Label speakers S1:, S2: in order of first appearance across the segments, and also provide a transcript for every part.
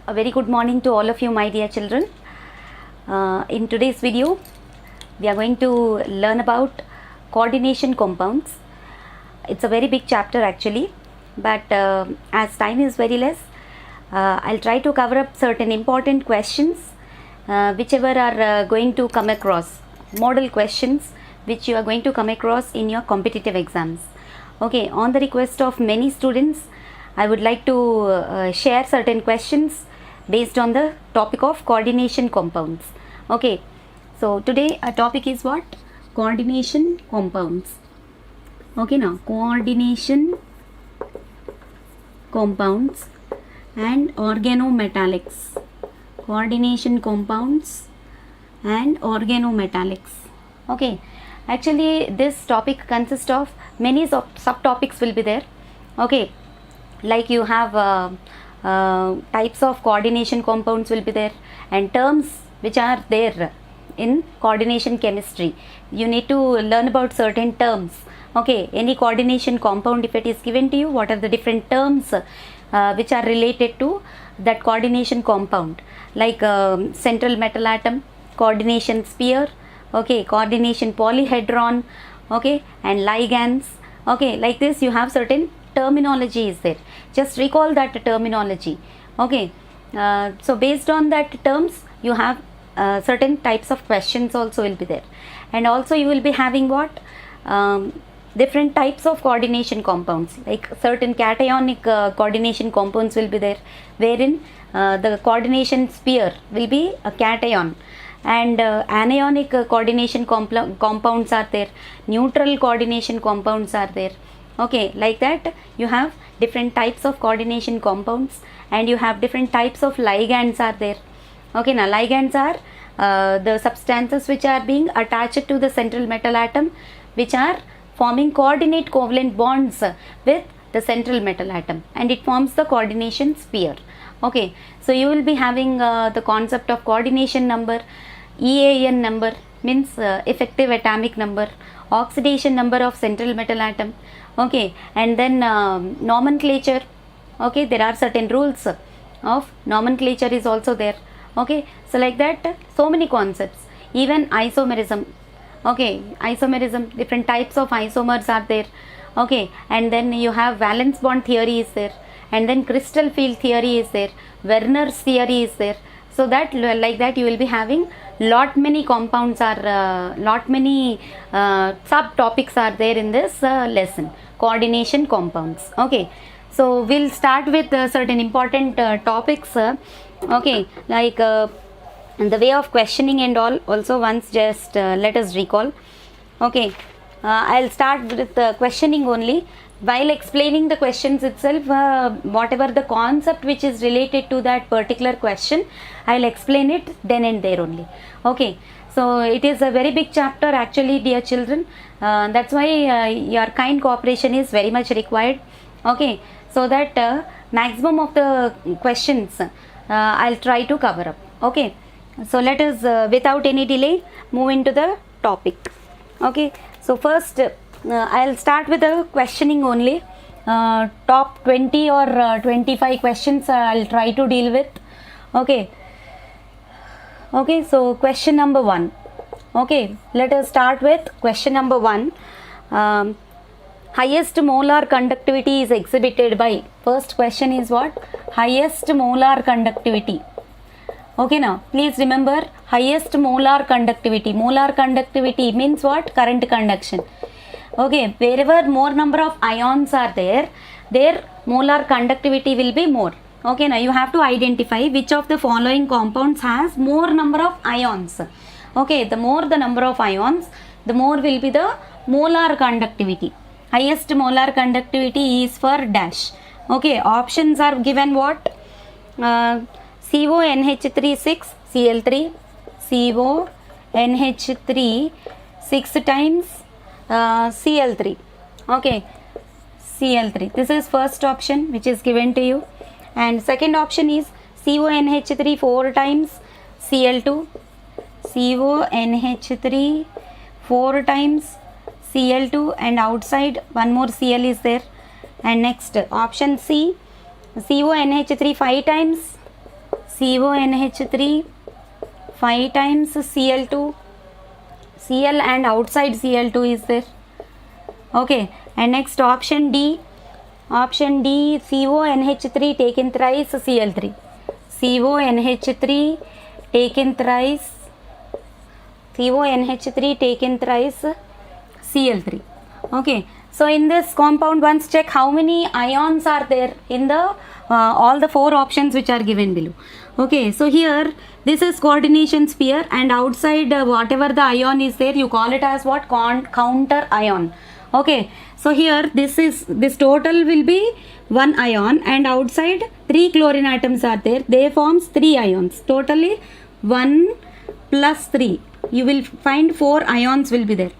S1: A very good morning to all of you, my dear children. In today's video, we are going to learn about coordination compounds. It's a very big chapter actually, but as time is very less, I'll try to cover up certain important questions whichever are going to come across, model questions which you are going to come across in your competitive exams. Okay, on the request of many students, I would like to share certain questions based on the topic of coordination compounds. Okay, so today our topic is what? Coordination compounds. Okay, now coordination compounds and organometallics. Coordination compounds and organometallics. Okay, actually this topic consists of many subtopics will be there. Okay, like you have types of coordination compounds will be there, and terms which are there in coordination chemistry. You need to learn about certain terms. Okay, any coordination compound, if it is given to you, what are the different terms which are related to that coordination compound, like central metal atom, coordination sphere, okay, coordination polyhedron, okay, and ligands. Okay, like this you have certain terminology is there. Just recall that terminology. Okay, so based on that terms you have certain types of questions also will be there, and also you will be having what different types of coordination compounds, like certain cationic coordination compounds will be there, wherein the coordination sphere will be a cation, and anionic coordination compounds are there, neutral coordination compounds are there. Okay, like that you have different types of coordination compounds, and you have different types of ligands are there. Okay, now ligands are the substances which are being attached to the central metal atom, which are forming coordinate covalent bonds with the central metal atom, and it forms the coordination sphere. Okay, so you will be having the concept of coordination number, EAN number means effective atomic number, oxidation number of central metal atom. Okay, and then nomenclature. Okay, there are certain rules of nomenclature is also there. Okay, so like that, so many concepts, even isomerism. Okay, isomerism, different types of isomers are there. Okay, and then you have valence bond theory is there, and then crystal field theory is there, Werner's theory is there. So that like that you will be having lot many compounds are lot many subtopics are there in this lesson, coordination compounds. Okay, so we'll start with certain important topics. Okay, like the way of questioning and all also once just let us recall. Okay, I'll start with the questioning only. While explaining the questions itself, whatever the concept which is related to that particular question, I'll explain it then and there only. Okay, so it is a very big chapter actually, dear children. That's why your kind cooperation is very much required. Okay, so that maximum of the questions I'll try to cover up. Okay, so let us without any delay move into the topic. Okay, so first I'll start with the questioning only. Top 20 or 25 questions I'll try to deal with. Okay, okay, so question number 1. Okay, let us start with question number 1. Highest molar conductivity is exhibited by. First question is what? Highest molar conductivity. Okay, now please remember highest molar conductivity. Molar conductivity means what? Current conduction. Okay, wherever more number of ions are there, their molar conductivity will be more. Okay, now you have to identify which of the following compounds has more number of ions. Okay, the more the number of ions, the more will be the molar conductivity. Highest molar conductivity is for dash. Okay, options are given what? CONH3 6 Cl3, CONH3 6 times Cl3. Okay, Cl3. This is first option which is given to you, and second option is CONH3 4 times Cl2, CONH3 4 times Cl2, and outside one more Cl is there. And next option C, CONH3 5 times CONH3, 5 times Cl2, Cl and outside Cl2 is there. Okay, and next option D, CONH3 taken thrice Cl3, CONH3 taken thrice Cl3. Okay, so in this compound, once check how many ions are there in the all the 4 options which are given below. Okay, so here this is coordination sphere, and outside whatever the ion is there, you call it as what? Counter ion. Okay, so here this total will be 1 ion, and outside 3 chlorine atoms are there. They forms 3 ions. Totally 1 plus 3. You will find 4 ions will be there.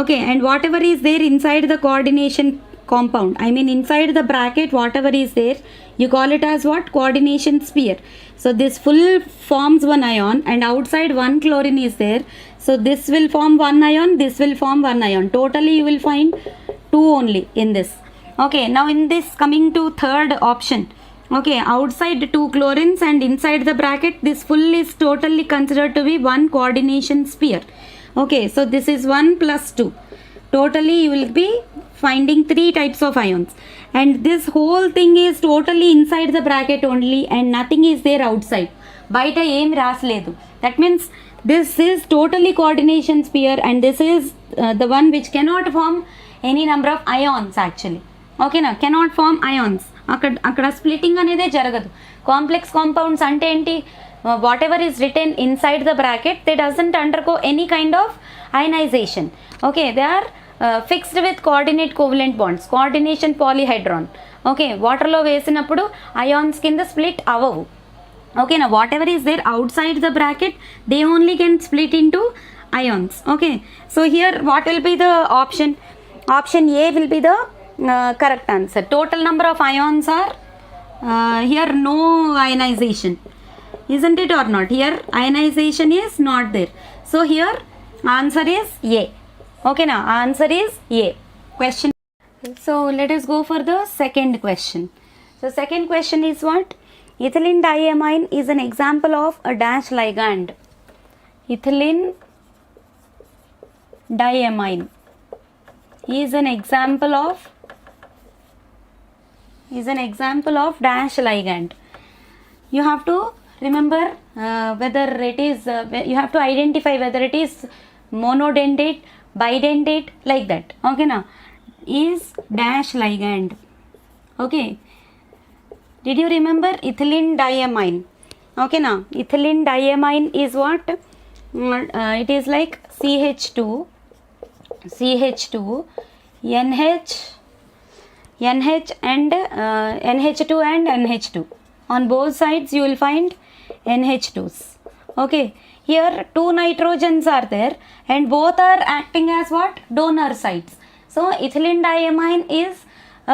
S1: Okay, and whatever is there inside the coordination compound, I mean inside the bracket, whatever is there, you call it as what? Coordination sphere. So this full forms 1 ion, and outside 1 chlorine is there. So this will form 1 ion, this will form 1 ion. Totally you will find 2 only in this. Okay, now in this, coming to third option. Okay, outside 2 chlorines and inside the bracket, this full is totally considered to be 1 coordination sphere. Okay, so this is 1 plus 2. Totally you will be finding 3 types of ions, and this whole thing is totally inside the bracket only, and nothing is there outside. Baita em rasledu. That means this is totally coordination sphere, and this is the one which cannot form any number of ions actually. Okay, na cannot form ions. అక్కడ splitting అనేదే జరగదు. Complex compounds అంటే ఏంటి? Whatever is written inside the bracket, they doesn't undergo any kind of ionisation. Okay, they are fixed with coordinate covalent bonds, coordination polyhedron. Okay, వాటర్లో వేసినప్పుడు ions కింద split అవ్వవు. Okay, now whatever is there outside the bracket, they only can split into ions. Okay, so here what will be the option? Option A will be the correct answer. Total number of ions are here no ionization, isn't it or not? Here ionization is not there. So here answer is A. Okay, now answer is A. Question. So let us go for the second question. So second question is what? Ethylene diamine is an example of a dash ligand. Ethylene diamine is an example of dash ligand. You have to remember whether it is you have to identify whether it is monodentate, bidentate, like that. Okay, now is dash ligand. Okay, did you remember ethylene diamine? Okay, now ethylene diamine is what? It is like CH2 NH and NH2 and NH2. On both sides you will find NH2s. Okay, here 2 nitrogens are there, and both are acting as what? Donor sites. So ethylene diamine is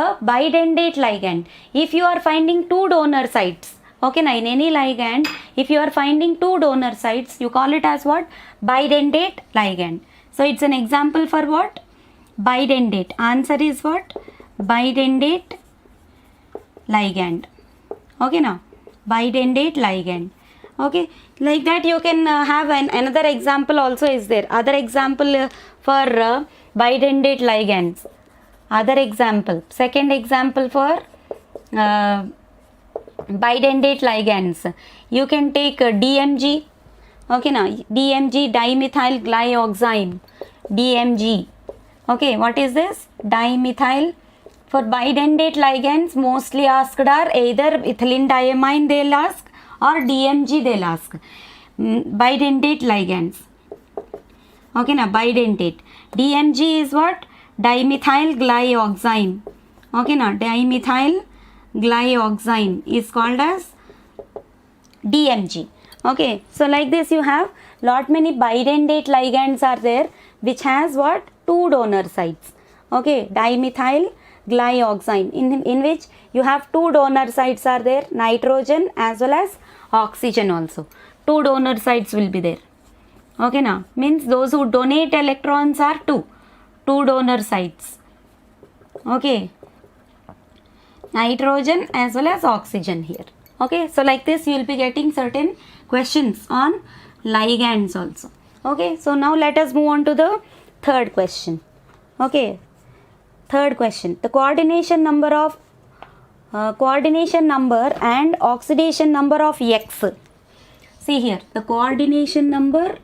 S1: a bidentate ligand. If you are finding 2 donor sites, okay, now in any ligand, if you are finding 2 donor sites, you call it as what? Bidentate ligand. So it's an example for what? Bidentate. Answer is what? Bidentate ligand. Okay, now bidentate ligand. Okay, like that you can have another example also is there. Other example for bidentate ligands. Other example, second example for bidentate ligands, you can take DMG. Okay, now DMG, dimethyl glyoxime, DMG. Okay, what is this? Dimethyl. For bidentate ligands, mostly asked are either ethylene diamine they'll ask, or DMG they'll ask. Bidentate ligands. Okay, now bidentate. DMG is what? Dimethyl glyoxime. Okay, now dimethyl glyoxime is called as DMG. Okay, so like this you have lot many bidentate ligands are there which has what? 2 donor sites. Okay, dimethyl glyoxime in which you have 2 donor sites are there, nitrogen as well as oxygen also. 2 donor sites will be there. Okay, now means those who donate electrons are 2 donor sites. Okay, nitrogen as well as oxygen here. Okay, so like this you will be getting certain questions on ligands also. Okay, so now let us move on to the third question. Okay, third question, the coordination number and oxidation number of X. See here, the coordination number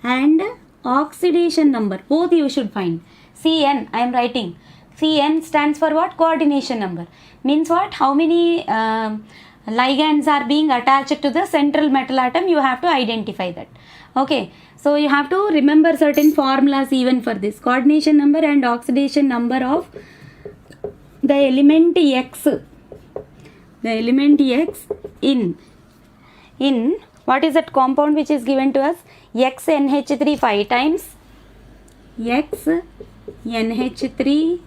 S1: and oxidation number, both you should find. Cn, I am writing. Cn stands for what? Coordination number. Means what? How many ligands are being attached to the central metal atom, you have to identify that. Okay, so you have to remember certain formulas even for this. Coordination number and oxidation number of the element X. The element X in what is that compound which is given to us? XNH3 5 times, XNH3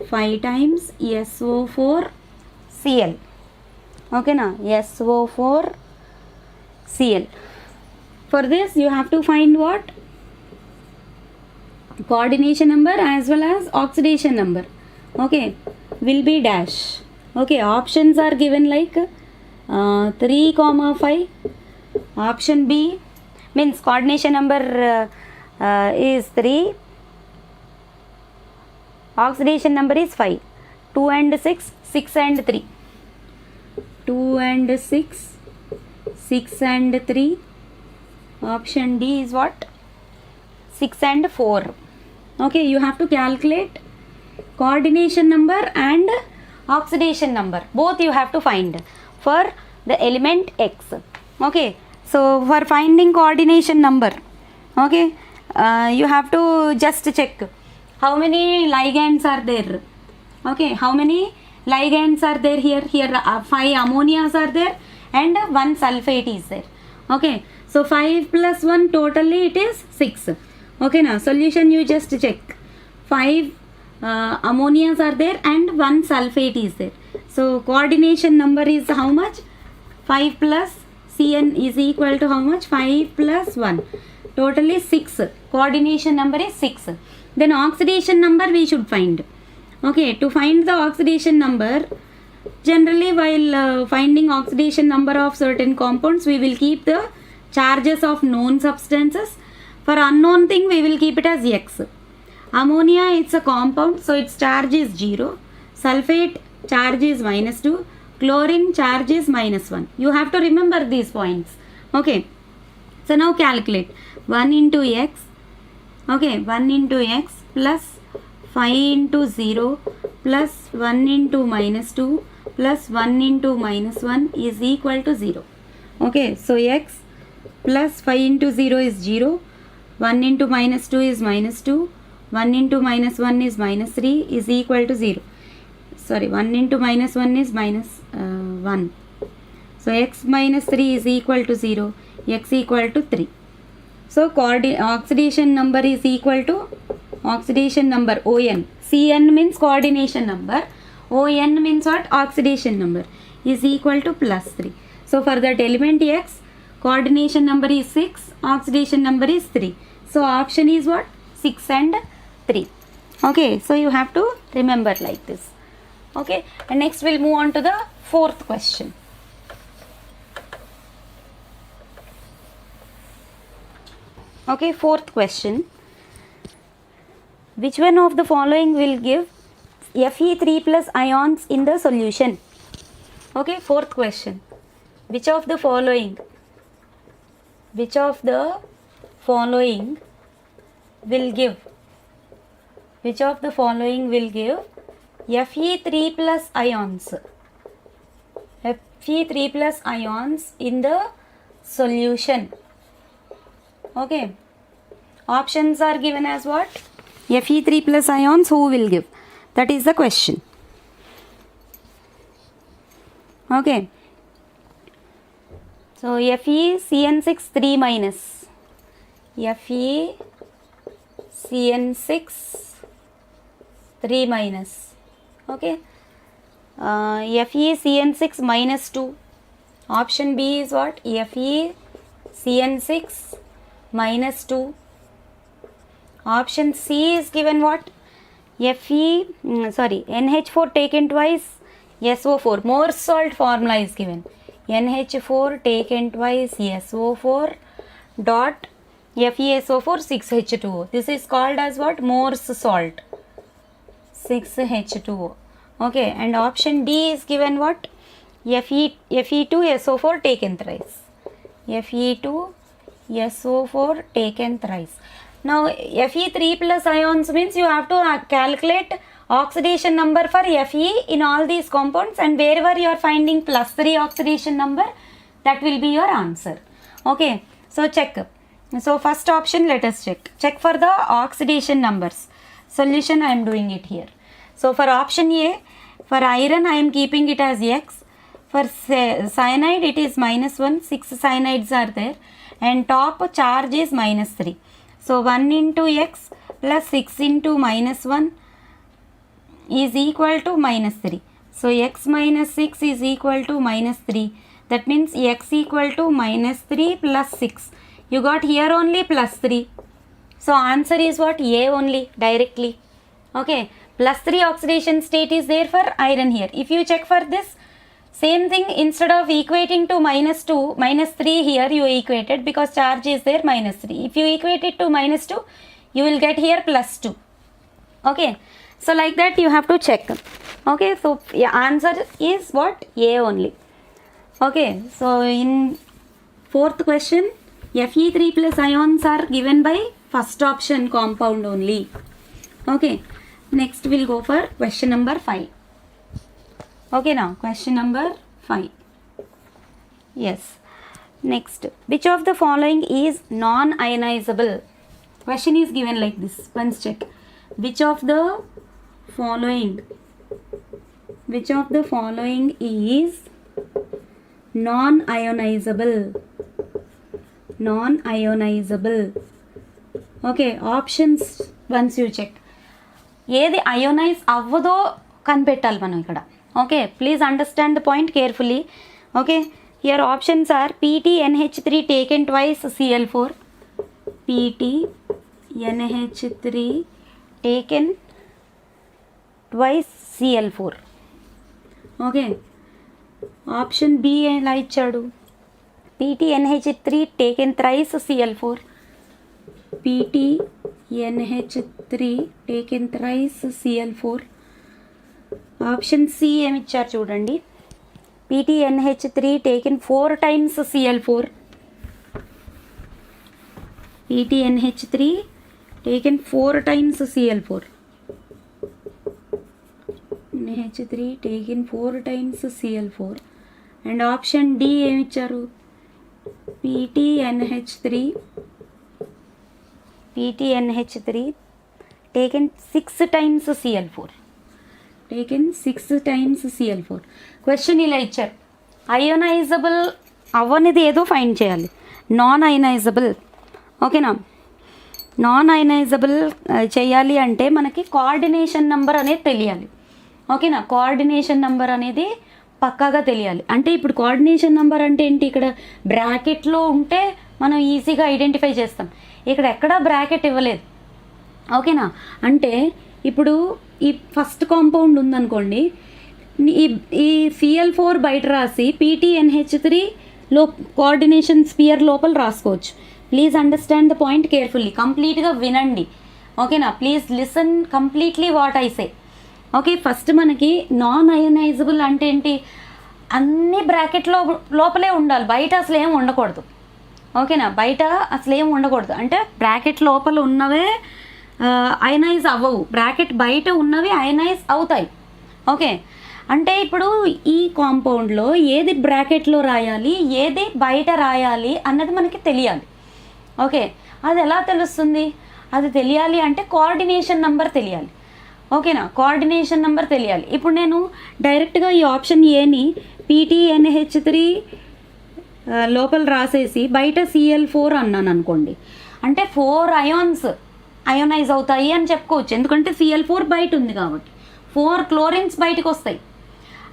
S1: 5 times SO4 Cl. Okay na, SO4 Cl. For this you have to find what? Coordination number as well as oxidation number. Okay, will be dash. Okay, options are given like 3, 5. Option B means coordination number is 3, oxidation number is 5. 2 and 6, 6 and 3. 2 and 6, 6 and 3. Option D is what? 6 and 4. Okay, you have to calculate coordination number and oxidation number. Both you have to find for the element X. Okay, so for finding coordination number, okay, you have to just check how many ligands are there. Okay, how many ligands are there here? Here 5 ammonias are there and 1 sulfate is there. Okay, so 5 plus 1 totally it is 6. Okay, now solution you just check. 5 ammonias are there and 1 sulfate is there. So coordination number is how much? 5 plus Cn is equal to how much? 5 plus 1. Totally 6. Coordination number is 6. Then oxidation number we should find. Okay, to find the oxidation number, generally while finding oxidation number of certain compounds, we will keep the charges of known substances. For unknown thing, we will keep it as X. Ammonia, it's a compound, so its charge is 0. Sulfate charge is -2. Chlorine charge is -1. You have to remember these points. Okay, so now calculate 1 into X. Okay, 1 into X plus 5 into 0 plus 1 into -2 plus 1 into -1 is equal to 0. Okay, so X plus 5 into 0 is 0. 1 into -2 is -2. 1 into -1 is -3 is equal to 0. Sorry, 1 into -1 is -1. So X minus 3 is equal to 0. X equal to 3. So oxidation number is equal to oxidation number ON. Cn means coordination number. ON means what? Oxidation number is equal to +3. So for that element X, coordination number is 6, oxidation number is 3. So option is what? 6 and 3. Okay, so you have to remember like this. Okay, and next we'll move on to the fourth question. Okay, fourth question. Which one of the following will give Fe3 plus ions in the solution? Okay, fourth question. Which of the following will give Fe3 plus ions? Fe3 plus ions in the solution. Okay, options are given as what? Fe3 plus ions, who will give? That is the question. Okay, so FeCN6 3 minus, FeCN6 3 minus. Okay, FeCN6 minus 2. Option B is what? FeCN6 minus 2. Option C is given what? NH4 taken twice, SO4. Morse salt formula is given. NH4 taken twice SO4 dot FeSO4 6H2O. This is called as what? Morse salt. 6H2O. Okay, and option D is given what? Fe2SO4 taken thrice. Fe2SO4 taken thrice. Now Fe3 plus ions means you have to calculate oxidation number for Fe in all these compounds, and wherever you are finding +3 oxidation number, that will be your answer. Okay, so check. So first option, let us check for the oxidation numbers. Solution I am doing it here. So for option A, for iron I am keeping it as X. For cyanide it is -1, 6 cyanides are there, and top charge is -3. So 1 into X plus 6 into -1 is equal to -3. So X minus 6 is equal to -3. That means X equal to -3 plus 6. You got here only +3. So answer is what? A only directly. Okay, +3 oxidation state is there for iron here. If you check for this, same thing, instead of equating to -2, -3 here you equated because charge is there -3. If you equate it to -2, you will get here +2. Okay, so like that you have to check. Okay, so your answer is what? A only. Okay, so in fourth question, Fe3 plus ions are given by first option compound only. Okay, next we'll go for question number 5. Okay, now question number 5. Yes, next, which of the following is non-ionizable? Question is given like this. Once check. Which of the following is non-ionizable? Non-ionizable. Okay, options once you check. ఏది ionise అవ్వదో కనిపెట్టాలి మనం ఇక్కడ. Okay, please understand the point carefully. Okay, here options are PtNH3 taken twice Cl4, PtNH3 taken twice Cl4. Okay, option B ఎలా ఇచ్చాడు? PtNH3 taken thrice Cl4, PtNH3 taken thrice Cl4. Option C ఏమి ఇచ్చారు చూడండి? PtNH3 taken 4 times Cl4, PtNH3 taken 4 times Cl4, NH3 taken 4 times Cl4. And option D ఏమి ఇచ్చారు? PtNH3 taken 6 times Cl4, taken 6 times Cl4. Question ఇలా ఇచ్చారు, ionizable అవ్వనిది ఏదో find చేయాలి. Non ionizable. ఓకేనా, నాన్ అయోనైజబుల్ చేయాలి అంటే మనకి కోఆర్డినేషన్ నెంబర్ అనేది తెలియాలి. ఓకేనా, కోఆర్డినేషన్ నెంబర్ అనేది పక్కాగా తెలియాలి. అంటే ఇప్పుడు కోఆర్డినేషన్ నెంబర్ అంటే ఏంటి? ఇక్కడ బ్రాకెట్లో ఉంటే మనం ఈజీగా ఐడెంటిఫై చేస్తాం. ఇక్కడ ఎక్కడా బ్రాకెట్ ఇవ్వలేదు. ఓకేనా, అంటే ఇప్పుడు ఈ ఫస్ట్ కాంపౌండ్ ఉందనుకోండి, ఈ Cl4 బయట రాసి PtNH3లో కోఆర్డినేషన్ స్పియర్ లోపల రాసుకోవచ్చు. Please understand the point carefully. కంప్లీట్గా వినండి. ఓకేనా, please listen completely what I say. Okay, first మనకి నాన్ అయోనైజబుల్ అంటే ఏంటి? అన్ని బ్రాకెట్లో లోపలే ఉండాలి, బయట అసలు ఏం ఉండకూడదు. ఓకేనా, బయట అసలు ఏం ఉండకూడదు. అంటే బ్రాకెట్ లోపల ఉన్నవే అయనైజ్ అవ్వవు, బ్రాకెట్ బయట ఉన్నవి అయనైజ్ అవుతాయి. ఓకే, అంటే ఇప్పుడు ఈ కాంపౌండ్లో ఏది బ్రాకెట్లో రాయాలి, ఏది బయట రాయాలి అన్నది మనకి తెలియాలి. ఓకే, అది ఎలా తెలుస్తుంది? అది తెలియాలి అంటే కోఆర్డినేషన్ నెంబర్ తెలియాలి. ఓకేనా, కోఆర్డినేషన్ నెంబర్ తెలియాలి. ఇప్పుడు నేను డైరెక్ట్గా ఈ ఆప్షన్ ఏని PtNH3 లోపల రాసేసి బయట Cl4 అన్నాను అనుకోండి, అంటే 4 అయాన్స్ అయోనైజ్ అవుతాయి అని చెప్పుకోవచ్చు. ఎందుకంటే Cl4 బయట ఉంది కాబట్టి 4 క్లోరిన్స్ బయటకు వస్తాయి.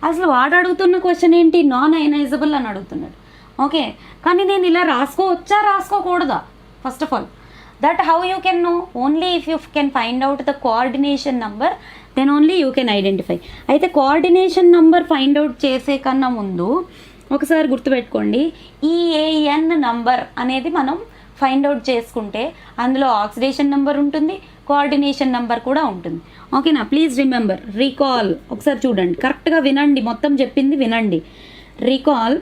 S1: అసలు వాడు అడుగుతున్న క్వశ్చన్ ఏంటి? నాన్ అయోనైజబుల్ అని అడుగుతున్నాడు. ఓకే, కానీ నేను ఇలా రాసుకోవచ్చా రాసుకోకూడదా? First of all, that how you can know? Only if you can find out the coordination number, then only you can identify. అయితే కోఆర్డినేషన్ నంబర్ ఫైండ్ అవుట్ చేసే కన్నా ముందు ఒకసారి గుర్తుపెట్టుకోండి, EAN నంబర్ అనేది మనం ఫైండ్ అవుట్ చేసుకుంటే అందులో ఆక్సిడేషన్ నెంబర్ ఉంటుంది, కోఆర్డినేషన్ నెంబర్ కూడా ఉంటుంది. ఓకేనా? Please remember, recall. ఒకసారి చూడండి, కరెక్ట్గా వినండి, మొత్తం చెప్పింది వినండి. Recall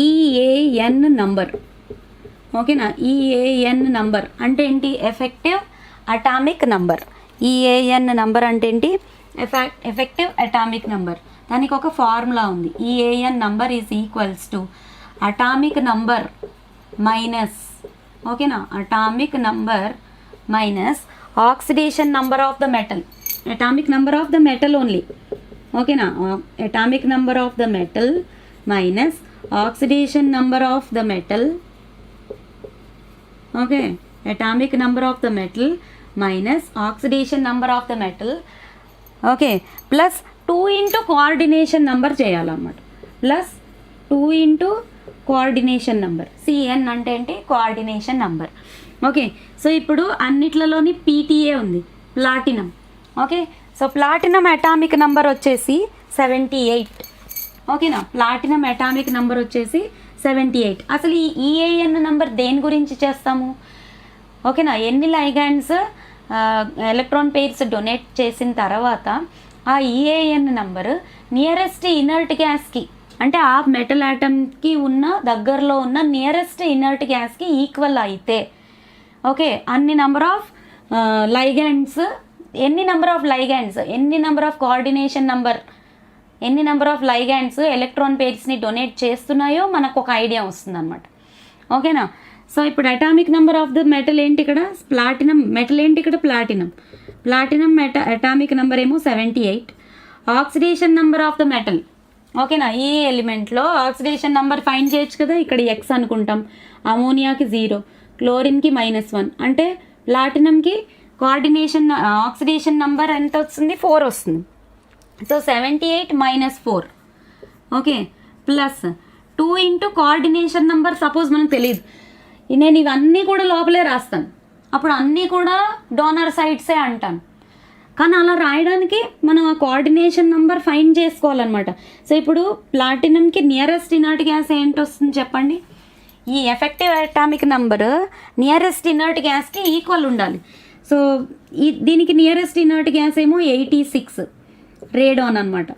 S1: EAN number. ఓకేనా? EAN నంబర్ అంటే ఏంటి? Effective atomic number. EAN number అంటే ఏంటి? Effective atomic number. దానికి ఒక ఫార్ములా ఉంది. EAN number is equals to atomic number minus, ఓకేనా, atomic number minus oxidation number of the metal. Atomic number of the metal only. ఓకేనా? Atomic number of the metal minus oxidation number of the metal. Okay, atomic number of the metal minus oxidation number of the metal. Okay, plus 2 into coordination number చేయాలన్నమాట. Plus 2 into coordination number. CN అంటే ఏంటి? Coordination number. Okay, so ఇప్పుడు అన్నిట్లలోని PTA ఉంది, platinum. Okay, so platinum atomic number వచ్చేసి 78. ఓకేనా? Platinum atomic number వచ్చేసి 78. అసలు ఈ EAN నెంబర్ దేని గురించి చేస్తాము? ఓకేనా? ఎన్ని లైగాండ్స్ ఎలక్ట్రాన్ పెయిర్స్ డొనేట్ చేసిన తర్వాత ఆ EAN నెంబర్ నియరెస్ట్ ఇనర్ట్ గ్యాస్కి, అంటే ఆ మెటల్ ఆటమ్కి ఉన్న దగ్గరలో ఉన్న నియరెస్ట్ ఇనర్ట్ గ్యాస్కి ఈక్వల్ అయితే, ఓకే, అన్ని నెంబర్ ఆఫ్ లైగాండ్స్, ఎన్ని నెంబర్ ఆఫ్ లైగాండ్స్, ఎన్ని నెంబర్ ఆఫ్ కోఆర్డినేషన్ నెంబర్, ఎన్ని నెంబర్ ఆఫ్ లైగాండ్స్ ఎలక్ట్రాన్ పెయిర్స్ని డొనేట్ చేస్తున్నాయో మనకు ఒక ఐడియా వస్తుంది అనమాట. ఓకేనా? సో ఇప్పుడు atomic number of the metal ఏంటి ఇక్కడ? ప్లాటినం. మెటల్ ఏంటి ఇక్కడ? ప్లాటినం. ప్లాటినం అటామిక్ నెంబర్ ఏమో 78. Oxidation number of the metal, ఓకేనా, ఈ ఎలిమెంట్లో ఆక్సిడేషన్ నెంబర్ ఫైండ్ చేయొచ్చు కదా. ఇక్కడ X అనుకుంటాం. అమోనియాకి 0, క్లోరిన్కి -1, అంటే ప్లాటినంకి కోఆర్డినేషన్ ఆక్సిడేషన్ నెంబర్ ఎంత వస్తుంది? 4 వస్తుంది. So 78 - 4, okay, plus 2 into coordination number. Suppose మనకు తెలియదు, నేను ఇవన్నీ కూడా లోపలే రాస్తాను, అప్పుడు అన్నీ కూడా డోనర్ సైడ్సే అంటాను. కానీ అలా రాయడానికి మనం ఆ కోఆర్డినేషన్ నెంబర్ ఫైండ్ చేసుకోవాలన్నమాట. సో ఇప్పుడు ప్లాటినంకి నియరెస్ట్ ఇనర్ట్ గ్యాస్ ఏంటి వస్తుంది చెప్పండి? ఈ effective atomic number nearest inert గ్యాస్కి ఈక్వల్ ఉండాలి. సో దీనికి నియరెస్ట్ ఇనర్ట్ గ్యాస్ ఏమో 86 రేడాన్ అనమాట.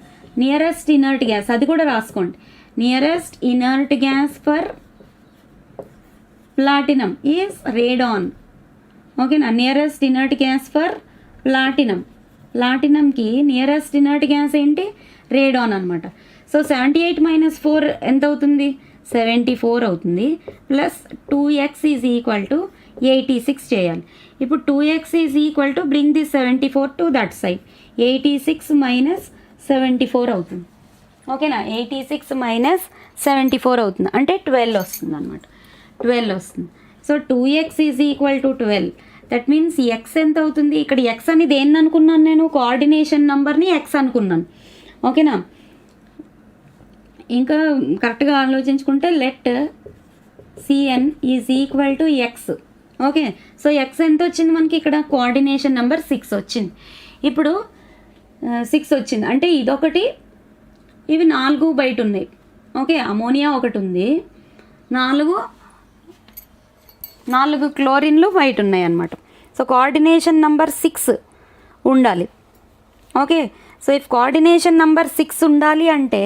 S1: నియరెస్ట్ ఇనర్ట్ గ్యాస్ అది కూడా రాసుకోండి. Nearest inert gas for platinum is radon. ఓకేనా? Nearest inert gas for platinum. ప్లాటినంకి నియరెస్ట్ ఇనర్ట్ గ్యాస్ ఏంటి? రేడాన్ అనమాట. సో 78 - 4 ఎంత అవుతుంది? 74 అవుతుంది. Plus 2x is equal to 86 చేయాలి. ఇప్పుడు 2x is equal to bring this 74 to that side. 86 - 74 అవుతుంది. ఓకేనా? 86 - 74 అవుతుంది, అంటే 12 వస్తుంది అనమాట. 12 వస్తుంది. So 2x is equal to 12. That means X ఎంత అవుతుంది? ఇక్కడ ఎక్స్ అని దేన్ని అనుకున్నాను నేను? కోఆర్డినేషన్ నెంబర్ని ఎక్స్ అనుకున్నాను. ఓకేనా? ఇంకా కరెక్ట్గా ఆలోచించుకుంటే let CN is equal to X. Okay, so X ఎంత వచ్చింది మనకి? ఇక్కడ కోఆర్డినేషన్ నెంబర్ 6 వచ్చింది. ఇప్పుడు 6 వచ్చింది అంటే ఇదొకటి, ఇవి 4 బయట ఉన్నాయి. ఓకే, అమోనియా ఒకటి ఉంది, 4 క్లోరిన్లు బయట ఉన్నాయి అన్నమాట. సో కోఆర్డినేషన్ నెంబర్ 6 ఉండాలి. Okay, so if coordination number 6 ఉండాలి అంటే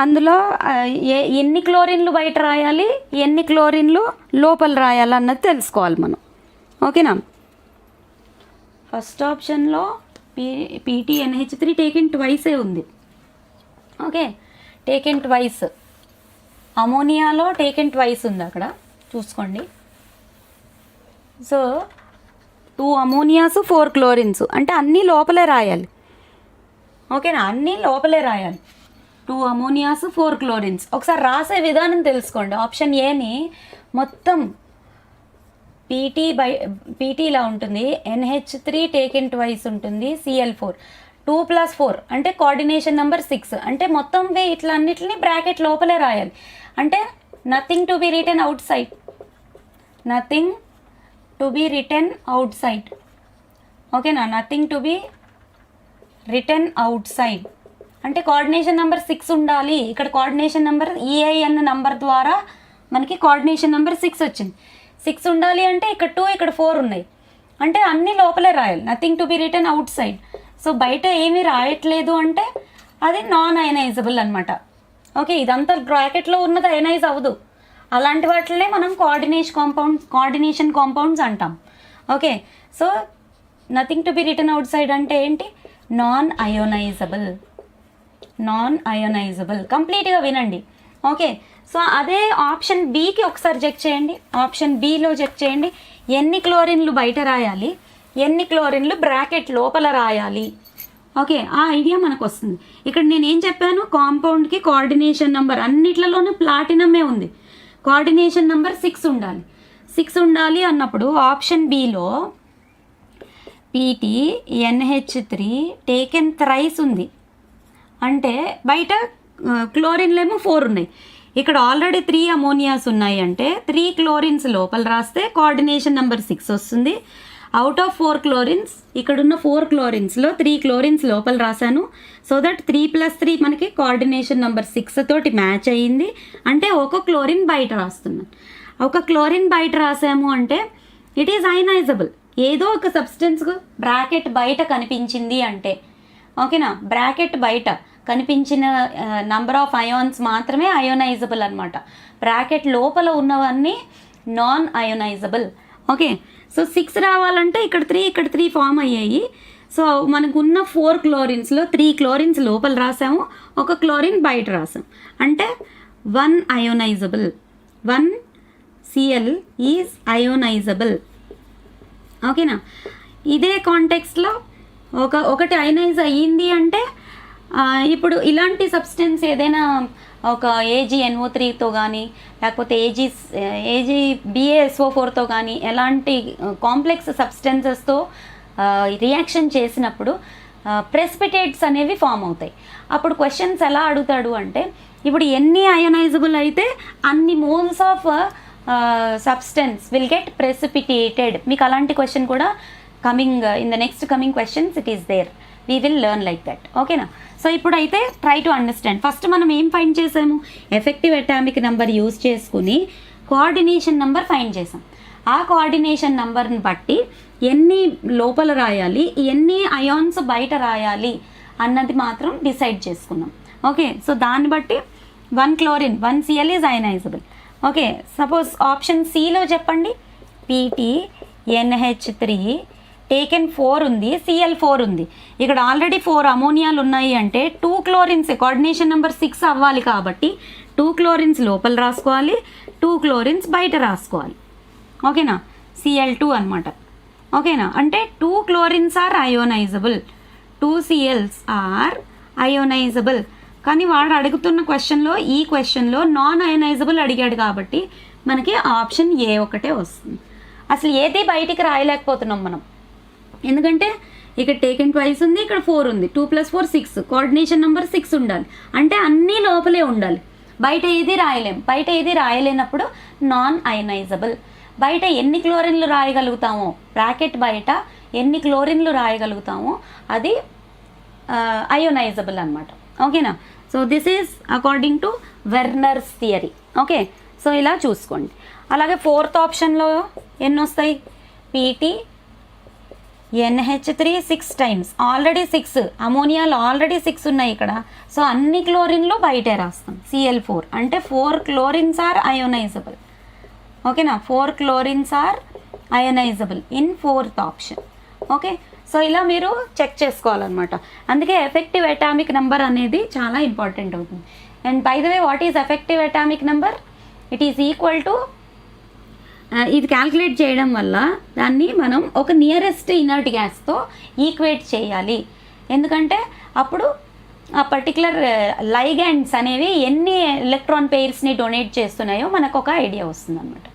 S1: అందులో ఎన్ని క్లోరిన్లు బయట రాయాలి, ఎన్ని క్లోరిన్లు లోపల రాయాలి అన్నది తెలుసుకోవాలి మనం. ఓకేనా? ఫస్ట్ ఆప్షన్లో PTNH3 టేకెన్ ట్వైసే ఉంది. Okay, taken twice. అమోనియాలో టేకెన్ ట్వైస్ ఉంది, అక్కడ చూసుకోండి. సో 2 అమోనియాస్ 4 క్లోరిన్స్ అంటే అన్నీ లోపలే రాయాలి. ఓకేనా? అన్నీ లోపలే రాయాలి. 2 అమోనియాస్ 4 క్లోరిన్స్. ఒకసారి రాసే విధానం తెలుసుకోండి. ఆప్షన్ ఏని మొత్తం PT ఇలా ఉంటుంది, NH3 టేకెన్ ట్వైస్ ఉంటుంది, Cl4, 2 + 4 అంటే కోఆర్డినేషన్ నెంబర్ 6 అంటే మొత్తం ఇట్లా అన్నిటిని బ్రాకెట్ లోపలే రాయాలి. అంటే nothing to be written outside, nothing to be written outside. ఓకేనా, nothing to be return outside. అంటే కోఆర్డినేషన్ నెంబర్ 6 ఉండాలి. ఇక్కడ కోఆర్డినేషన్ నెంబర్ ఈఐ అన్న నెంబర్ ద్వారా మనకి కోఆర్డినేషన్ నెంబర్ 6 వచ్చింది. 6 ఉండాలి అంటే ఇక్కడ 2 ఇక్కడ 4 ఉన్నాయి, అంటే అన్నీ లోపలే రాయాలి. Nothing to be return out side. So బయట ఏమీ రాయట్లేదు అంటే అది నాన్ అయనైజబుల్ అనమాట. ఓకే, ఇదంతా బ్రాకెట్లో ఉన్నది అయనైజ్ అవ్వదు. అలాంటి వాటినే మనం కోఆర్డినేషన్ కాంపౌండ్స్ అంటాం. Okay, so nothing to be return outside అంటే ఏంటి? Non ionizable. కంప్లీట్గా వినండి. ఓకే, సో అదే ఆప్షన్ బికి ఒకసారి చెక్ చేయండి. ఆప్షన్ బిలో చెక్ చేయండి, ఎన్ని క్లోరిన్లు బయట రాయాలి, ఎన్ని క్లోరిన్లు బ్రాకెట్ లోపల రాయాలి. ఓకే, ఆ ఐడియా మనకు వస్తుంది. ఇక్కడ నేను ఏం చెప్పాను, కాంపౌండ్కి కోఆర్డినేషన్ నెంబర్ అన్నిట్లలోనూ ప్లాటినమే ఉంది. కోఆర్డినేషన్ నెంబర్ 6 ఉండాలి. 6 ఉండాలి అన్నప్పుడు option below PT NH3 taken thrice ఉంది. అంటే బయట క్లోరిన్లేమో 4 ఉన్నాయి, ఇక్కడ ఆల్రెడీ 3 అమోనియాస్ ఉన్నాయి. అంటే 3 క్లోరిన్స్ లోపల రాస్తే కోఆర్డినేషన్ నెంబర్ 6 వస్తుంది. అవుట్ ఆఫ్ 4 క్లోరిన్స్, ఇక్కడున్న 4 క్లోరిన్స్లో 3 క్లోరిన్స్ లోపల రాశాను. సో దట్ 3 + 3 మనకి కోఆర్డినేషన్ నెంబర్ 6 తోటి మ్యాచ్ అయ్యింది. అంటే ఒక క్లోరిన్ బయట రాస్తున్నాను. ఒక క్లోరిన్ బయట రాసాము అంటే ఇట్ ఈజ్ అయనైజబుల్. ఏదో ఒక సబ్స్టెన్స్ బ్రాకెట్ బయట కనిపించింది అంటే, ఓకేనా, బ్రాకెట్ బయట కనిపించిన నంబర్ ఆఫ్ అయాన్స్ మాత్రమే అయోనైజబుల్ అనమాట. బ్రాకెట్ లోపల ఉన్నవన్నీ నాన్ అయోనైజబుల్. ఓకే, సో 6 రావాలంటే ఇక్కడ 3 ఫామ్ అయ్యాయి. సో మనకు ఉన్న 4 క్లోరిన్స్లో 3 క్లోరిన్స్ లోపల రాసాము, ఒక క్లోరిన్ బయట రాసాం. అంటే 1 అయోనైజబుల్, 1 Cl ఈజ్ అయోనైజబుల్. ఓకేనా, ఇదే కాంటెక్స్ట్లో ఒకటి అయనైజ్ అయ్యింది అంటే ఇప్పుడు ఇలాంటి సబ్స్టెన్స్ ఏదైనా ఒక AgNO3తో కానీ లేకపోతే AgBaSO4తో కానీ ఎలాంటి కాంప్లెక్స్ సబ్స్టెన్సెస్తో రియాక్షన్ చేసినప్పుడు ప్రెసిపిటేట్స్ అనేవి ఫామ్ అవుతాయి. అప్పుడు క్వశ్చన్స్ ఎలా అడుగుతాడు అంటే, ఇప్పుడు ఎన్ని అయోనైజబుల్ అయితే అన్ని moles of substance will get precipitated. మీకు అలాంటి క్వశ్చన్ కూడా in the next coming questions it is there. We will learn like that. ఓకేనా, సో ఇప్పుడైతే ట్రై టు అండర్స్టాండ్. ఫస్ట్ మనం ఏం ఫైండ్ చేసాము, ఎఫెక్టివ్ అటామిక్ నెంబర్ యూజ్ చేసుకుని కోఆర్డినేషన్ నెంబర్ ఫైండ్ చేసాం. ఆ కోఆర్డినేషన్ నెంబర్ని బట్టి ఎన్ని లోపల రాయాలి, ఎన్ని అయాన్స్ బయట రాయాలి అన్నది మాత్రం డిసైడ్ చేసుకున్నాం. ఓకే, సో దాన్ని బట్టి 1 chlorine 1 Cl is ionisable. Okay, suppose option సిలో చెప్పండి, పీటీ NH3 టేకెన్ 4 ఉంది, Cl4 ఉంది. ఇక్కడ ఆల్రెడీ 4 అమోనియాలు ఉన్నాయి అంటే 2 క్లోరిన్స్ కోఆర్డినేషన్ నెంబర్ 6 అవ్వాలి కాబట్టి 2 క్లోరిన్స్ లోపల రాసుకోవాలి, 2 క్లోరిన్స్ బయట రాసుకోవాలి. ఓకేనా, Cl2 అనమాట. ఓకేనా, అంటే 2 chlorines are ionizable, 2 Cls are ionizable. కానీ వాడు అడుగుతున్న ఈ క్వశ్చన్లో నాన్ అయోనైజబుల్ అడిగాడు కాబట్టి మనకి ఆప్షన్ ఏ ఒకటే వస్తుంది. అసలు ఏది బయటికి రాయలేకపోతున్నాం మనం, ఎందుకంటే ఇక్కడ టేకెన్ ట్వైస్ ఉంది, ఇక్కడ 4 ఉంది, 2 + 4 6, కోఆర్డినేషన్ నెంబర్ 6 ఉండాలి. అంటే అన్నీ లోపలే ఉండాలి, బయట ఏది రాయలేం. బయట ఏది రాయలేనప్పుడు నాన్ అయనైజబుల్. బయట ఎన్ని క్లోరిన్లు రాయగలుగుతామో, బ్రాకెట్ బయట ఎన్ని క్లోరిన్లు రాయగలుగుతామో అది అయోనైజబుల్ అనమాట. ఓకేనా, so this is according to Werner's theory. Okay, so ఇలా చూసుకోండి. అలాగే 4th ఆప్షన్లో ఎన్ని వస్తాయి, పీటీ NH3 6 టైమ్స్, ఆల్రెడీ 6 అమోనియాలు ఆల్రెడీ 6 ఉన్నాయి ఇక్కడ. సో అన్ని క్లోరిన్లు బయటే రాస్తాం. Cl4 అంటే 4 క్లోరిన్స్ ఆర్ అయోనైజబుల్. ఓకేనా, 4 chlorines are ionizable in 4th option. Okay, so ఇలా మీరు చెక్ చేసుకోవాలన్నమాట. అందుకే ఎఫెక్టివ్ అటామిక్ నెంబర్ అనేది చాలా ఇంపార్టెంట్ అవుతుంది. And by the way, what is effective atomic number? It is equal to, ఇది క్యాల్కులేట్ చేయడం వల్ల దాన్ని మనం ఒక నియరెస్ట్ ఇనర్ట్ గ్యాస్తో ఈక్వేట్ చేయాలి. ఎందుకంటే అప్పుడు ఆ పర్టికులర్ లైగాండ్స్ అనేవి ఎన్ని ఎలక్ట్రాన్ పెయిర్స్ని డొనేట్ చేస్తున్నాయో మనకు ఒక ఐడియా వస్తుంది అనమాట.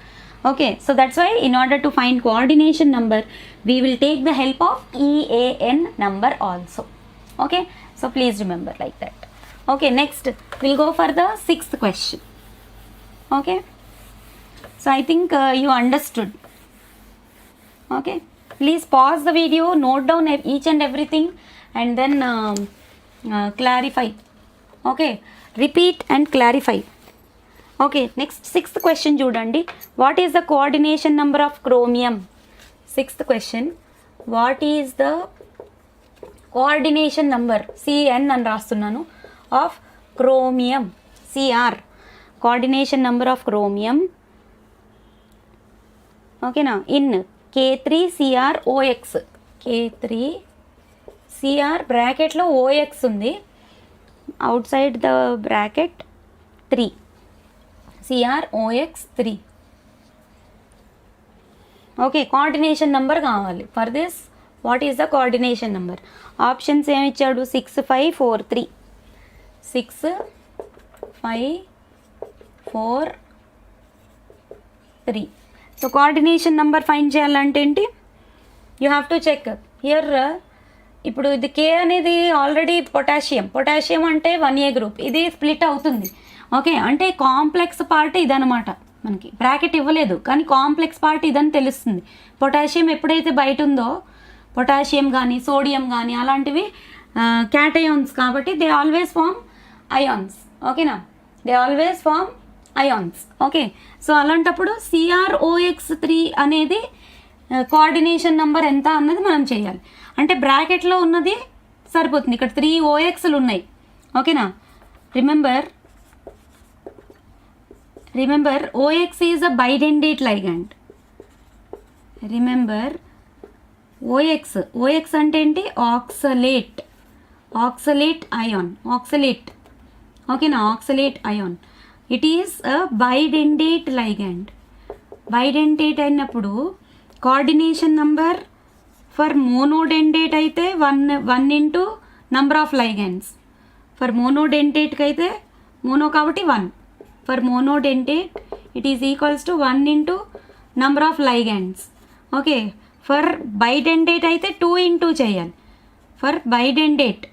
S1: Okay, so that's why in order to find coordination number we will take the help of EAN number also. Okay, so please remember like that. Okay, next will go for the 6th question. Okay, so I think you understood. Okay. Please pause the video, note down each and everything, and then clarify. Okay, repeat and clarify. Okay, next 6th question chudandi. What is the coordination number of chromium? 6th question. What is the coordination number? Cn అని రాస్తున్నాను of chromium. Cr. Coordination number of chromium. Okay na? In K3CrOx. K3Cr bracket లో OX ఉంది. Outside the bracket 3. CrOx 3. Okay, coordination number కావాలి. For this, what is the coordination number? Options ఏమి ఇచ్చాడు? 6, 5, 4, 3. 6, 5, 4, 3. So coordination number find చేయాలంటే ఏంటి? You have to check. Here, ఇప్పుడు ఇది K అనేది ఆల్రెడీ పొటాషియం అంటే 1A గ్రూప్. ఇది స్ప్లిట్ అవుతుంది. ఓకే, అంటే కాంప్లెక్స్ పార్ట్ ఇదనమాట. మనకి బ్రాకెట్ ఇవ్వలేదు కానీ కాంప్లెక్స్ పార్ట్ ఇదని తెలుస్తుంది. పొటాషియం ఎప్పుడైతే బయట ఉందో, పొటాషియం కానీ సోడియం కానీ అలాంటివి క్యాటయాన్స్ కాబట్టి దే ఆల్వేస్ ఫామ్ అయాన్స్. ఓకేనా, they always form ions. Okay, so అలాంటప్పుడు CrOx3 అనేది కోఆర్డినేషన్ నెంబర్ ఎంత అన్నది మనం చేయాలి. అంటే బ్రాకెట్లో ఉన్నది సరిపోతుంది. ఇక్కడ 3 OXలు ఉన్నాయి. ఓకేనా, remember OX is a bidentate ligand. Remember OX అంటే ఏంటి? Oxalate ion. ఓకేనా, oxalate ion. It is a bidentate ligand. Bidentate అయినప్పుడు కోఆర్డినేషన్ నంబర్ ఫర్ మోనోడెండేట్ అయితే 1 into number of ligands. For మోనోడెంటేట్కి అయితే మోనో కాబట్టి 1. For monodentate it is equals to 1 into number of ligands. Okay, for bidentate అయితే 2 into చేయాలి. For bidentate,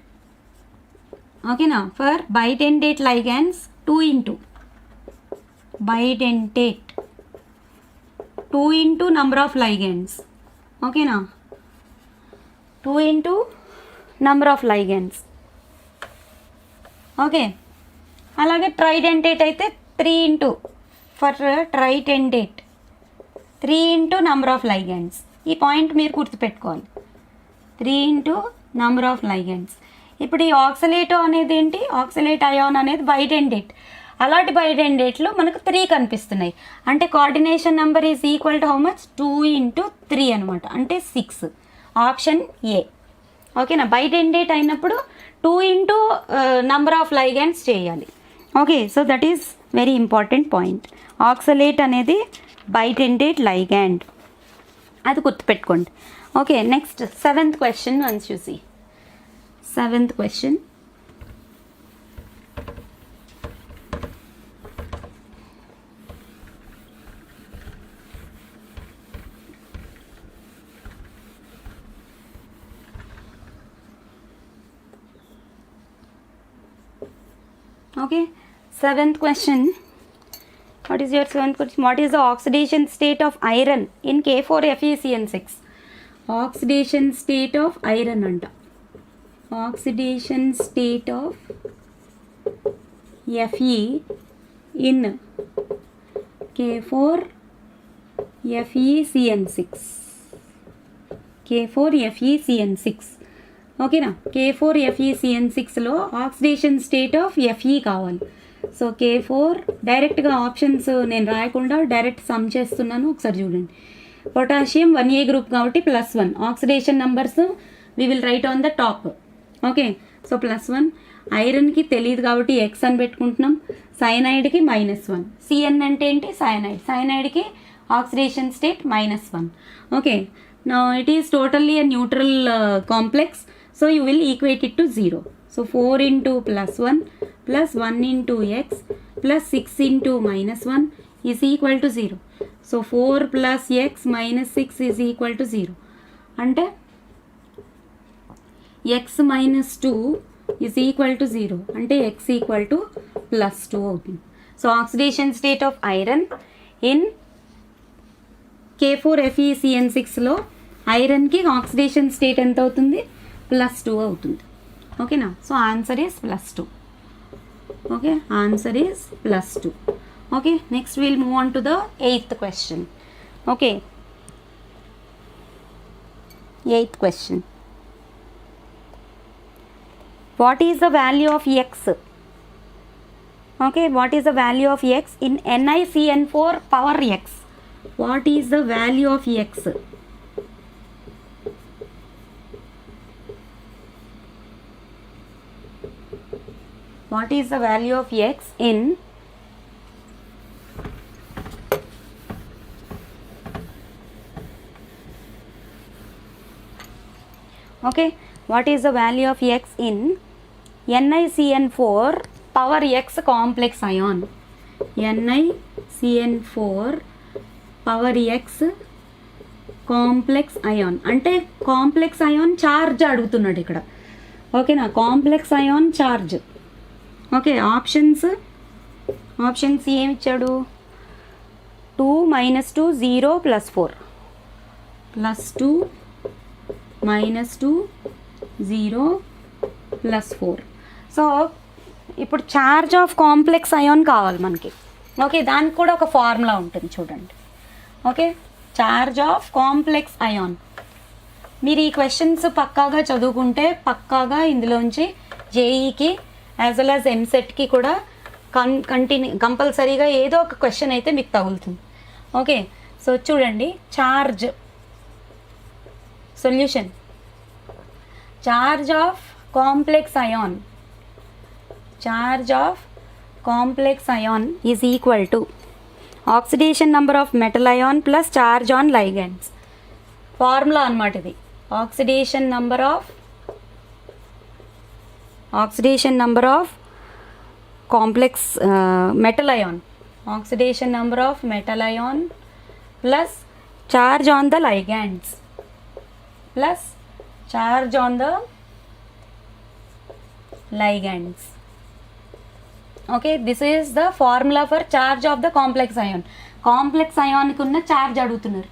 S1: ఓకేనా, for bidentate ligands 2 into bidentate 2 into number of ligands. ఓకేనా, 2 into number of ligands. Okay, అలాగే tridentate అయితే 3 into for tridentate 3 into number of ligands. ఈ point మీరు గుర్తుపెట్టుకోవాలి. 3 into number of లైగండ్స్. ఇప్పుడు ఈ ఆక్సలేటో అనేది ఏంటి? ఆక్సలేట్ అయాన్ అనేది బైడెండేట్. అలాంటి బైడెండేట్లు మనకు 3 కనిపిస్తున్నాయి. అంటే coordination number is equal to how much? 2 into 3 అనమాట. అంటే 6. Option A. ఓకేనా, బైడెండేట్ అయినప్పుడు 2 ఇంటూ నంబర్ ఆఫ్ లైగండ్స్ చేయాలి. Okay, so that is very important point. Oxalate అనేది బైడెండేట్ లైగండ్, అది గుర్తుపెట్టుకోండి. Okay, next 7th question once చూసి. 7th question. Okay, 7th question. What is your 7th question? What is the oxidation state of iron in K4FeCN6? Oxidation state of iron anta. Oxidation state of Fe in K4FeCN6. K4FeCN6. ఓకేనా, K4FeCN6లో oxidation state of Fe కావాలి. So K4 డైరెక్ట్గా options నేను రాయకుండా direct some చేస్తున్నాను. ఒకసారి చూడండి. Potassium 1A group కాబట్టి +1. Oxidation numbers we will write on the top. Okay, so +1. ఐరన్కి తెలియదు కాబట్టి X అని పెట్టుకుంటున్నాం. సైనైడ్కి -1. Cn అంటే ఏంటి? సైనైడ్కి oxidation state -1. Okay, now it is totally a neutral complex. So you will equate it to 0. So 4 into +1 plus 1 into x plus 6 into -1 is equal to 0. So 4 plus x minus 6 is equal to 0. And x minus 2 is equal to 0. And x equal to +2 అవుతుంది. So oxidation state of iron in K4FeCN6లో ఐరన్కి oxidation state ఎంత అవుతుంది, +2 అవుతుంది. ఓకేనా. So answer is +2. Okay, answer is +2. Okay, next will move on to the 8th question. Okay, 8th question. What is the value of x? Okay, what is the value of x in NiCN4 power x? What is the value of x? What is the value of x in okay, what is the value of x in NiCN4 power x complex ion? NiCN4 power x complex ion అంటే complex ion charge అడుగుతున్నాడు ఇక్కడ. ఓకేనా, complex ion charge. Okay, options ఏమి ఇచ్చాడు, 2 - 2 0 +4 +2 -2 0 +4. So ఇప్పుడు charge of complex ion కావాలి మనకి. Okay, దానికి కూడా ఒక ఫార్ములా ఉంటుంది చూడండి. Okay, charge of complex ion. మీరు ఈ క్వశ్చన్స్ పక్కాగా చదువుకుంటే పక్కాగా ఇందులోంచి జేఈకి యాజ్ వెల్ యాజ్ ఎంసెట్కి కూడా కంపల్సరీగా ఏదో ఒక క్వశ్చన్ అయితే మీకు తగులుతుంది. ఓకే, సో చూడండి, charge solution. Charge of complex ion, charge of complex ion is equal to oxidation number of metal ion plus charge on ligands. Formula అన్నమాట ఇది. Oxidation number of complex metal ion, oxidation number of metal ion plus charge on the లైగండ్స్ plus charge on the ligands. Okay, this is the formula for charge of the complex ion. Complex ion కి ఉన్న charge అడుగుతున్నారు.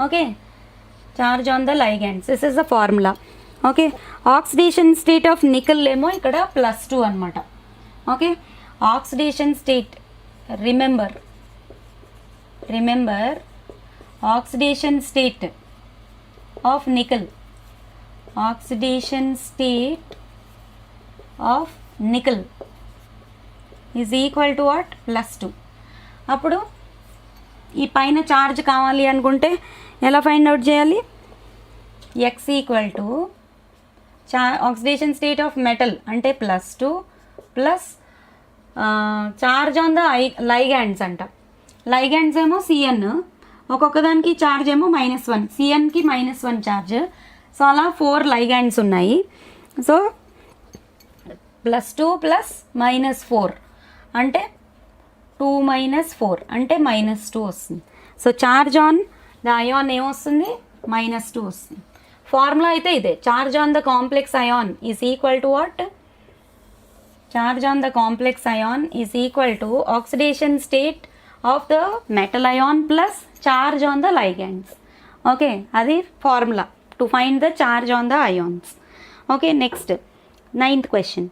S1: Okay, charge on the ligands, this is the formula. Okay, oxidation state of nickel ఏమో ఇక్కడ +2 అన్నమాట. Okay, oxidation state, remember oxidation state of nickel, oxidation state of nickel is equal to what, +2. అప్పుడు ఈ పైన charge కావాలి అనుకుంటే ఎలా find out చేయాలి, x equal to oxidation state of metal అంటే +2 plus charge on the ligands అంట. Ligands ఏమో Cn, ఒక్కొక్క దానికి ఛార్జ్ ఏమో -1, Cnకి -1 ఛార్జ్. సో అలా 4 లైగాండ్స్ ఉన్నాయి. సో +2 ప్లస్ -4 అంటే 2 - 4 అంటే -2 వస్తుంది. So charge on the ion ఏమొస్తుంది, -2 వస్తుంది. ఫార్ములా అయితే ఇదే. Charge on the complex ion is equal to what, charge on the complex ion is equal to oxidation state of the metal ion plus charge on the ligands. Okay, adi formula to find the charge on the ions. Okay, next 9th question.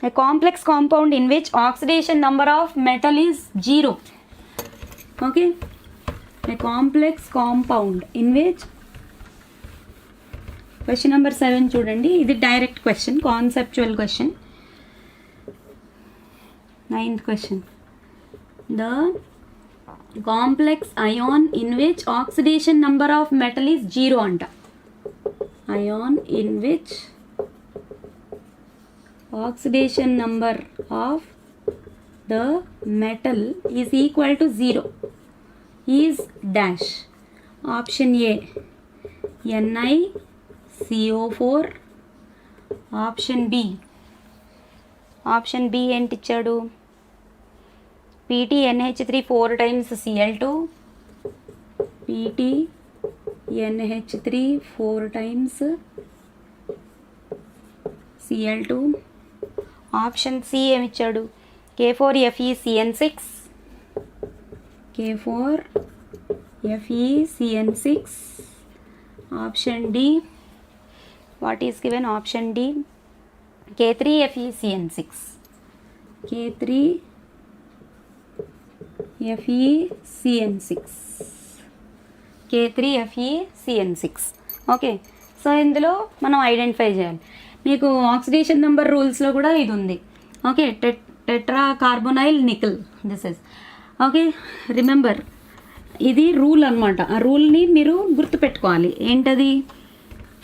S1: A complex compound in which oxidation number of metal is 0. Okay, a complex compound in which, question number 7 చూడండి, ఇది direct question, conceptual question. 9th question. The complex ion in which oxidation number of metal is 0 anta. Ion in which oxidation number of the metal is equal to 0 is dash. Option A NiCO4. Option B ఏంటి ఇచ్చాడు, PtNH3 4 times Cl2, PtNH3 4 times Cl2. Option C ఏమి ఇచ్చాడు, K4FeCN6, K4 FeCN6. Option D. What is given? Option D. K3FeCN6. K3FeCN6. K3FeCN6. Okay, so ఇందులో మనం identify చేయాలి. మీకు oxidation number రూల్స్లో కూడా ఇది ఉంది. Okay, tetra carbonyl nickel, this is okay. Remember, ఇది రూల్ అనమాట. ఆ రూల్ని మీరు గుర్తుపెట్టుకోవాలి. ఏంటది?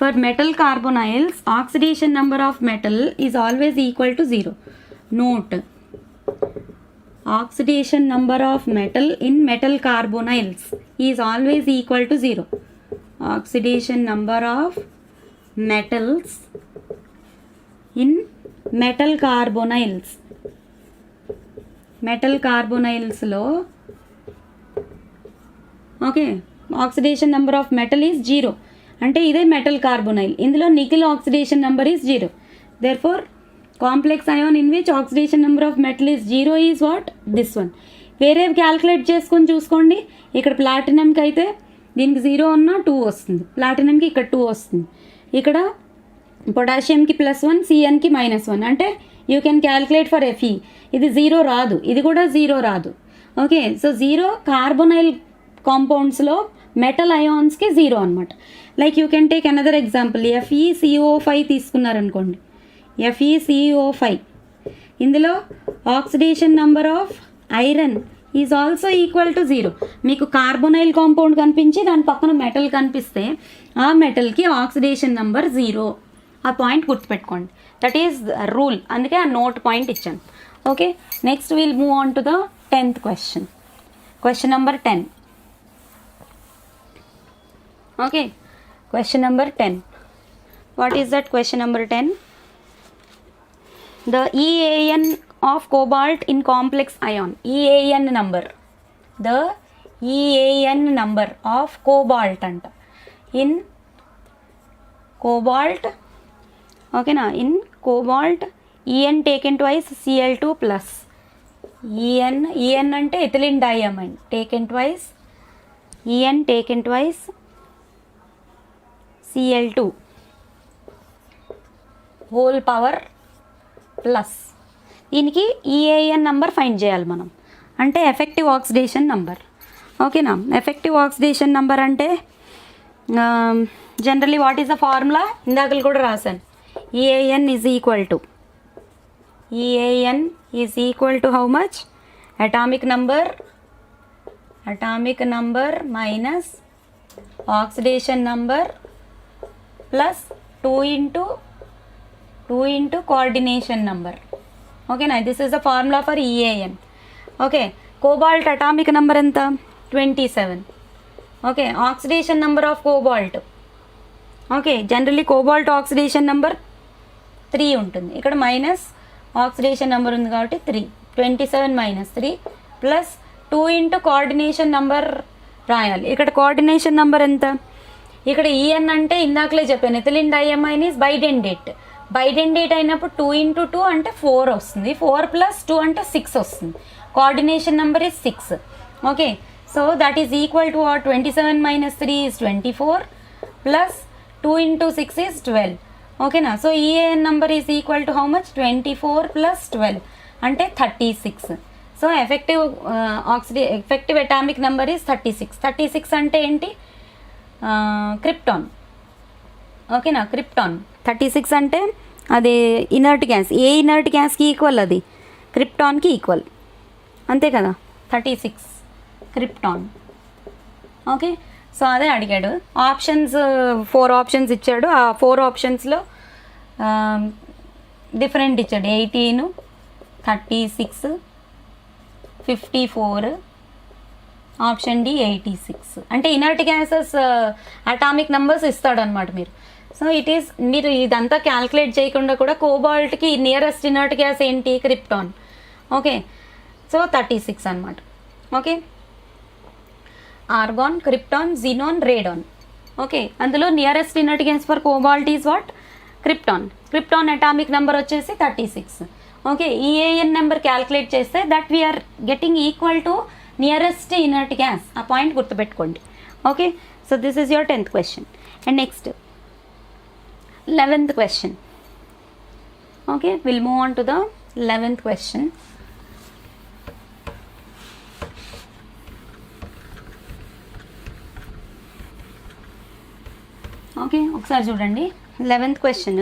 S1: For metal carbonyls oxidation number of metal is always equal to 0. Note, oxidation number of metal in metal carbonyls is always equal to 0. Oxidation number of metals in metal carbonyls. Metal carbonyls lo okay, oxidation number of metal is 0. అంటే ఇదే metal carbonyl. ఇందులో nickel oxidation number is 0. Therefore complex ion in which oxidation number of metal is 0 is what? This one. వేరే calculate చేసుకొని చూసుకోండి. ఇక్కడ ప్లాటినంకి అయితే దీనికి 0 ఉన్నా 2 వస్తుంది, ప్లాటినంకి ఇక్కడ 2 వస్తుంది, ఇక్కడ పొటాషియంకి +1, సిఎన్కి -1. అంటే you can calculate for Fe. ఇది 0 రాదు, ఇది కూడా 0 రాదు. ఓకే, సో 0 కార్బొనైల్ కాంపౌండ్స్లో మెటల్ అయాన్స్కి 0 అనమాట. Like you can take another example. FeCO5 తీసుకున్నారనుకోండి, FeCO5. ఇందులో oxidation number of iron is also equal to 0. మీకు కార్బొనైల్ కాంపౌండ్ కనిపించి దాని పక్కన మెటల్ కనిపిస్తే ఆ మెటల్కి ఆక్సిడేషన్ నెంబర్ 0. ఆ పాయింట్ గుర్తుపెట్టుకోండి. That is rule. అందుకే ఆ నోట్ పాయింట్ ఇచ్చాను. Okay, next will move on to the 10th question. Question number 10. Okay, question number 10. What is that question number 10? The EAN of cobalt in complex ion. EAN number. The EAN number of cobalt anta. In cobalt. Okay na. In cobalt, EN taken twice, Cl2 plus. EN ante ethylene diamine. Taken twice. EN taken twice. Cl2. Whole power plus. దీనికి EAN number find చేయాలి మనం. అంటే effective oxidation number. ఓకేనా? Effective oxidation number అంటే generally what is the formula? ఇందాకలు కూడా రాశాను. EAN is equal to how much? Atomic number minus oxidation number plus 2 into coordination number. Okay na, this is the formula for EAN. Okay, cobalt atomic number enta 27. Okay, oxidation number of cobalt. Okay, generally cobalt oxidation number 3 ఉంటుంది. ఇక్కడ minus oxidation number ఉంది కాబట్టి 3. 27 - 3 plus 2 into coordination number రాయాలి. ఇక్కడ coordination number ఎంత? ఇక్కడ EN అంటే ఇందాకలే చెప్పాను, ఎథిలిన్ డైఅమైన్ ఈజ్ బైడెండేట్. బైడెండేట్ అయినప్పుడు 2 into 2 అంటే 4 వస్తుంది. 4 + 2 అంటే 6 వస్తుంది. Coordination number is 6. Okay, so that is equal to 27 - 3 is 24 plus 2 into 6 is 12. ఓకేనా? So EAN number is equal to how much? 24 + 12 అంటే 36. So effective atomic number is 36. 36 అంటే ఏంటి? క్రిప్టాన్. ఓకేనా? క్రిప్టాన్ 36 అంటే అది ఇనర్ట్ గ్యాస్. ఏ ఇనర్ట్ గ్యాస్కి equal? అది క్రిప్టాన్కి equal. అంతే కదా? 36 క్రిప్టాన్. ఓకే, సో అదే అడిగాడు. ఆప్షన్స్ 4 ఆప్షన్స్ ఇచ్చాడు. ఆ 4 ఆప్షన్స్లో డిఫరెంట్ ఇచ్చాడు. 18, 36, 54, ఆప్షన్ డి 86. అంటే ఇనర్ట్ గ్యాసెస్ అటామిక్ నెంబర్స్ ఇస్తాడనమాట మీరు. సో మీరు ఇదంతా క్యాల్కులేట్ చేయకుండా కూడా కోబాల్ట్కి నియరెస్ట్ ఇనర్ట్ గ్యాస్ ఏంటి? క్రిప్టాన్. ఓకే, సో 36 అనమాట. Okay, argon, krypton, xenon, radon. Okay, అందులో nearest inert gas for cobalt is what? Krypton. Krypton atomic number వచ్చేసి 36. ఓకే, ఈఏఎన్ నెంబర్ క్యాల్కులేట్ చేస్తే that we're getting equal to nearest inert gas. ఆ point గుర్తుపెట్టుకోండి. Okay, so this is your 10th question. And next 11th question. Okay, we'll move on to the 11th question. Okay, ఒకసారి చూడండి. 11th question.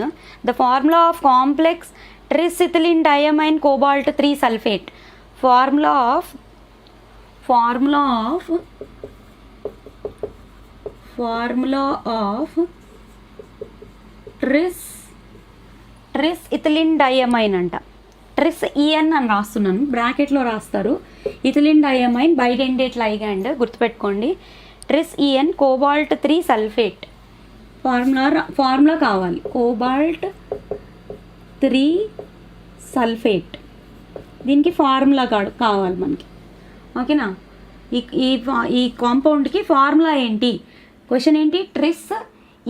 S1: The formula of complex tris ethylene diamine cobalt 3 sulphate. Formula of tris ethylene diamine అంట. Tris EN అని రాస్తున్నాను, బ్రాకెట్లో రాస్తారు. Ethylene diamine bidentate ligand గుర్తుపెట్టుకోండి. Tris EN cobalt 3 sulphate. Formula కావాలి, cobalt 3 sulphate. దీనికి ఫార్ములా కావాలి మనకి. ఓకేనా, ఈ కాంపౌండ్కి ఫార్ములా ఏంటి? క్వశ్చన్ ఏంటి? Tris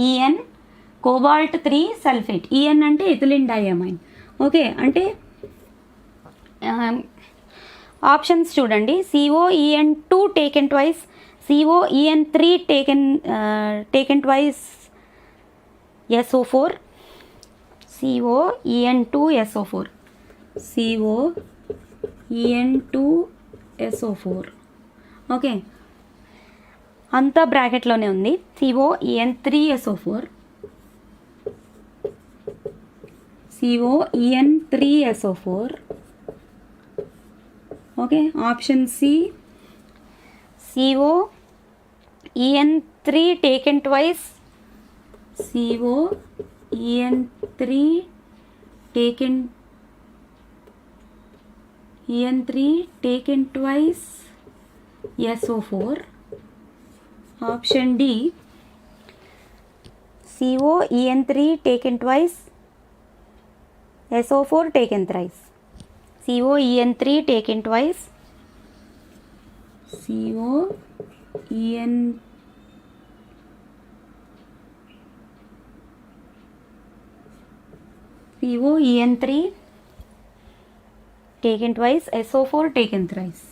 S1: EN cobalt 3 sulphate. EN అంటే ఇథిలిన్ డయమైన్. ఓకే, అంటే ఆప్షన్స్ చూడండి. COEN2 taken twice, COEN3 taken twice SO4, COEN2 SO4, COEN2 SO4. Okay, అంతా బ్రాకెట్లోనే ఉంది. COEN3 SO4, COEN3 SO4. Okay, option C COEN3 taken twice, COEN3 taken twice SO4. Option D, COEN3 taken twice SO4 taken thrice. COEN3 taken twice, COEN3 taken twice, SO4 taken thrice.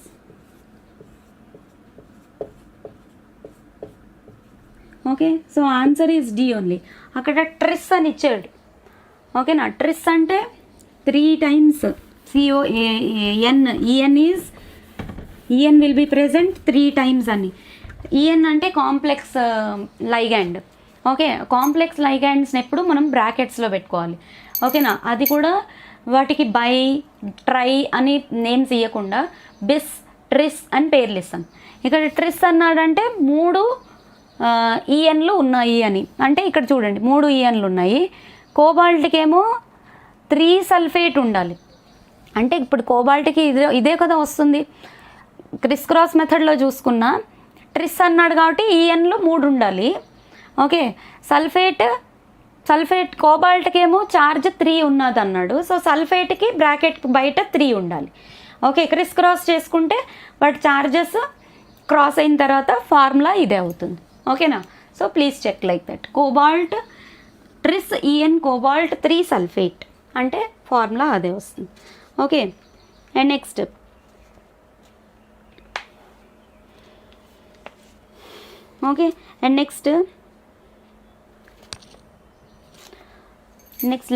S1: Okay, so answer is D only. అక్కడ ట్రిస్ అని ఇచ్చాడు. ఓకేనా, ట్రిస్ అంటే 3 times COEN. EN will be present 3 times అని. EN అంటే complex ligand. Okay, complex లైగాండ్స్ని ఎప్పుడు మనం బ్రాకెట్స్లో పెట్టుకోవాలి. ఓకేనా, అది కూడా వాటికి బై, ట్రై అని నేమ్స్ ఇవ్వకుండా బిస్, ట్రిస్ అని పేర్లు ఇస్తాం. ఇక్కడ ట్రిస్ అన్నాడంటే 3 ఈఎన్లు ఉన్నాయి అని. అంటే ఇక్కడ చూడండి 3 ఈఎన్లు ఉన్నాయి. కోబాల్ట్కి ఏమో 3 సల్ఫేట్ ఉండాలి. అంటే ఇప్పుడు కోబాల్ట్కి ఇదే కదా వస్తుంది. క్రిస్ క్రాస్ మెథడ్లో చూసుకున్నా ట్రిస్ అన్నాడు కాబట్టి ఈఎన్లు 3 ఉండాలి. ఓకే, సల్ఫేట్ కోబాల్ట్కి ఏమో ఛార్జ్ 3 ఉన్నది అన్నాడు. సో సల్ఫేట్కి బ్రాకెట్ బయట 3 ఉండాలి. ఓకే, క్రిస్ క్రాస్ చేసుకుంటే వాటి ఛార్జెస్ క్రాస్ అయిన తర్వాత ఫార్ములా ఇదే అవుతుంది. ఓకేనా, so please check like that. Cobalt tris EN cobalt 3 sulphate అంటే ఫార్ములా అదే వస్తుంది. Okay, and next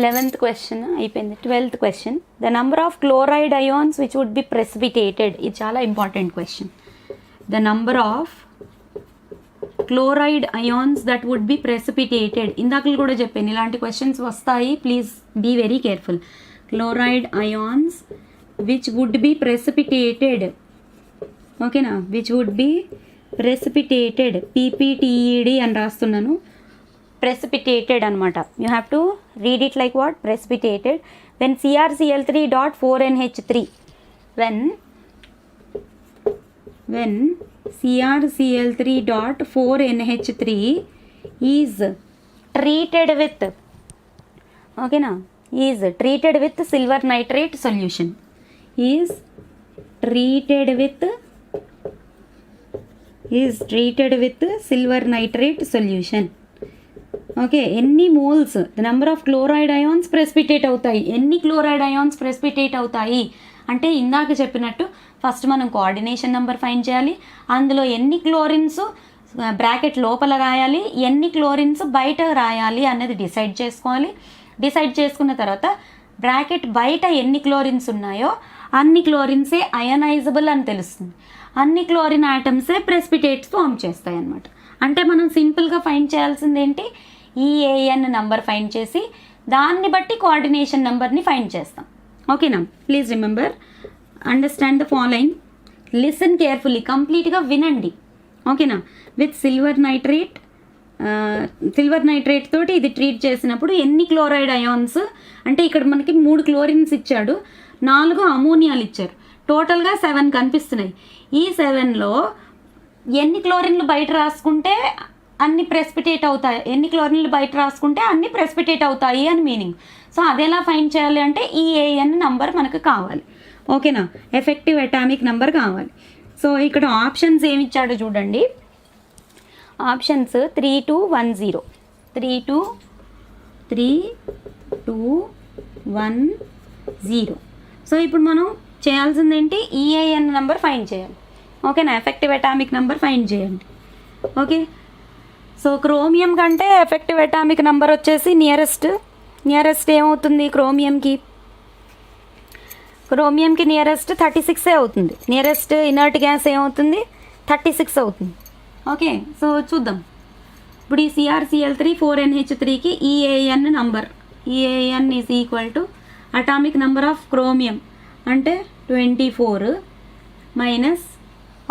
S1: 11th question అయిపోయింది. 12th question. The number of chloride ions which would be precipitated. ఇది చాలా important question. The number of chloride ions that would be precipitated. ఇందాకలు కూడా చెప్పాను ఇలాంటి క్వశ్చన్స్ వస్తాయి. Please be very careful. Chloride ions which would be precipitated. ఓకేనా, which would be precipitated. PPTED అని రాస్తున్నాను. Precipitated అనమాట. You have to read it like what? Precipitated. When CrCl3 dot 4NH3. When CrCl3 dot 4NH3 is treated with, okay na, is treated with silver nitrate solution. Is treated with silver nitrate solution. Okay, ఎన్ని moles, the number of chloride ions precipitate అవుతాయి. ఎన్ని chloride ions precipitate అవుతాయి అంటే ఇందాక చెప్పినట్టు first మనం coordination number find చేయాలి. అందులో ఎన్ని క్లోరిన్స్ బ్రాకెట్ లోపల రాయాలి, ఎన్ని క్లోరిన్స్ బయట రాయాలి అనేది డిసైడ్ చేసుకోవాలి. డిసైడ్ చేసుకున్న తర్వాత బ్రాకెట్ బయట ఎన్ని క్లోరిన్స్ ఉన్నాయో అన్ని క్లోరిన్సే అయనైజబుల్ అని తెలుస్తుంది. అన్ని క్లోరిన్ ఆటమ్సే ప్రెసిపిటేట్స్ ఫామ్ చేస్తాయి అన్నమాట. అంటే మనం సింపుల్గా ఫైండ్ చేయాల్సింది ఏంటి, ఈఏఎన్ నెంబర్ ఫైండ్ చేసి దాన్ని బట్టి కోఆర్డినేషన్ నెంబర్ని ఫైండ్ చేస్తాం. ఓకేనా? Please remember, understand the following, listen carefully, కంప్లీట్గా వినండి. ఓకేనా? విత్ సిల్వర్ నైట్రేట్ తోటి ఇది ట్రీట్ చేసినప్పుడు ఎన్ని క్లోరైడ్ అయాన్స్, అంటే ఇక్కడ మనకి 3 క్లోరిన్స్ ఇచ్చాడు, 4 అమోనియాలు ఇచ్చారు, టోటల్గా 7 కనిపిస్తున్నాయి. ఈ 7లో ఎన్ని క్లోరిన్లు బయట రాసుకుంటే అన్ని ప్రెసిపిటేట్ అవుతాయి, ఎన్ని క్లోరిన్లు బయట రాసుకుంటే అన్ని ప్రెసిపిటేట్ అవుతాయి అని మీనింగ్. సో అది ఎలా ఫైండ్ చేయాలి అంటే ఈఏఎన్ నంబర్ మనకు కావాలి. ఓకేనా? ఎఫెక్టివ్ అటామిక్ నెంబర్ కావాలి. సో ఇక్కడ ఆప్షన్స్ ఏమి ఇచ్చాడో చూడండి. ఆప్షన్స్ 3210, 3210. సో ఇప్పుడు మనం చేయాల్సింది ఏంటి, ఈఏఎన్ నెంబర్ ఫైండ్ చేయాలి. ఓకేనా? ఎఫెక్టివ్ అటామిక్ నెంబర్ ఫైండ్ చేయండి. ఓకే, సో క్రోమియం కంటే ఎఫెక్టివ్ అటామిక్ నెంబర్ వచ్చేసి నియరెస్ట్ ఏమవుతుంది, క్రోమియంకి నియరెస్ట్ 36 అవుతుంది. నియరెస్ట్ ఇనర్ట్ గ్యాస్ ఏమవుతుంది, 36 అవుతుంది. ఓకే, సో చూద్దాం. ఇప్పుడు ఈ CrCl3 4NH3కి EAN number, EAN is equal to atomic number of chromium అంటే 24 minus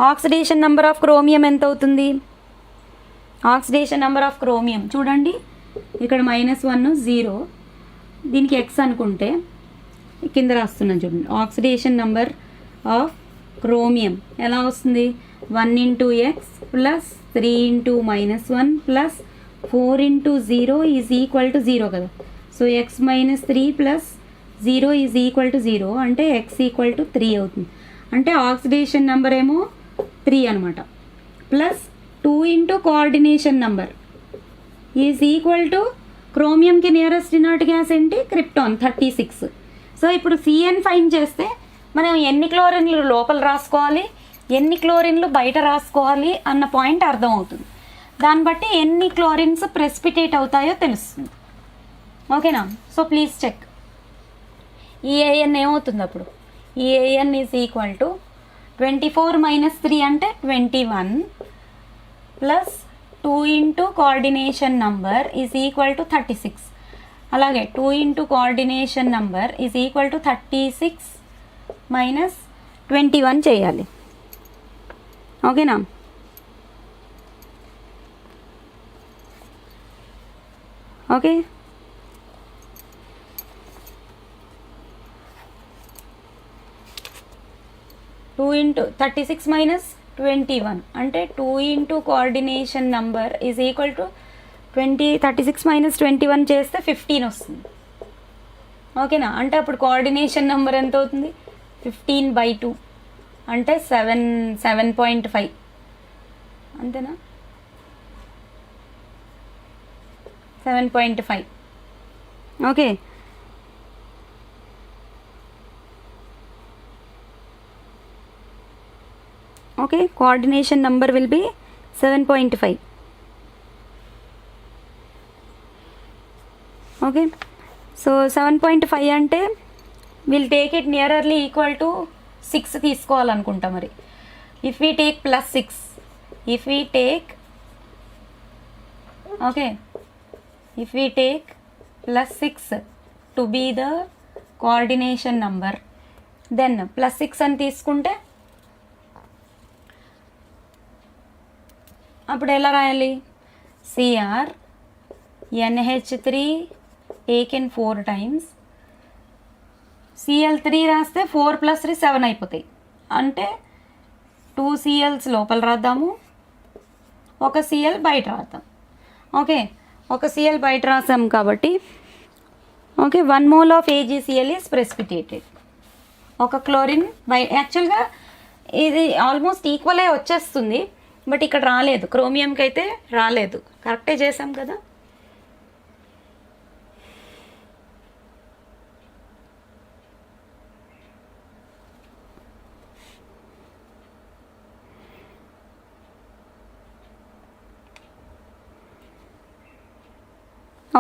S1: oxidation number of chromium ఎంత అవుతుంది, ఆక్సిడేషన్ నెంబర్ ఆఫ్ క్రోమియం చూడండి, ఇక్కడ -1 0, దీనికి x అనుకుంటే కింద రాస్తున్నాను చూడండి. ఆక్సిడేషన్ నెంబర్ ఆఫ్ క్రోమియం ఎలా వస్తుంది, 1 × x plus 3 × -1 plus 4 × 0 is equal to 0 కదా. So x - 3 plus 0 is equal to 0 అంటే x ఈక్వల్ టు 3 అవుతుంది. అంటే ఆక్సిడేషన్ నెంబర్ ఏమో 3 అనమాట, plus 2 × coordination number is equal to క్రోమియంకి నియరెస్ట్ ఇనర్ట్ గ్యాస్ ఏంటి, క్రిప్టాన్ 36. సో ఇప్పుడు CN ఫైండ్ చేస్తే మనం ఎన్ని క్లోరిన్లు లోపల రాసుకోవాలి, ఎన్ని క్లోరిన్లు బయట రాసుకోవాలి అన్న పాయింట్ అర్థమవుతుంది. దాన్ని బట్టి ఎన్ని క్లోరిన్స్ ప్రెసిపిటేట్ అవుతాయో తెలుస్తుంది. ఓకేనా? So please check. ఈఏఎన్ ఏమవుతుంది అప్పుడు, ఈఏఎన్ ఈజ్ ఈక్వల్ టు 24 - 3 అంటే 21 plus 2 × coordination number is equal to 36. అలాగే 2 × coordination number is equal to 36 minus 21 చేయాలి. ఓకేనా? ఓకే, 2 × 36 మైనస్ 21 అంటే 2 × coordination number is equal to 36 - 21 చేస్తే 15 వస్తుంది. ఓకేనా? అంటే అప్పుడు కోఆర్డినేషన్ నెంబర్ ఎంత అవుతుంది, 15/2 అంటే 7.5 అంతేనా, 7.5. Okay, okay, coordination number will be 7.5. Okay, so 7.5 అంటే will take it nearly equal to 6 తీసుకోవాలనుకుంటా. మరి if we take +6, if we take +6 to be the coordination number, then +6 అని తీసుకుంటే అప్పుడు ఎలా రాయాలి, CrNH3 taken 4 times, Cl3 రాస్తే 4 + 3 7 అయిపోతాయి. అంటే 2 Cls లోపల రాద్దాము, ఒక Cl బయట రాద్దాం. ఓకే, ఒక Cl బయట రాసాం కాబట్టి okay 1 mole of AgCl is precipitated. ఒక క్లోరిన్ యాక్చువల్గా ఇది ఆల్మోస్ట్ ఈక్వలే వచ్చేస్తుంది, బట్ ఇక్కడ రాలేదు, క్రోమియంకి అయితే రాలేదు. కరెక్టే చేసాం కదా.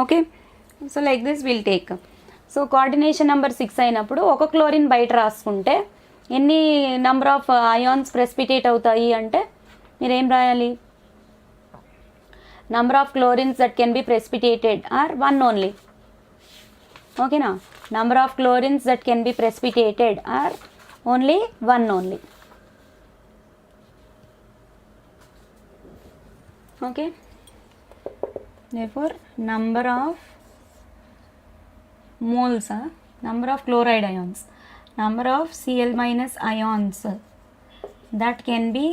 S1: Okay, so like this will take. So coordination number 6 అయినప్పుడు ఒక క్లోరిన్ బయట రాసుకుంటే ఎన్ని నెంబర్ ఆఫ్ అయాన్స్ ప్రెసిపిటేట్ అవుతాయి అంటే మీరేం రాయాలి, number of chlorines that can be precipitated are 1 only. ఓకేనా, number of chlorines that can be precipitated are only 1 only. Okay, therefore number of moles, number of chloride ions, number of Cl minus ions that can be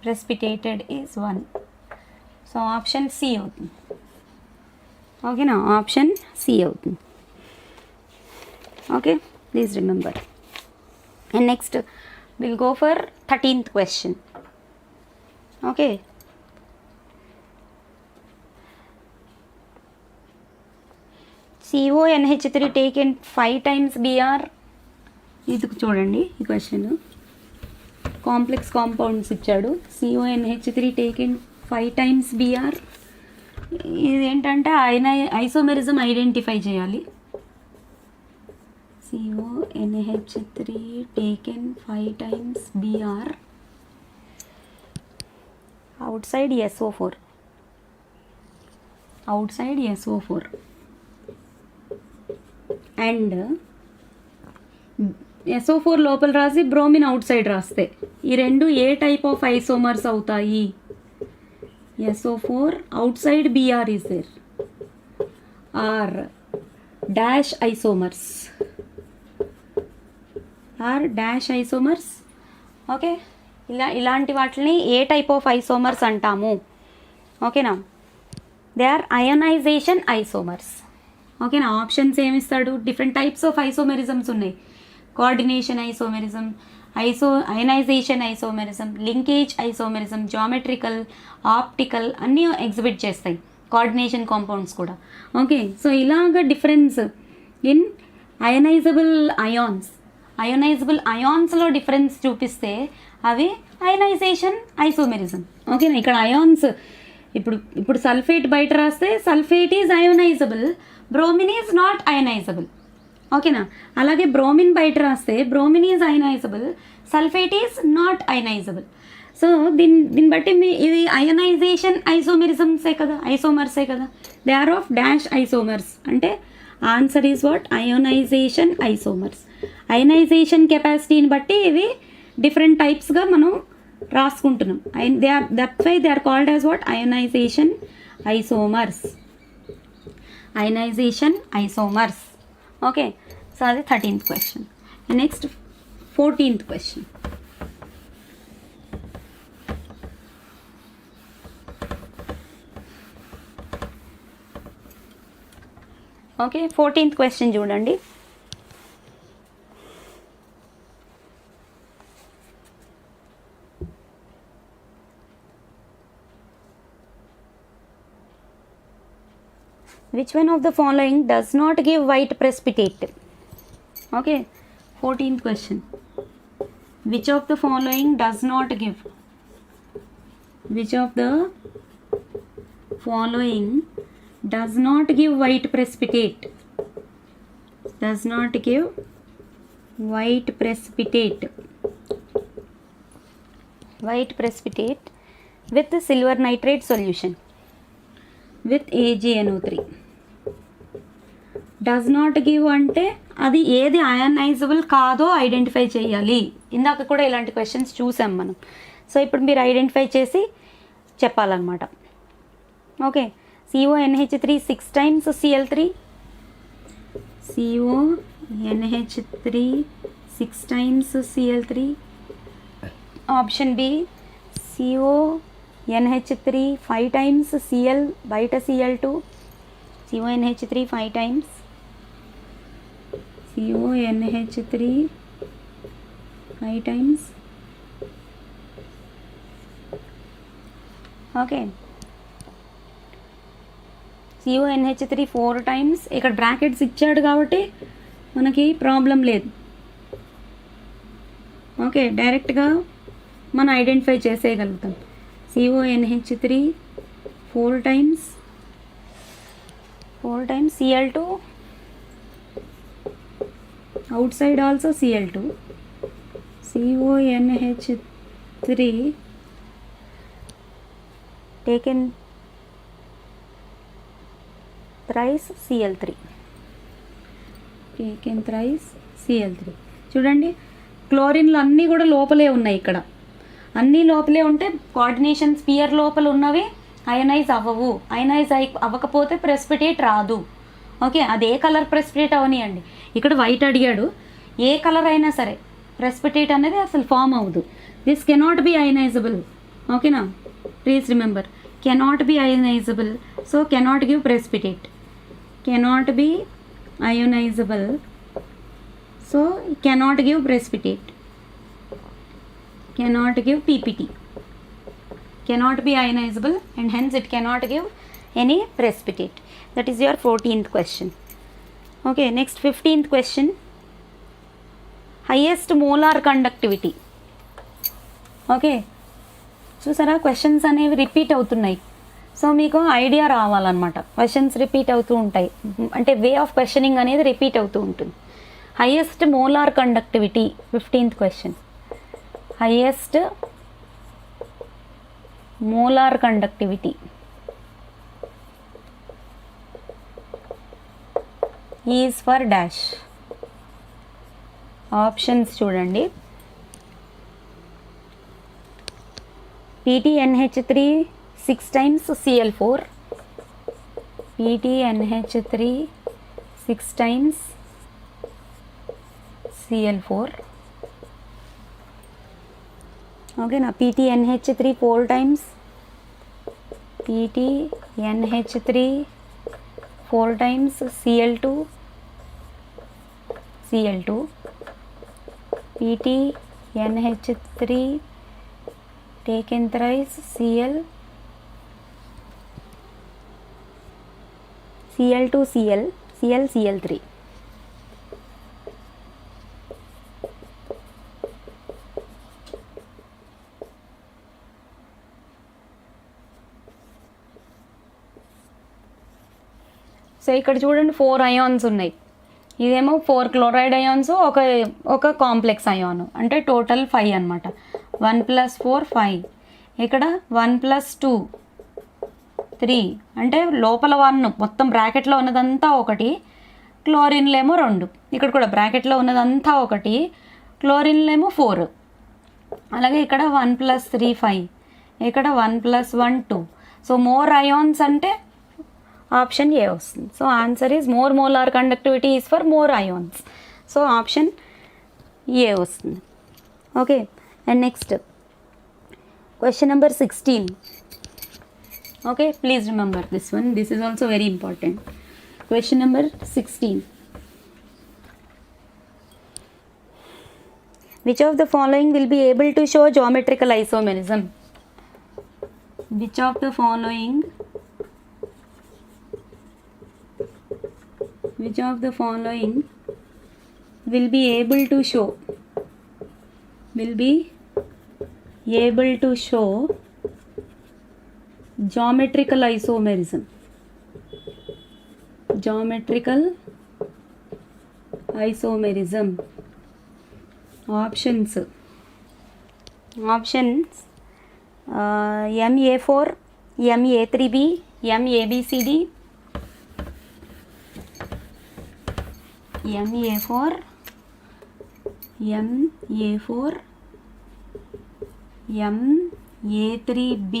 S1: precipitated is 1. So option C అవుతుంది. ఓకేనా, option C అవుతుంది. Okay, please remember. And next we'll go for 13th question. Okay, CONH3 taken 5 times Br. ఇది చూడండి, ఈ question complex compounds ఇచ్చాడు. CONH3 taken 5 times Br. ఇదేంటంటే isomerism identify చేయాలి. CONH3 taken 5 times Br, outside SO4, outside SO4 and SO4 లోపల రాసి bromine out side రాస్తే ఈ రెండు ఏ టైప్ ఆఫ్ ఐసోమర్స్ అవుతాయి? SO4 outside Br is there are dash isomers, are dash isomers. Okay, ఇలాంటి వాటిని ఏ టైప్ ఆఫ్ ఐసోమర్స్ అంటాము? ఓకేనా, దే ఆర్ అయోనైజేషన్ ఐసోమర్స్. ఓకేనా, ఆప్షన్స్ ఏమిస్తాడు? డిఫరెంట్ టైప్స్ ఆఫ్ ఐసోమెరిజమ్స్ ఉన్నాయి. Coordination isomerism, ionization isomerism, linkage isomerism, geometrical, optical అన్నీ exhibit చేస్తాయి కోఆర్డినేషన్ కాంపౌండ్స్ కూడా. ఓకే, సో ఇలాగ difference in ionizable ions, ionizable అయాన్స్లో డిఫరెన్స్ చూపిస్తే అవి అయనైజేషన్ ఐసోమెరిజం. ఓకేనా, ఇక్కడ అయాన్స్ ఇప్పుడు సల్ఫేట్ బయట రాస్తే sulphate is ionizable, bromine is not ionizable. ఓకేనా, అలాగే బ్రోమిన్ బయట రాస్తే bromine is ionizable, sulphate is not ionizable. So దీన్ని బట్టి ఇది అయనైజేషన్ ఐసోమెరిజమ్సే కదా, ఐసోమర్సే కదా. They are of dash isomers అంటే answer is what? Ionization isomers. Ionization కెపాసిటీని బట్టి ఇవి డిఫరెంట్ టైప్స్గా మనం రాసుకుంటున్నాం. That's why they are called as what? Ionization isomers. Ionization isomers. Okay, so అది 13th question. Next 14th question. Okay, 14th question చూడండి. Which one of the following does not give white precipitate? Okay, 14th question. Which of the following does not give? Which of the following does not give white precipitate? Does not give white precipitate. White precipitate with silver nitrate solution with AgNO3. Does not give అంటే అది ఏది ionisable కాదో identify చేయాలి. ఇందాక కూడా ఇలాంటి questions చూసాం మనం. సో ఇప్పుడు మీరు ఐడెంటిఫై చేసి చెప్పాలన్నమాట. Okay, CONH3 6 times Cl3, CONH3 6 times Cl3. Option B CONH3 5 times Cl బయట Cl2, CONH3 5 times, CONH3 5 times. Okay, CONH3 4 times. ఇక్కడ బ్రాకెట్స్ ఇచ్చాడు కాబట్టి మనకి ప్రాబ్లం లేదు. ఓకే, డైరెక్ట్గా మనం identify చేసేయగలుగుతాం. CONH3 4 times Cl2, outside also Cl2, CONH3 taken thrice Cl3, చూడండి క్లోరిన్లు అన్నీ కూడా లోపలే ఉన్నాయి. ఇక్కడ అన్నీ లోపలే ఉంటే కోఆర్డినేషన్ స్పియర్ లోపల ఉన్నవి అయనైజ్ అవ్వవు. అయనైజ్ అవ్వకపోతే ప్రెసిపిటేట్ రాదు. ఓకే, అదే కలర్ ప్రెసిపిటేట్ అవనియండి. ఇక్కడ వైట్ అడిగాడు, ఏ కలర్ అయినా సరే ప్రెసిపిటేట్ అనేది అసలు ఫామ్ అవ్వదు. This cannot be ionizable. ఓకేనా, please remember, cannot be ionizable, so cannot give precipitate. Cannot be ionizable, so cannot give precipitate, cannot give PPT, cannot be ionizable, and hence it cannot give any precipitate. That is your 14th question. Okay, next 15th question. Highest molar conductivity. Okay, చూసారా questions అనేవి repeat అవుతున్నాయి. So మీకు idea రావాలన్నమాట. Questions repeat అవుతూ ఉంటాయి, అంటే way of questioning అనేది repeat అవుతూ ఉంటుంది. highest molar conductivity, 15th question. Highest molar conductivity is for dash. Options చూడండి. PTNH3 6 times Cl4, PTNH3 6 times Cl4. Okay, now PTNH3 4 times, PTNH3 4 times Cl2, PTNH3 taken thrice Cl2 Cl3. So ఇక్కడ చూడండి 4 ions ఉన్నాయి. ఇదేమో 4 chloride ions, ఒక complex ion, అంటే total 5 అనమాట. 1 + 4 5. ఇక్కడ 1 + 2 3, అంటే లోపల 1, మొత్తం బ్రాకెట్లో ఉన్నదంతా 1, క్లోరిన్లేమో 2. ఇక్కడ కూడా బ్రాకెట్లో ఉన్నదంతా 1, క్లోరిన్లేమో 4. అలాగే ఇక్కడ 1 + 3 5, ఇక్కడ 1 + 1 2. సో మోర్ అయాన్స్ అంటే ఆప్షన్ ఏ వస్తుంది. So answer is more molar conductivity is for more ions. So option A వస్తుంది. Okay, and next question number 16. Okay, please remember this one, this is also very important. Question number 16. Which of the following will be able to show geometrical isomerism? Which of the following will be able to show geometrical isomerism? Options MA4, MA3B, MABCD, MA4, MA3B,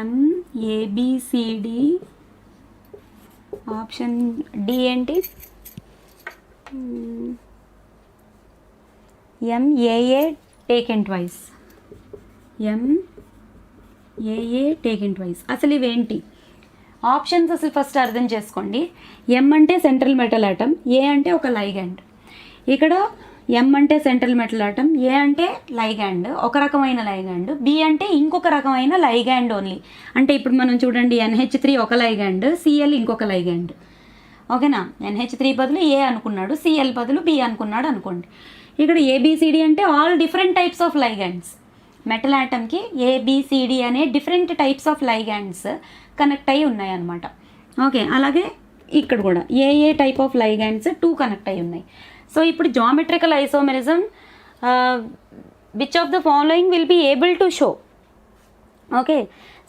S1: MABCD. Option D ఏంటి? MAA taken twice. అసలు ఇవేంటి options? అసలు first అర్థం చేసుకోండి. ఎం అంటే central metal atom, ఏ అంటే ఒక ligand. ఇక్కడ ఎం అంటే సెంట్రల్ మెటల్ ఆటమ్, ఏ అంటే లైగాండ్, ఒక రకమైన లైగాండ్, బి అంటే ఇంకొక రకమైన లైగాండ్ ఓన్లీ. అంటే ఇప్పుడు మనం చూడండి, NH3 ఒక లైగాండ్, Cl ఇంకొక లైగాండ్. ఓకేనా, NH3 బదులు ఏ అనుకున్నాడు, Cl బదులు బి అనుకున్నాడు అనుకోండి. ఇక్కడ ABCD అంటే all different types of ligands. Metal ఆటమ్కి ఏబిసిడి అనే different types of ligands connect అయ్యి ఉన్నాయి అన్నమాట. ఓకే, అలాగే ఇక్కడ కూడా A type of ligands 2 connect అయ్యి ఉన్నాయి. సో ఇప్పుడు geometrical isomerism which of the following will be able to show. Okay,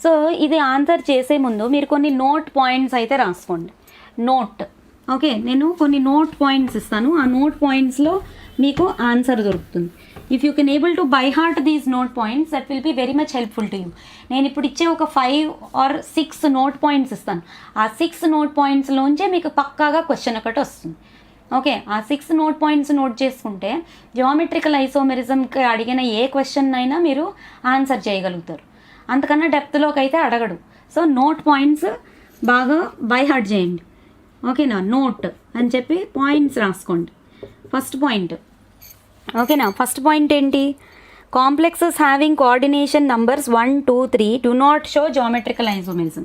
S1: so ఇది ఆన్సర్ చేసే ముందు మీరు కొన్ని నోట్ పాయింట్స్ అయితే రాసుకోండి. నోట్, ఓకే, నేను కొన్ని నోట్ పాయింట్స్ ఇస్తాను. ఆ నోట్ పాయింట్స్లో మీకు ఆన్సర్ దొరుకుతుంది. If you can able to by heart these note points that will be very much helpful to you. నేను ఇప్పుడు ఇచ్చే ఒక 5 or 6 నోట్ పాయింట్స్ ఇస్తాను. ఆ 6 నోట్ పాయింట్స్లోంచే మీకు పక్కాగా క్వశ్చన్ ఒకటి వస్తుంది. ఓకే, ఆ 6 నోట్ పాయింట్స్ నోట్ చేసుకుంటే జియోమెట్రికల్ ఐసోమెరిజంకి అడిగిన ఏ క్వశ్చన్ అయినా మీరు ఆన్సర్ చేయగలుగుతారు. అంతకన్నా డెప్త్లోకి అయితే అడగడు. సో నోట్ పాయింట్స్ బాగా బై హార్ట్ చేయండి. ఓకేనా, నోట్ అని చెప్పి పాయింట్స్ రాసుకోండి. ఫస్ట్ పాయింట్, ఓకేనా, ఫస్ట్ పాయింట్ ఏంటి? Complexes having coordination numbers 1, 2, 3 do not show geometrical isomerism.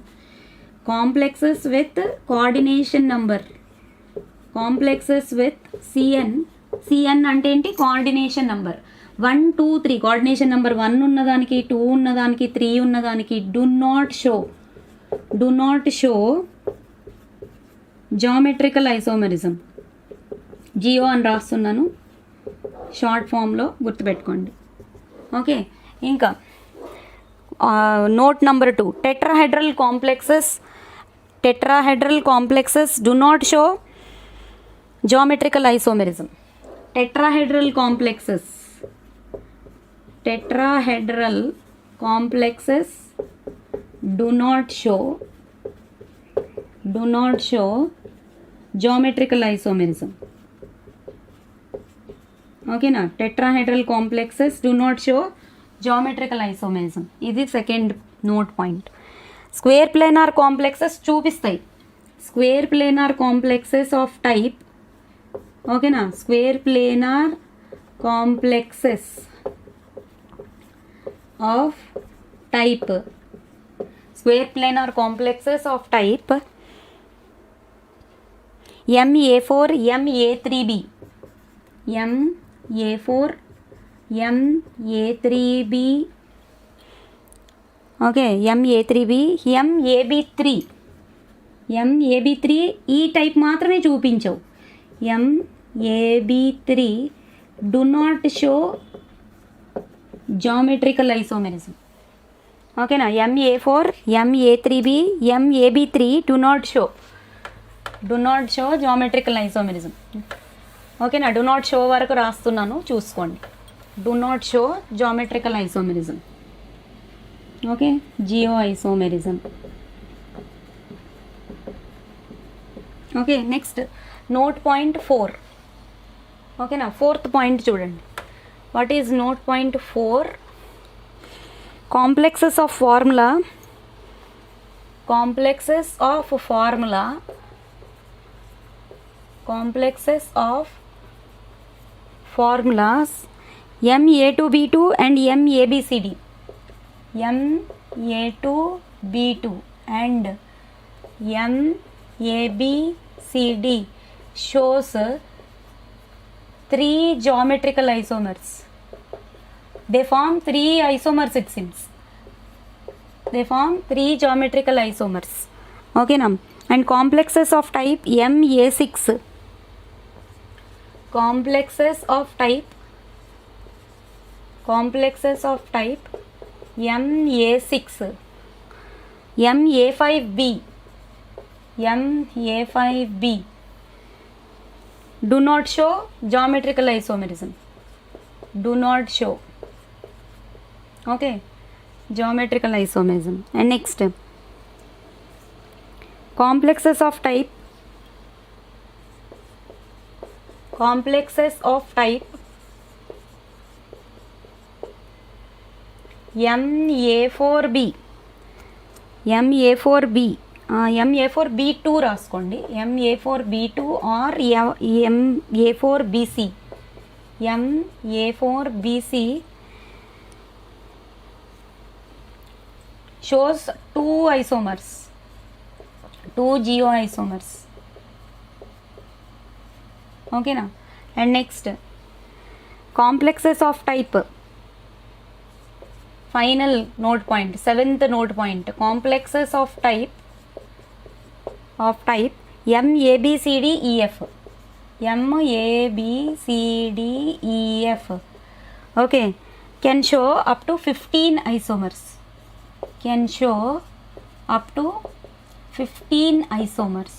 S1: Complexes with coordination number, complexes with C N ఏంటి? Coordination number 1, 2, 3. కోఆర్డినేషన్ నెంబర్ 1 ఉన్నదానికి, 2 ఉన్నదానికి, 3 ఉన్నదానికి do not show geometrical isomerism. Geo అని రాస్తున్నాను, short ఫామ్లో గుర్తుపెట్టుకోండి. ఓకే, ఇంకా note number 2, tetrahedral complexes do not show geometrical isomerism. Tetrahedral complexes do not show geometrical isomerism. ఓకేనా, tetrahedral complexes do not show geometrical isomerism. ఇది second note point. Square planar complexes చూపిస్తాయి. Square planar complexes of type, ఓకేనా, square planar complexes of type MA4 MA3B okay, MA3B MAB3 ఈ type మాత్రమే చూపించవు. MAB3 do not show geometrical isomerism. ఓకేనా, MA4 MA3B MAB3 do not show geometrical isomerism. ఓకేనా, do not show వరకు రాస్తున్నాను, చూసుకోండి. Do not show geometrical isomerism. Okay, geo isomerism. Okay, next note point 4. ఓకేనా, fourth point చూడండి. What is note point 4? Complexes of formulas MA2B2 and MABCD. MA2B2 and MABCD shows 3 geometrical isomers. They form 3 isomers, it seems. They form 3 geometrical isomers. Okay, now, and complexes of type MA6. Complexes of type MA6. MA5B do not show geometrical isomerism. Do not show. Okay, geometrical isomerism. And next, complexes of type MA4B MA4B2 రాసుకోండి. MA4B2 or MA4BC. MA4BC shows 2 isomers, 2 geoisomers. Okay na. And next, complexes of type final note point, 7th note point, complexes of type MABCDEF. MABCDEF. Okay, can show up to 15 isomers. Can show up to 15 isomers.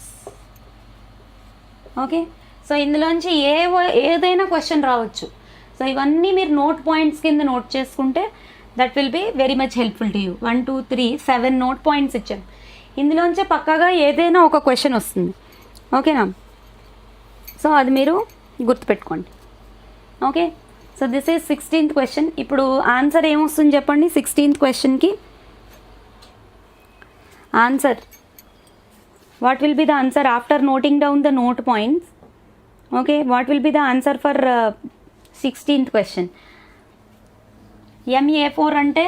S1: Okay, so ఇందులోంచి ఏదైనా question రావచ్చు. So ఇవన్నీ మీరు note points కింద note చేసుకుంటే that will be very much helpful to you. 1 2 3 7 note points ఇచ్చాను. ఇందులోంచే పక్కాగా ఏదైనా ఒక క్వశ్చన్ వస్తుంది. ఓకేనా? సో అది మీరు గుర్తుపెట్టుకోండి. Okay, so this is 16th question. ఇప్పుడు ఆన్సర్ ఏమొస్తుంది చెప్పండి 16th క్వశ్చన్కి. Answer, what will be the answer after noting down the note points? Okay, what will be the answer for 16th question? MA4 అంటే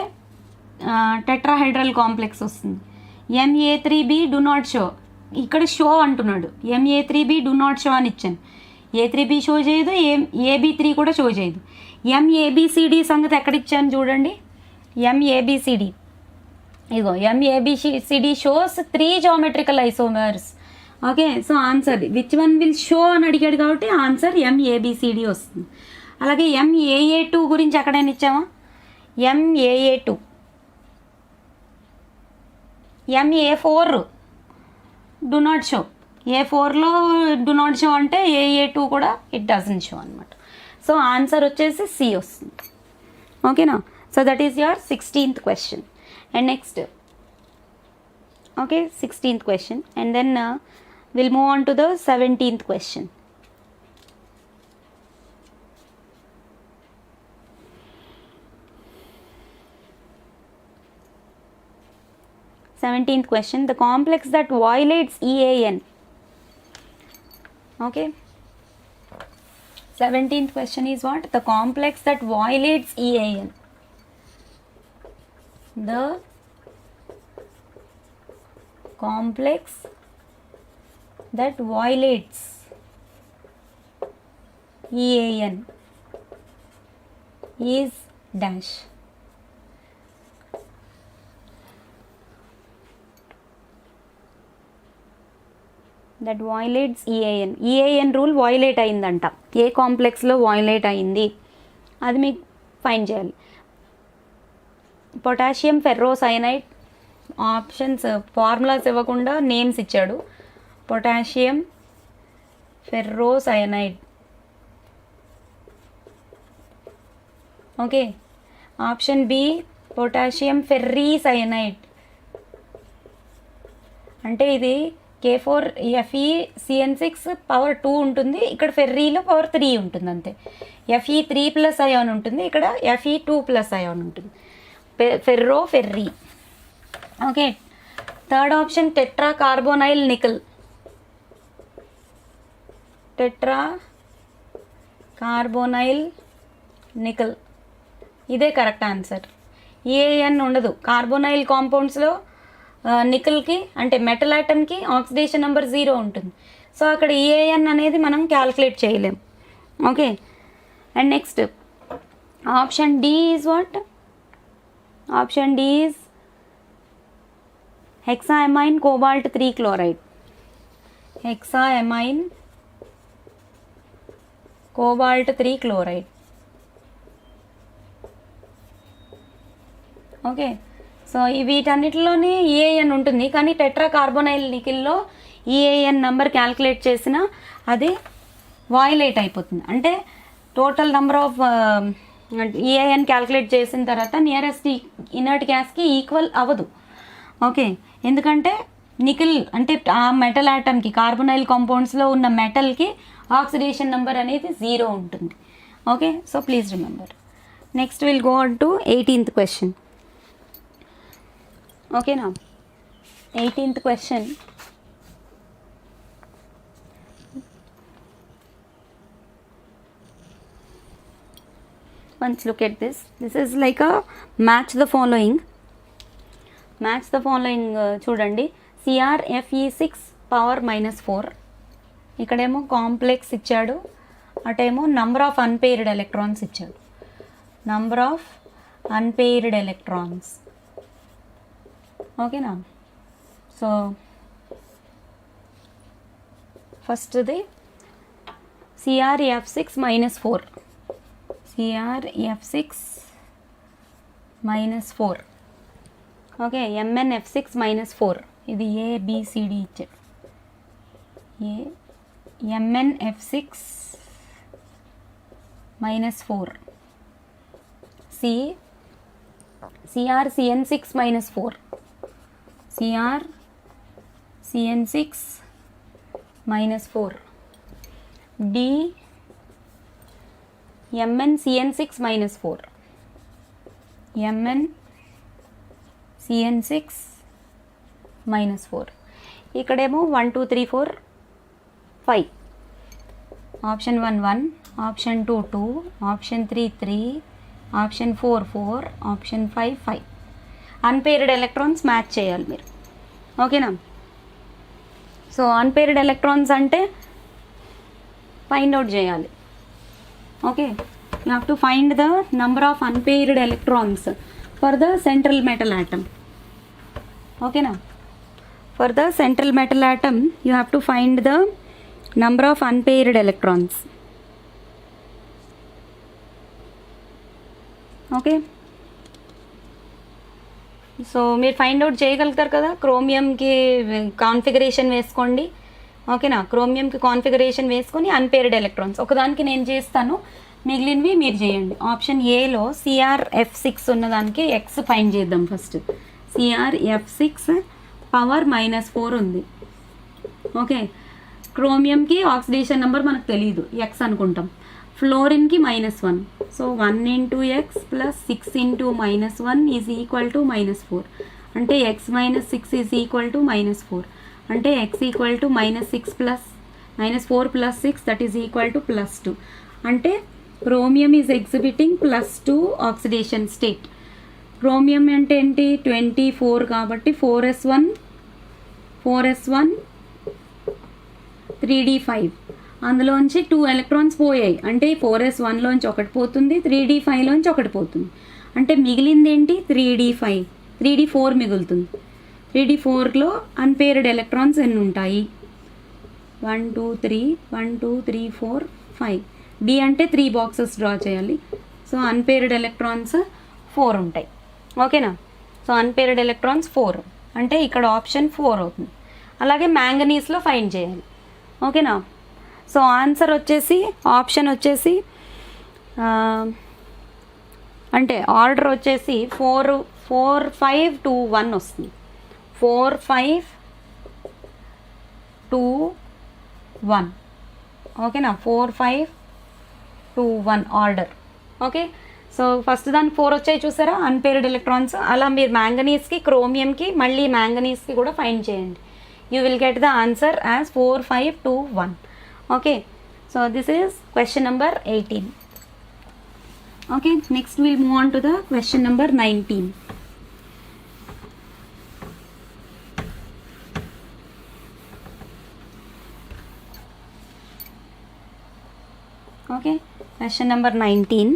S1: tetrahedral complex వస్తుంది. MA3B do not show, ఇక్కడ show అంటున్నాడు. MA3B do not show అని ఇచ్చాను. A3B show చేయదు, AB3 కూడా show చేయదు. MABCD సంగతి ఎక్కడ ఇచ్చాను చూడండి. MABCD ego MABCD shows 3 geometrical isomers. Okay, so answer which one will show అని అడిగాడు కాబట్టి ఆన్సర్ MABCD వస్తుంది. అలాగే MAA2 గురించి ఎక్కడైనా ఇచ్చామా? MAA2, MA4 do not show. A4లో డు నాట్ షో అంటే AA2 కూడా ఇట్ డజంట్ షో అనమాట. సో ఆన్సర్ వచ్చేసి C వస్తుంది. ఓకేనా? So that is your 16th question. And next, okay, 16th question, and then we'll move on to the 17th question. 17th question, the complex that violates EAN. Okay, 17th question is what? The complex that violates EAN. The complex that violates EAN is dash. That violates EAN. EAN rule violate అయిందంట. ఏ కాంప్లెక్స్లో violate అయింది అది మీకు find చేయాలి. Potassium ferrocyanide options, formulas ఇవ్వకుండా names ఇచ్చాడు. Potassium ferrocyanide. Okay, option B potassium ferricyanide. అంటే ఇది K4FeCN6 పవర్ 2 ఉంటుంది, ఇక్కడ ఫెర్రీలో పవర్ 3 ఉంటుంది అంతే. Fe3+ అయాన్ ఉంటుంది, ఇక్కడ Fe2+ అయాన్ ఉంటుంది. Ferro ferry. Okay, third option tetra carbonyl nickel. Tetra carbonyl nickel ఇదే కరెక్ట్ ఆన్సర్. EAN ఉండదు. కార్బోనైల్ కాంపౌండ్స్లో నికెల్కి అంటే మెటల్ ఆటమ్కి ఆక్సిడేషన్ నెంబర్ 0 ఉంటుంది. సో అక్కడ EAN అనేది మనం క్యాల్కులేట్ చేయలేం. Okay, and next option D is what? Option D is hexaamine cobalt 3 chloride. Hexaamine cobalt 3 chloride. Okay, so వీటన్నిటిలోని EAN ఉంటుంది, కానీ టెట్రా కార్బోనైల్ నికిల్లో EAN నెంబర్ క్యాల్కులేట్ చేసినా అది వాయిలేట్ అయిపోతుంది. అంటే total number of EAN calculate చేసిన తర్వాత నియరెస్ట్ ఇనర్ట్ గ్యాస్కి ఈక్వల్ అవ్వదు. ఓకే, ఎందుకంటే నికెల్ అంటే ఆ మెటల్ ఆటమ్కి కార్బోనైల్ కాంపౌండ్స్లో ఉన్న మెటల్కి ఆక్సిడేషన్ నెంబర్ అనేది 0 ఉంటుంది. Okay, so please remember. Next will go on to 18th question. ఓకేనా? 18th question. Once look at this. This is like a match the following. Match the following చూడండి. CrFe6 power -4. ఇక్కడేమో complex ఇచ్చాడు, అటేమో number of unpaired electrons ఇచ్చాడు. Number of unpaired electrons. ఓకేనా. So ఫస్ట్ది CrF6 -4, CrF6 -4. Okay, MnF6 -4. ఇది ABCD ఇచ్చాడు. MnF6 -4, CrCN6 -4, CrCN6 -4, D MnCN6 -4, MnCN6 -4. ఇక్కడేమో 1 2 3 4 5. Option 1 1, option 2 2, option 3 3, option 4 4, option 5 5. Unpaired electrons match చేయాలి మీరు. ఓకేనా. సో అన్పేర్డ్ ఎలక్ట్రాన్స్ అంటే ఫైండ్ అవుట్ చేయాలి. Okay, you have to find the number of unpaired electrons for the central metal atom. ఓకేనా. For the central metal atom you have to find the number of unpaired electrons. Okay, so మీరు find out చేయగలుగుతారు కదా. క్రోమియంకి configuration వేసుకోండి. ఓకేనా. క్రోమియంకి configuration వేసుకొని unpaired electrons ఒకదానికి నేను చేస్తాను, మిగిలినవి మీరు చేయండి. ఆప్షన్ ఏలో CrF6 ఉన్నదానికి ఎక్స్ ఫైండ్ చేద్దాం. ఫస్ట్ CrF6 పవర్ -4 ఉంది. ఓకే, క్రోమియంకి ఆక్సిడేషన్ నెంబర్ మనకు తెలియదు, ఎక్స్ అనుకుంటాం. ఫ్లోరిన్కి -1. So 1 × x + 6 × -1 is equal to -4. అంటే x - 6 ఈజ్ ఈక్వల్ టు -4. అంటే x equal to -4 + 6 that is equal to +2. అంటే chromium is exhibiting +2 oxidation state. Chromium అంటే ఏంటి 24 కాబట్టి 4s1 3d5. అందులోంచి 2 ఎలక్ట్రాన్స్ పోయాయి. అంటే 4s1లోంచి ఒకటి పోతుంది, 3d5లోంచి ఒకటి పోతుంది. అంటే మిగిలింది ఏంటి 3d4 మిగులుతుంది. 3d4లో అన్పేర్డ్ ఎలక్ట్రాన్స్ ఎన్ని ఉంటాయి? 1 2 3 1 2 3 4 5. డి అంటే 3 బాక్సెస్ డ్రా చేయాలి. సో అన్పేర్డ్ ఎలక్ట్రాన్స్ 4 ఉంటాయి. ఓకేనా. సో అన్పేర్డ్ ఎలక్ట్రాన్స్ 4 అంటే ఇక్కడ ఆప్షన్ 4 అవుతుంది. అలాగే మ్యాంగనీస్లో ఫైండ్ చేయాలి. ఓకేనా. సో ఆన్సర్ వచ్చేసి ఆప్షన్ వచ్చేసి అంటే ఆర్డర్ వచ్చేసి 4 4 5 2 1 వస్తుంది. 4 5 2 1. ఓకేనా. 4 5 2 1 ఆర్డర్. ఓకే, సో ఫస్ట్ దానికి 4 వచ్చాయి చూసారా అన్పేర్డ్ ఎలక్ట్రాన్స్. అలా మీరు మ్యాంగనీస్కి, క్రోమియంకి, మళ్ళీ మ్యాంగనీస్కి కూడా ఫైండ్ చేయండి. You will get the answer as 4 5 2 1. Okay, so this is question number 18. Okay, next we'll move on to the question number 19. Okay, question number 19.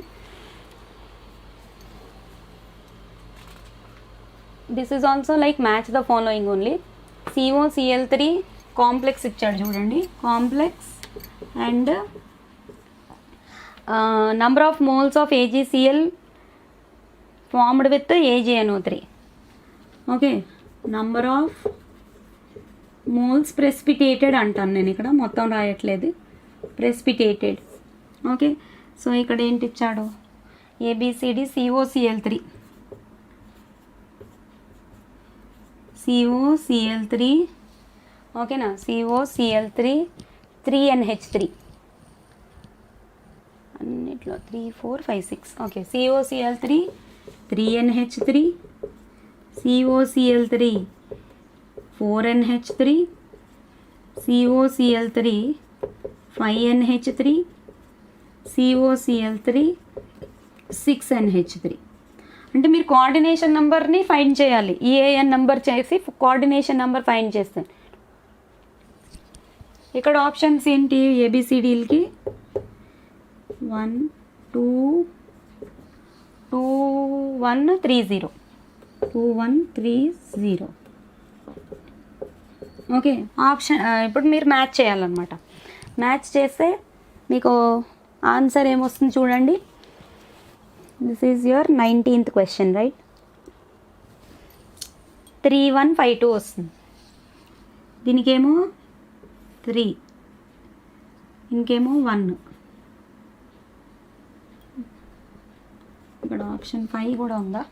S1: This is also like match the following only. COCl3 complex ఇచ్చాడు చూడండి. Complex and number of moles of AgCl formed with AgNO3. Okay, number of moles precipitated అంటాను నేను, ఇక్కడ మొత్తం రాయట్లేదు, precipitated. Okay, so ఇక్కడ ఏంటి ఇచ్చాడు? ABCD COCl3 ఓకేనా. COCl3 3NH3 అన్నిట్లో 3 4 5 6. Okay, COCl3 3NH3, COCl3 4NH3, COCl3 5NH3, COCl3 6NH3. అంటే మీరు కోఆర్డినేషన్ నెంబర్ని ఫైండ్ చేయాలి. EAN నెంబర్ చేసి కోఆర్డినేషన్ నెంబర్ ఫైండ్ చేస్తాను. ఇక్కడ ఆప్షన్స్ ఏంటి? ABCDలకి 1 2 2130 2130. ఓకే, ఆప్షన్ ఇప్పుడు మీరు మ్యాచ్ చేయాలన్నమాట. మ్యాచ్ చేస్తే మీకు ఆన్సర్ ఏమొస్తుంది చూడండి. This is your 19th question, right? 3152 వస్తుంది. దీనికేమో 3, ఇంకేమో 1. ఇక్కడ ఆప్షన్ 5 కూడా ఉందా?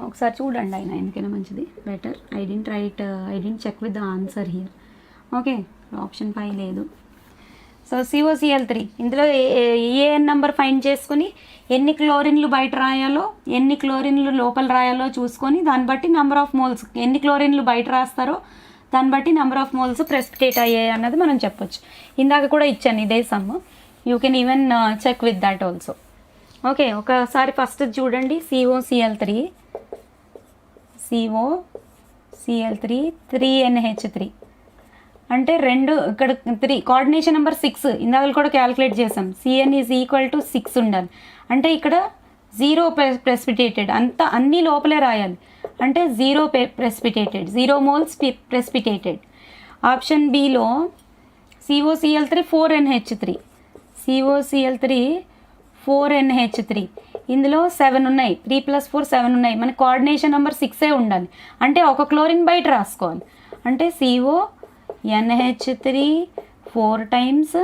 S1: ఒకసారి చూడండి, అయినా ఎందుకైనా మంచిది, better. I didn't check with the answer here. Okay, option 5 లేదు. సో COCl3, ఇందులో ఏఎన్ నెంబర్ ఫైండ్ చేసుకుని ఎన్ని క్లోరిన్లు బయట రాయాలో ఎన్ని క్లోరిన్లు లోపల రాయాలో చూసుకొని దాన్ని బట్టి నెంబర్ ఆఫ్ మోల్స్, ఎన్ని క్లోరిన్లు బయట రాస్తారో దాన్ని బట్టి నెంబర్ ఆఫ్ మోల్స్ ప్రెసిపిటేట్ అయ్యాయి అన్నది మనం చెప్పొచ్చు. ఇందాక కూడా ఇచ్చాను ఇదే sum, you can even check with that also. Okay, ఒకసారి ఫస్ట్ చూడండి. COCl3 3NH3 అంటే 2, ఇక్కడ 3, కోఆర్డినేషన్ నెంబర్ 6 ఇందాక కూడా క్యాలిక్యులేట్ చేసాం. CN ఈజ్ ఈక్వల్ టు 6 ఉండాలి. అంటే ఇక్కడ 0 ప్రెసిపిటేటెడ్, అన్నీ లోపలే రాయాలి. అంటే 0 precipitated, 0 moles precipitated. Option below COCl3 4NH3 4NH3 ఇందులో 7 ఉన్నాయి. 3 + 4 7 ఉన్నాయి. మనకి కోఆర్డినేషన్ నెంబర్ 6 ఉండాలి. అంటే ఒక క్లోరిన్ బయట రాసుకోవాలి. అంటే CONH3 4 టైమ్స్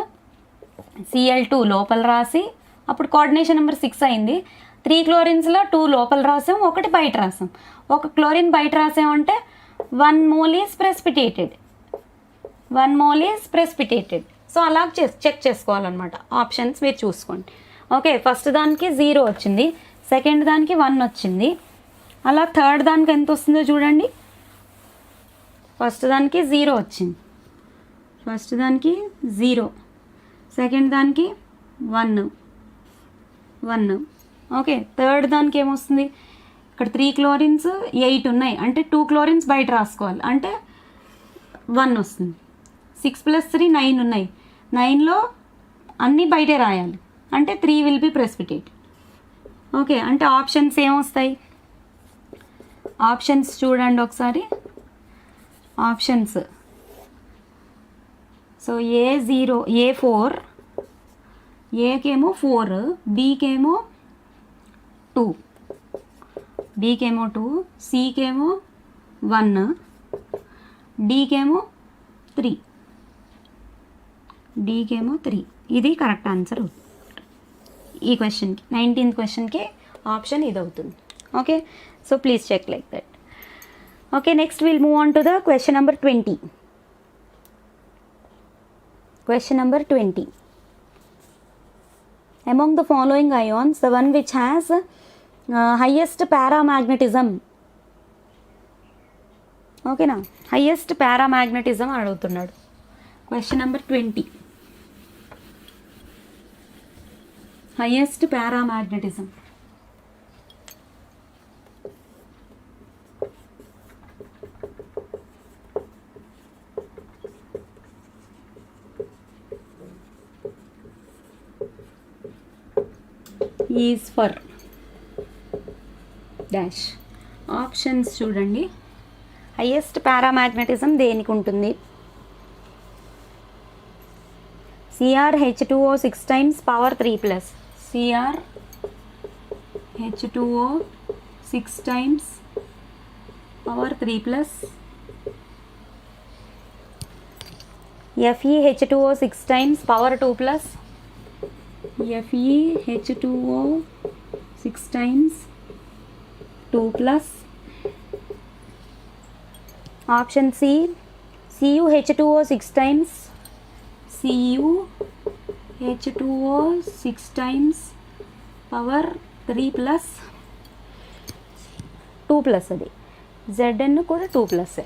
S1: Cl2 లోపల రాసి అప్పుడు కోఆర్డినేషన్ నెంబర్ 6 అయింది. 3 క్లోరిన్స్లో 2 లోపల రాసాం, 1 బయట రాసాం. ఒక క్లోరిన్ బయట రాసామంటే 1 మోల్ ఈజ్ ప్రెసిపిటేటెడ్. సో అలా చెక్ చేసుకోవాలన్నమాట. ఆప్షన్స్ మీరు చూసుకోండి. ఓకే, ఫస్ట్ దానికి 0 వచ్చింది, సెకండ్ దానికి 1 వచ్చింది. అలా థర్డ్ దానికి ఎంత వస్తుందో చూడండి. ఫస్ట్ దానికి 0 వచ్చింది, సెకండ్ దానికి 1. ఓకే, థర్డ్ దానికి ఏమొస్తుంది? ఇక్కడ 3 క్లోరిన్స్ 8 ఉన్నాయి. అంటే 2 క్లోరిన్స్ బయట రాసుకోవాలి. అంటే 1 వస్తుంది. 6 + 3 9 ఉన్నాయి. 9లో అన్నీ బయటే రాయాలి. అంటే 3 విల్ బి ప్రెసిపిటేట్. ఓకే, అంటే ఆప్షన్స్ ఏమొస్తాయి? ఆప్షన్స్ చూడండి ఒకసారి. Options so A4, ఏకేమో 4, బీకేమో 2, సికేమో 1, డీకేమో 3. ఇది కరెక్ట్ ఆన్సర్ ఈ క్వశ్చన్కి. 19th క్వశ్చన్కి ఆప్షన్ ఇది అవుతుంది. Okay, so please check like that. Okay, next will move on to the question number 20. Question number 20. Among the following ions, the one which has highest paramagnetism. Okay na, highest paramagnetism అడుగుతున్నాడు. Question number 20. Highest paramagnetism. Is for dash. Options చూడండి. Highest పారామాగ్నెటిజం దేనికి ఉంటుంది? CrH2O 6 times power 3+. CrH2O 6 times power 3+. FeH2O 6 times power 2+. FeH2O 6 times 2+. Option C, CuH2O 6 times power 3+, 2+. అది Zn కూడా 2+.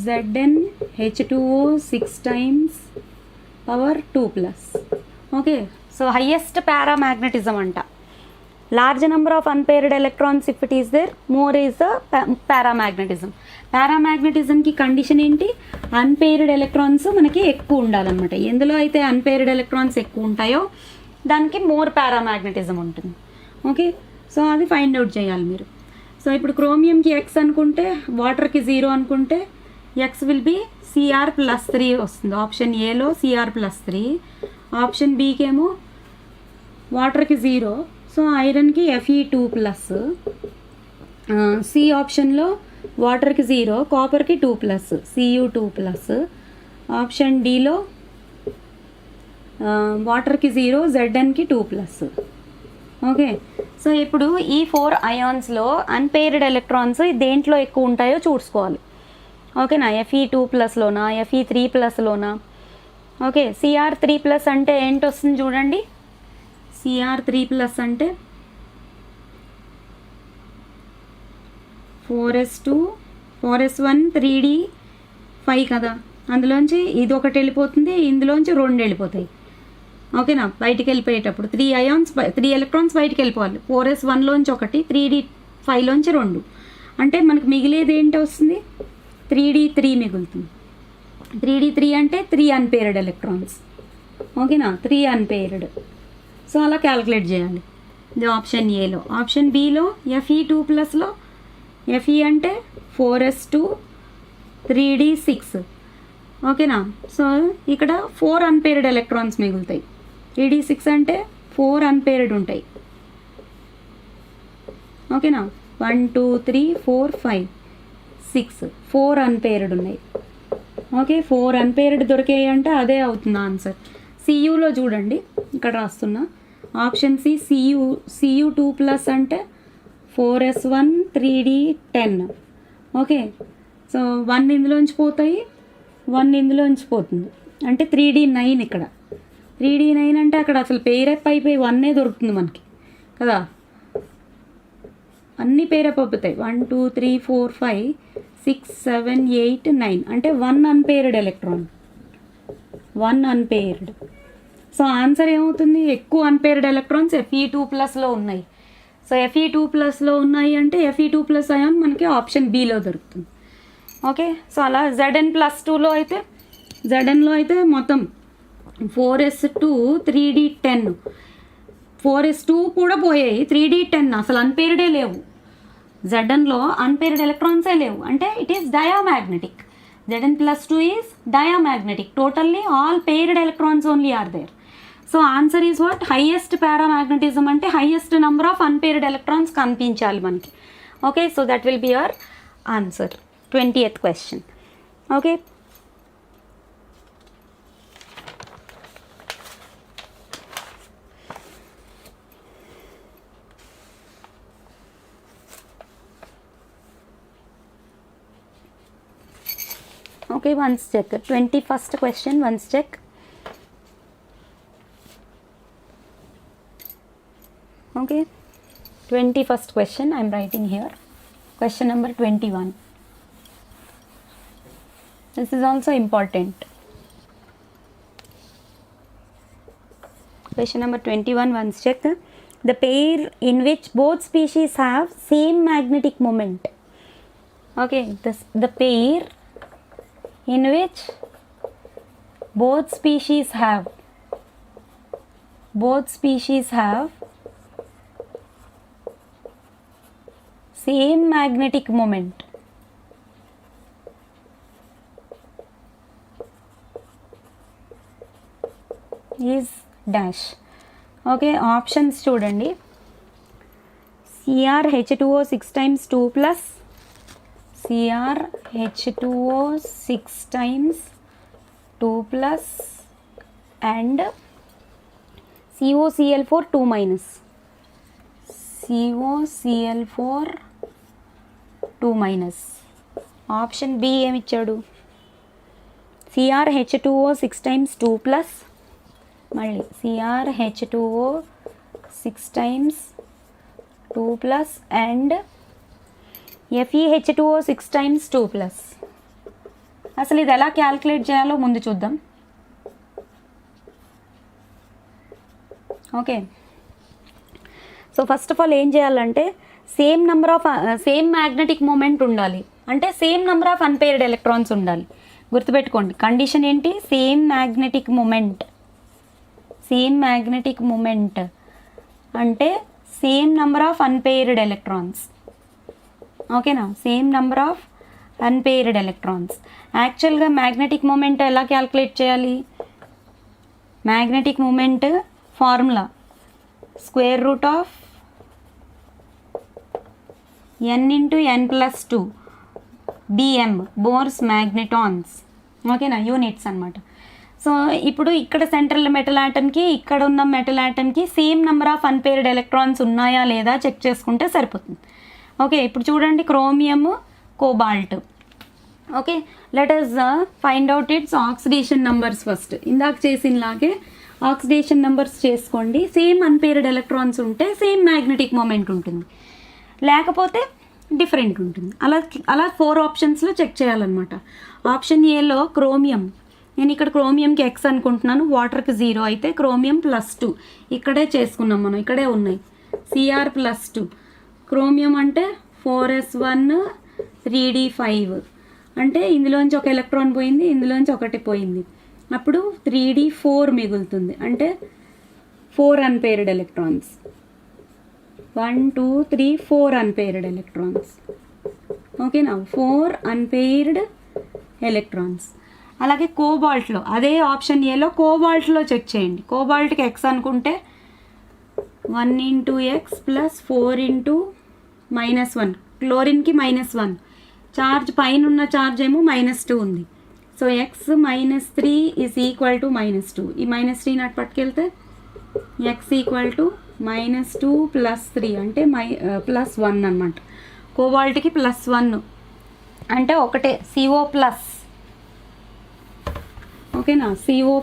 S1: ZnH2O 6 times power 2+. Okay, so highest పారామాగ్నెటిజం అంట. large number of unpaired electrons if it is there, more is the paramagnetism. పారామాగ్నెటిజంకి condition ఏంటి, unpaired electrons మనకి ఎక్కువ ఉండాలన్నమాట. ఎందులో అయితే అన్పేర్డ్ ఎలక్ట్రాన్స్ ఎక్కువ ఉంటాయో దానికి మోర్ పారామాగ్నెటిజం ఉంటుంది. ఓకే, సో అది ఫైండ్ అవుట్ చేయాలి మీరు. సో ఇప్పుడు క్రోమియంకి ఎక్స్ అనుకుంటే, వాటర్కి 0 అనుకుంటే ఎక్స్ విల్ బి Cr+3 వస్తుంది. ఆప్షన్ ఏలో Cr+3, ఆప్షన్ బీకి ఏమో వాటర్కి 0, సో ఐరన్కి Fe2+, సి ఆప్షన్లో వాటర్కి 0, కాపర్కి 2+, Cu2+, ఆప్షన్ డీలో వాటర్కి 0, Znకి 2+. ఓకే, సో ఇప్పుడు ఈ 4 అయాన్స్లో అన్పేర్డ్ ఎలక్ట్రాన్స్ దేంట్లో ఎక్కువ ఉంటాయో చూసుకోవాలి. ఓకేనా, Fe2+లోనా, Fe3+లోనా. ఓకే, Cr3+ అంటే ఏంటి వస్తుంది చూడండి. Cr3+ అంటే 4s2 4s1 3d 5 కదా, అందులోంచి ఇది ఒకటి వెళ్ళిపోతుంది, ఇందులోంచి 2 వెళ్ళిపోతాయి. ఓకేనా, బయటికి వెళ్ళిపోయేటప్పుడు 3 ఎలక్ట్రాన్స్ బయటికి వెళ్ళిపోవాలి. 4s1లోంచి ఒకటి, 3d5లోంచి 2, అంటే మనకు మిగిలేది ఏంటి వస్తుంది, 3d3 మిగులుతుంది. 3d3 అంటే 3 అన్పేర్డ్ ఎలక్ట్రాన్స్. ఓకేనా, 3 అన్పేర్డ్. సో అలా క్యాలిక్యులేట్ చేయాలి. ఇది ఆప్షన్ ఏలో. ఆప్షన్ బిలో Fe2+లో Fe అంటే 4s2 3d6. ఓకేనా, సో ఇక్కడ 4 అన్పేర్డ్ ఎలక్ట్రాన్స్ మిగులుతాయి. 3d6 అంటే 4 అన్పేర్డ్ ఉంటాయి. ఓకేనా, 1 2 3 4 5 6 4 అన్పేర్డ్ ఉన్నాయి. ఓకే, 4 అన్పేర్డ్ దొరికాయి అంటే అదే అవుతుంది ఆన్సర్. Cuలో చూడండి, ఇక్కడ రాస్తున్నా. ఆప్షన్ సి Cu2+ అంటే 4s1 3d10. ఓకే, సో 1 ఇందులోంచి పోతాయి, 1 ఇందులోంచి పోతుంది, అంటే 3d9. ఇక్కడ 3d9 అంటే అక్కడ అసలు పేరప్ అయిపోయి 1 దొరుకుతుంది మనకి కదా, అన్నీ పేరప్ అయిపోతాయి. 1 2 3 4 5 6 7 8 9 అంటే 1 unpaired electron, 1 unpaired. So answer ఏమవుతుంది, ఎక్కువ అన్పేర్డ్ ఎలక్ట్రాన్స్ Fe2+లో ఉన్నాయి. సో Fe2+లో ఉన్నాయి అంటే Fe2+ అయాన్ మనకి ఆప్షన్ బిలో దొరుకుతుంది. ఓకే, సో అలా Zn+2లో అయితే, Znలో అయితే మొత్తం 4s2 3d10, 4s2 కూడా పోయాయి, 3d10 అసలు అన్పేర్డే లేవు. Znలో అన్పేర్డ్ ఎలక్ట్రాన్సే లేవు, అంటే it is diamagnetic. Zn+2 is diamagnetic. Totally all paired electrons only are there. So answer is what, highest paramagnetism అంటే highest number of unpaired electrons కనిపించాలి మనకి. Okay, so that will be your answer. 20th question. Okay, okay, once check 21st question, once check. Okay, 21st question I am writing here, question number 21. This is also important. Question number 21, once check. The pair in which both species have same magnetic moment. Okay, the pair in which both species have same magnetic moment is dash. Okay, options చూడండి. CrH2O 6 times 2 plus CrH2O 6 times 2 plus and COCl4 2 minus COCl4 2 minus. Option B ఏమి ఇచ్చాడు, CrH2O 6 times 2 plus మళ్ళీ CrH2O 6 times 2 plus and FeH2O 6 times 2 plus. అసలు ఇది ఎలా calculate చేయాలో ముందు చూద్దాం. Okay, so first of all ఏం చేయాలంటే సేమ్ మ్యాగ్నెటిక్ మూమెంట్ ఉండాలి, అంటే same number of unpaired electrons ఉండాలి. గుర్తుపెట్టుకోండి, కండిషన్ ఏంటి? సేమ్ మ్యాగ్నెటిక్ మూమెంట్ అంటే same number of unpaired electrons. ఓకేనా? Same number of unpaired electrons. యాక్చువల్గా మ్యాగ్నెటిక్ మూమెంట్ ఎలా క్యాల్కులేట్ చేయాలి? Magnetic moment formula √(n × n+2) bm Bohr's magnetons. ఓకేనా? యూనిట్స్ అనమాట. సో ఇప్పుడు ఇక్కడ సెంట్రల్ మెటల్ ఆటమ్కి ఇక్కడ ఉన్న మెటల్ ఆటమ్కి same number of unpaired electrons ఉన్నాయా లేదా చెక్ చేసుకుంటే సరిపోతుంది. ఓకే, ఇప్పుడు చూడండి, chromium, cobalt. Okay, let us find out its oxidation numbers first. ఇందాక చేసినలాగే ఆక్సిడేషన్ నెంబర్స్ చేసుకోండి. సేమ్ అన్పేర్డ్ ఎలక్ట్రాన్స్ ఉంటే సేమ్ మ్యాగ్నెటిక్ మూమెంట్ ఉంటుంది, లేకపోతే డిఫరెంట్ ఉంటుంది. అలా 4 ఆప్షన్స్లో చెక్ చేయాలన్నమాట. ఆప్షన్ ఏలో క్రోమియం, నేను ఇక్కడ క్రోమియంకి X అనుకుంటున్నాను, వాటర్కి 0 అయితే క్రోమియం +2 ఇక్కడే చేసుకున్నాం మనం, ఇక్కడే ఉన్నాయి. Cr+2 క్రోమియం అంటే 4s1 3d5 అంటే ఇందులోంచి ఒక ఎలక్ట్రాన్ పోయింది, ఇందులోంచి ఒకటి పోయింది, అప్పుడు 3d4 మిగులుతుంది, అంటే 4 అన్పేర్డ్ ఎలక్ట్రాన్స్. 1 2 3 4 unpaired electrons. ఓకేనా? 4 అన్పేర్డ్ ఎలక్ట్రాన్స్. అలాగే కోబాల్ట్లో అదే ఆప్షన్ ఏలో కోబాల్ట్లో చెక్ చేయండి. కోబాల్ట్కి X అనుకుంటే 1 × X + 4 × -1. క్లోరిన్కి -1. చార్జ్ పైన ఉన్న చార్జ్ ఏమో -2 ఉంది. So X -3 = -2. ఈ -3 నాటి పట్టుకెళ్తే X = -2 + 3 అంటే +1 అనమాట. కోబాల్ట్కి +1 అంటే ఒకటే, CO+. ఓకేనా? CO+.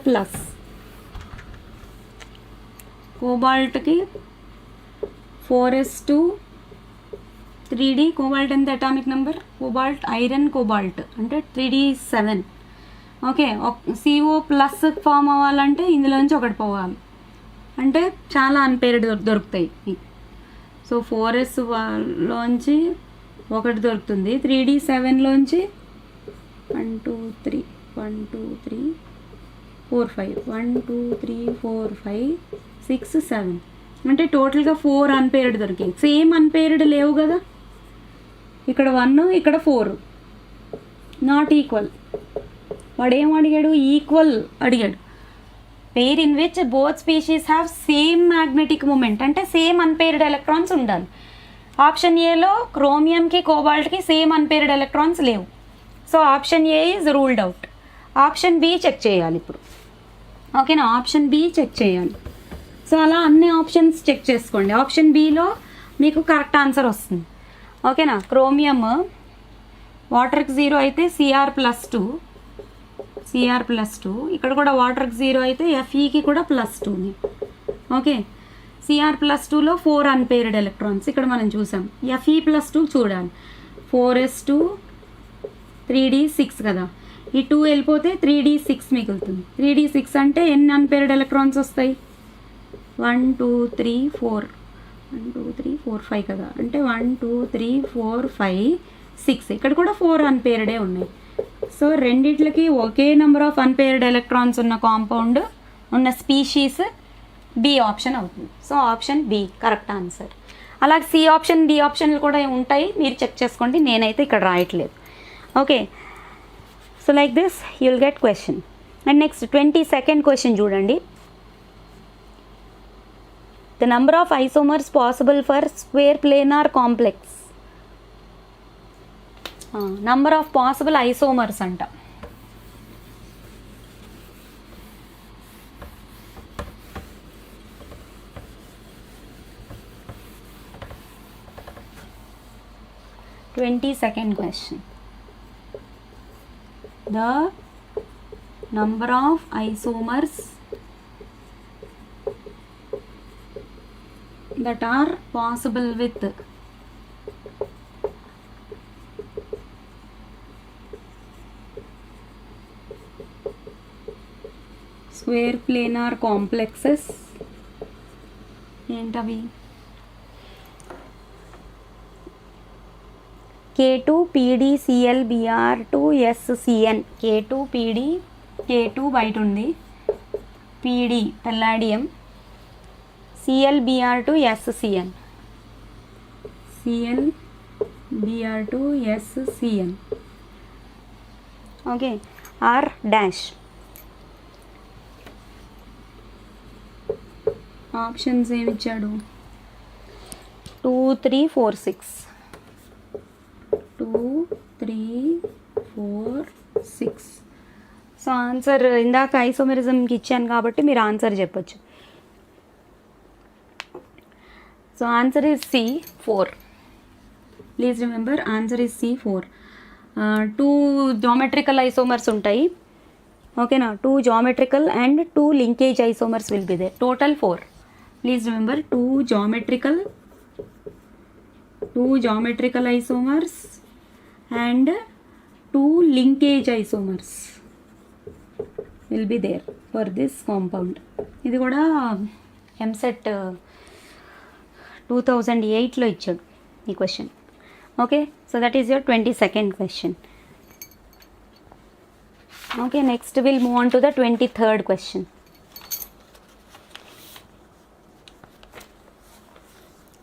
S1: కోబాల్ట్కి 4s2 3d. కోబాల్ట్ ఎంత atomic number? Cobalt, iron, cobalt అంటే 3d7. ఓకే, CO+ ఫామ్ అవ్వాలంటే ఇందులోంచి ఒకటి పోవాలి, అంటే చాలా అన్పేర్డ్ దొరుకుతాయి. సో 4s లోంచి ఒకటి దొరుకుతుంది, 3d7లోంచి 1 2 3 1 2 3 4 5 1 2 3 4 5 6 7 అంటే టోటల్గా 4 అన్పేర్డ్ దొరికాయి. సేమ్ అన్పేర్డ్ లేవు కదా, ఇక్కడ 1 ఇక్కడ 4 నాట్ ఈక్వల్. వాడు ఏం అడిగాడు? ఈక్వల్ అడిగాడు. Pair in which both species have same magnetic moment అంటే సేమ్ అన్పేర్డ్ ఎలక్ట్రాన్స్ ఉండాలి. ఆప్షన్ ఏలో క్రోమియంకి కోబాల్ట్కి సేమ్ అన్పేర్డ్ ఎలక్ట్రాన్స్ లేవు. So option A is ruled out. Option B check చేయాలి ఇప్పుడు. ఓకేనా? ఆప్షన్ బి చెక్ చేయాలి. సో అలా అన్ని ఆప్షన్స్ చెక్ చేసుకోండి. ఆప్షన్ బిలో మీకు కరెక్ట్ ఆన్సర్ వస్తుంది. ఓకేనా? క్రోమియం వాటర్కి 0 అయితే Cr+2, ఇక్కడ కూడా వాటర్కి 0 అయితే Feకి కూడా +2. ఓకే, Cr+2లో 4 అన్పేర్డ్ ఎలక్ట్రాన్స్ ఇక్కడ మనం చూసాం. Fe+2 చూడాలి. 4s2 3d6 కదా, ఈ 2 వెళ్ళిపోతే 3d6 మిగులుతుంది. 3d6 అంటే ఎన్ని అన్పేర్డ్ ఎలక్ట్రాన్స్ వస్తాయి? 1 2 3 4 1 2 3 4 5 కదా, అంటే 1 2 3 4 5 6 ఇక్కడ కూడా 4 అన్పేర్డే ఉన్నాయి. సో రెండిట్లకి ఒకే నెంబర్ ఆఫ్ అన్పేర్డ్ ఎలక్ట్రాన్స్ ఉన్న కాంపౌండ్ ఉన్న స్పీషీస్ బి ఆప్షన్ అవుతుంది. So option B correct answer. అలాగే సి ఆప్షన్, డి ఆప్షన్లు కూడా ఉంటాయి, మీరు చెక్ చేసుకోండి, నేనైతే ఇక్కడ రాయట్లేదు. Okay, so like this you will get question. And next 22nd question చూడండి. The number of isomers possible for square planar complex. Number of possible isomers అంట. Second question. The number of isomers that are possible with square planar complexes ఏంటవి? K2 PD Cl Br2 SCN. K2 PD, K2 బయట ఉంది, PD palladium, Cl Br2 SCN, Cl Br2 SCN. Okay, R dash. Options ఏమి ఇచ్చాడు? 2 3 4 6, 2 3 4 6. So answer ఇందాక ఐసోమెరిజంకి ఇచ్చాను కాబట్టి మీరు answer చెప్పచ్చు. So answer is C 4. Please remember, answer is C 4. 2 geometrical isomers ఉంటాయి, ఓకేనా? 2 geometrical and 2 linkage isomers will be there. Total 4. Please remember, 2 geometrical isomers and 2 linkage isomers will be there for this compound. ఇది కూడా EAMCET 2008లో ఇచ్చాడు ఈ question. Okay, so that is your 22nd question. Okay, next we'll move on to the 23rd question.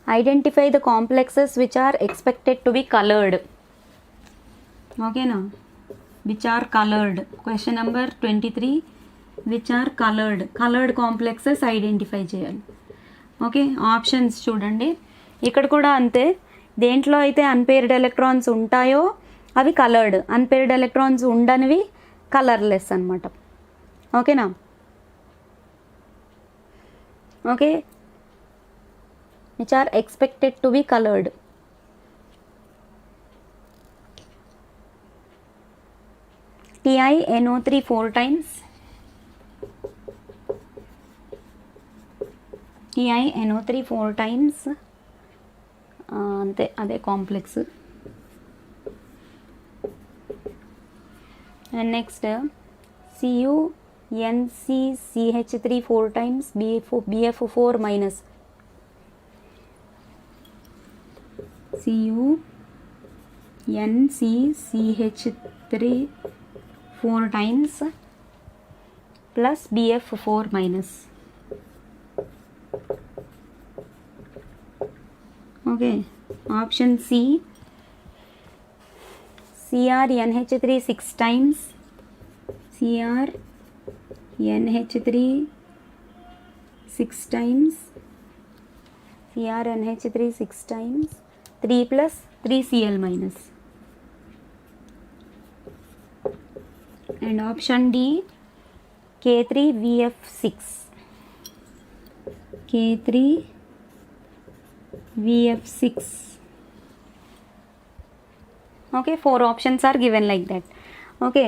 S1: Identify the complexes which are expected to be colored. Okay now, which are colored. Question number 23, which are colored. Colored complexes identify చేయాలి. Okay, options చూడండి. ఇక్కడ కూడా అంతే, దేంట్లో అయితే unpaired electrons ఉంటాయో అవి coloured, unpaired electrons ఉండనివి colourless అనమాట. ఓకేనా? Okay, which are expected to be colored. TiNO3 4 times, TiNO3 4 times, అంతే, అదే complex. And next CuNCCH3 4 times, BF4 minus, CuNCCH3 4 times plus BF4 minus. Okay, option C, CrNH3 6 times, CrNH3 6 times, CrNH3 6 times, 3 plus 3Cl minus. And option D, K3VF6, K3VF6. Okay, 4 options are given like that. Okay,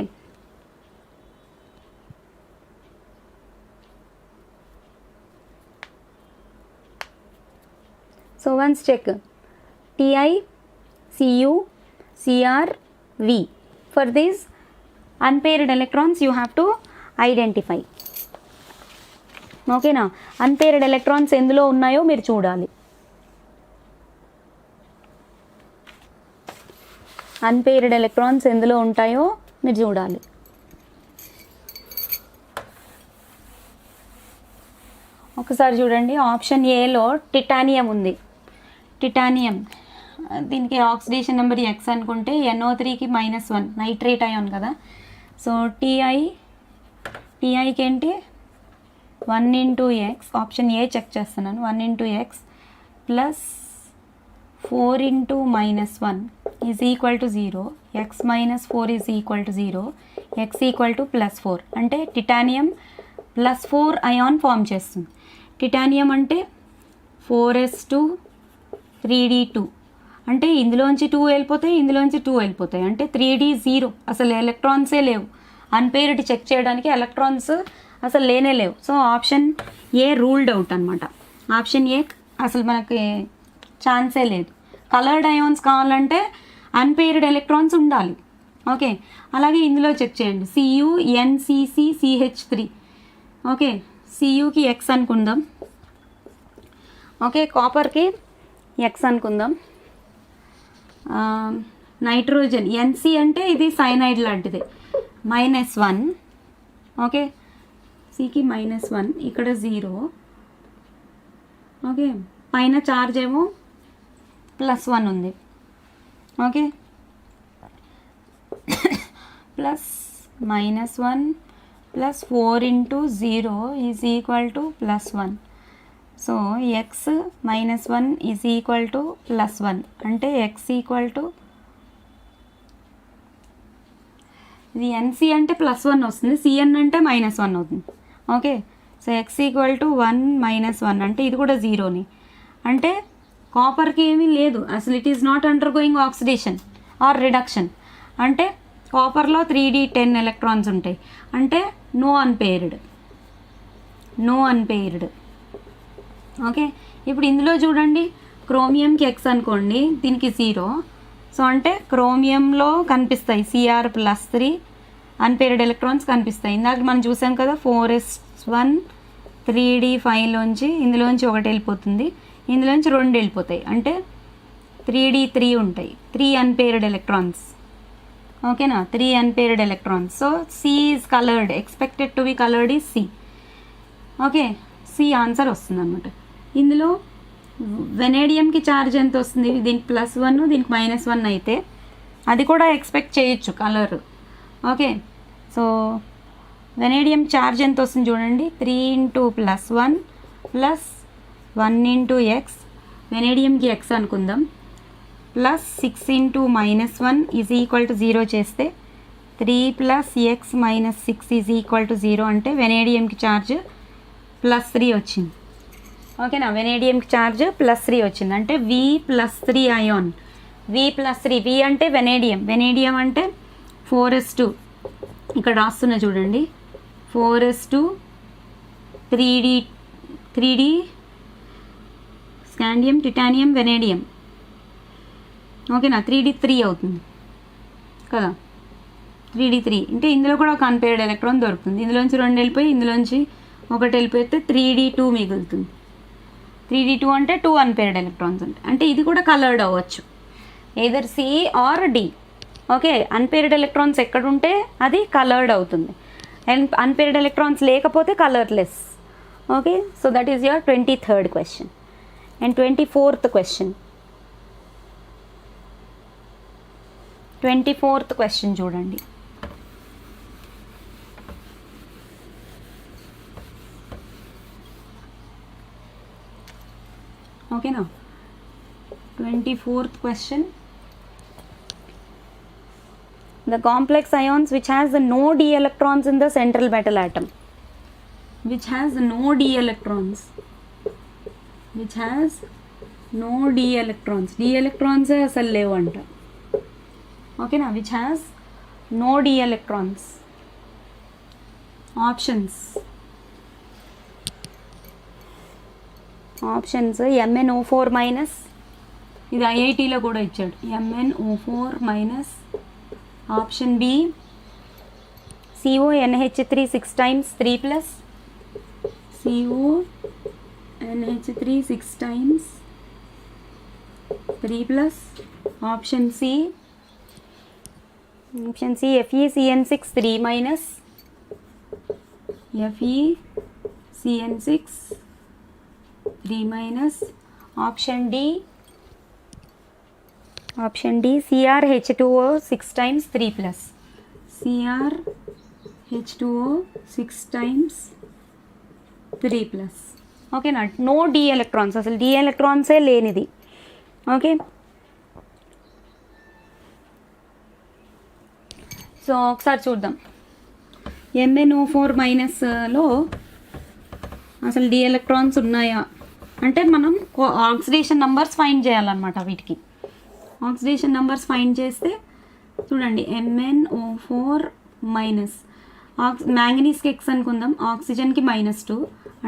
S1: so once check Ti, Cu, Cr, V. For these unpaired electrons you have to identify. ఓకేనా? Unpaired electrons ఎందులో ఉన్నాయో మీరు చూడాలి. Unpaired electrons ఎందులో ఉంటాయో మీరు చూడాలి. ఒకసారి చూడండి, ఆప్షన్ ఏలో టిటానియం ఉంది. టిటానియం, దీనికి ఆక్సిడేషన్ నెంబర్ X అనుకుంటే NO3కి -1 నైట్రేట్ అయాన్ కదా. సో టిఐకి ఏంటి 1 into X, option A check చేస్తున్నాను, 1 into X plus 4 into -1 is equal to 0, X minus 4 is equal to 0, X equal to +4. అంటే టిటానియం +4 అయాన్ ఫామ్ చేస్తుంది. టిటానియం అంటే 4s2 3d2, అంటే ఇందులోంచి 2 వెళ్ళిపోతాయి, ఇందులోంచి 2 వెళ్ళిపోతాయి, అంటే 3d 0, అసలు ఎలక్ట్రాన్సే లేవు. అన్పేర్డ్ చెక్ చేయడానికి ఎలక్ట్రాన్స్ అసలు లేనే లేవు. సో ఆప్షన్ ఏ రూల్డ్ అవుట్ అనమాట. ఆప్షన్ ఏ అసలు మనకి ఛాన్సే లేదు. కలర్డ్ అయాన్స్ కావాలంటే అన్పేర్డ్ ఎలక్ట్రాన్స్ ఉండాలి. ఓకే, అలాగే ఇందులో చెక్ చేయండి, CuNCCCH3. ఓకే, Cuకి X అనుకుందాం. ఓకే, కాపర్కి X అనుకుందాం. నైట్రోజన్ ఎన్సి అంటే ఇది సైనైడ్ లాంటిది -1 ఓకే సికి -1 ఇక్కడ 0 ఓకే పైన చార్జ్ ఏమో +1 ఉంది okay plus -1 plus 4 × 0 is equal to +1 so x -1 is equal to +1 అంటే x ఈక్వల్ టు ఇది ఎన్సి అంటే +1 వస్తుంది సిఎన్ అంటే -1 అవుతుంది okay so x equal to 1 -1 అంటే ఇది కూడా జీరోని అంటే కాపర్కి ఏమీ లేదు అసలు it is not undergoing oxidation or reduction అంటే కాపర్లో 3d10 ఎలక్ట్రాన్స్ ఉంటాయి అంటే నో అన్పేర్డ్ ఓకే ఇప్పుడు ఇందులో చూడండి క్రోమియంకి x అనుకోండి దీనికి 0 సో అంటే క్రోమియంలో కనిపిస్తాయి Cr+3 అన్పేర్డ్ ఎలక్ట్రాన్స్ కనిపిస్తాయి ఇందాక మనం చూసాం కదా 4s1 3d5లోంచి ఇందులోంచి ఒకటి వెళ్ళిపోతుంది ఇందులోంచి 2 వెళ్ళిపోతాయి అంటే 3d3 ఉంటాయి 3 అన్పేర్డ్ ఎలక్ట్రాన్స్ ఓకేనా 3 unpaired electrons so C is coloured expected to be coloured is C okay C answer వస్తుంది అనమాట ఇందులో వెనేడియంకి ఛార్జ్ ఎంత వస్తుంది దీనికి +1 దీనికి -1 అయితే అది కూడా ఎక్స్పెక్ట్ చేయొచ్చు colour okay so vanadium charge ఎంత వస్తుంది చూడండి 3 × +1 ప్లస్ 1 × x వెనేడియంకి x అనుకుందాం ప్లస్ 6 × -1 ఈజ్ ఈక్వల్ టు 0 చేస్తే 3 + x - 6 ఈజ్ ఈక్వల్ టు 0 అంటే వెనేడియంకి ఛార్జ్ +3 వచ్చింది ఓకేనా వెనేడియంకి ఛార్జ్ +3 వచ్చింది అంటే V+3 అయాన్ V+3 V అంటే వెనేడియం అంటే 4s2 ఇక్కడ రాస్తున్నా చూడండి 4s2 3d scandium titanium vanadium ఓకేనా 3d3 అవుతుంది కదా 3d3 అంటే ఇందులో కూడా ఒక అన్పేర్డ్ ఎలక్ట్రాన్ దొరుకుతుంది ఇందులోంచి 2 వెళ్ళిపోయి ఇందులోంచి ఒకటి వెళ్ళిపోతే 3d2 మిగులుతుంది 3d2 అంటే 2 అన్పేర్డ్ ఎలక్ట్రాన్స్ ఉంటాయి అంటే ఇది కూడా కలర్డ్ అవ్వచ్చు either C or D okay unpaired electrons ఎక్కడుంటే అది కలర్డ్ అవుతుంది అండ్ అన్పేర్డ్ ఎలక్ట్రాన్స్ లేకపోతే colourless okay so that is your 23rd question and 24th question 24th question చూడండి ఓకేనా 24th question the complex ions which has no d electrons in the central metal atom which has no d electrons అసలు లేవు అంట ఓకేనా which has no d electrons options MnO4- ఇది ఐఐటీలో కూడా ఇచ్చాడు MnO4- option B CONH3 6 times 3+, CONH3 6 times 3+, option C FeCN6 3-, FeCN6 3-, option D CrH2O 6 times 3+, CrH2O 6 times 3+. ఓకేనా no d electrons అసలు డి ఎలక్ట్రాన్సే లేనిది ఓకే సో ఒకసారి చూద్దాం MnO4- అసలు డి ఎలక్ట్రాన్స్ ఉన్నాయా అంటే మనం ఆక్సిడేషన్ నంబర్స్ ఫైండ్ చేయాలన్నమాట వీటికి ఆక్సిడేషన్ నంబర్స్ ఫైండ్ చేస్తే చూడండి MnO4- మ్యాంగనీస్కి x అనుకుందాం ఆక్సిజన్కి -2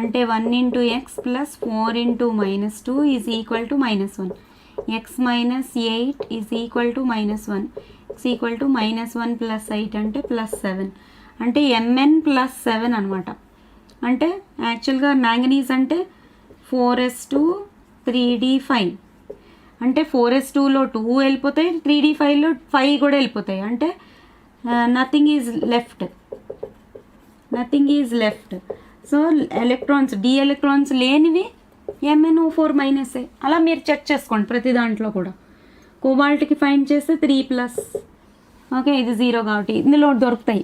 S1: అంటే 1 × x plus 4 × -2 is equal to -1 x - 8 is equal to -1 x equal to -1 + 8 అంటే +7 అంటే Mn +7 అనమాట అంటే యాక్చువల్గా మ్యాంగనీస్ అంటే 4s2 3d5 అంటే 4s2లో 2 వెళ్ళిపోతాయి, 3d5లో 5 కూడా వెళ్ళిపోతాయి. అంటే nothing is left. So electrons D-electrons లేనివి MnO4- అలా మీరు చెక్ చేసుకోండి ప్రతి దాంట్లో కూడా. కోబాల్ట్కి ఫైండ్ చేస్తే 3+, ఓకే, ఇది 0 కాబట్టి ఇందులో దొరుకుతాయి.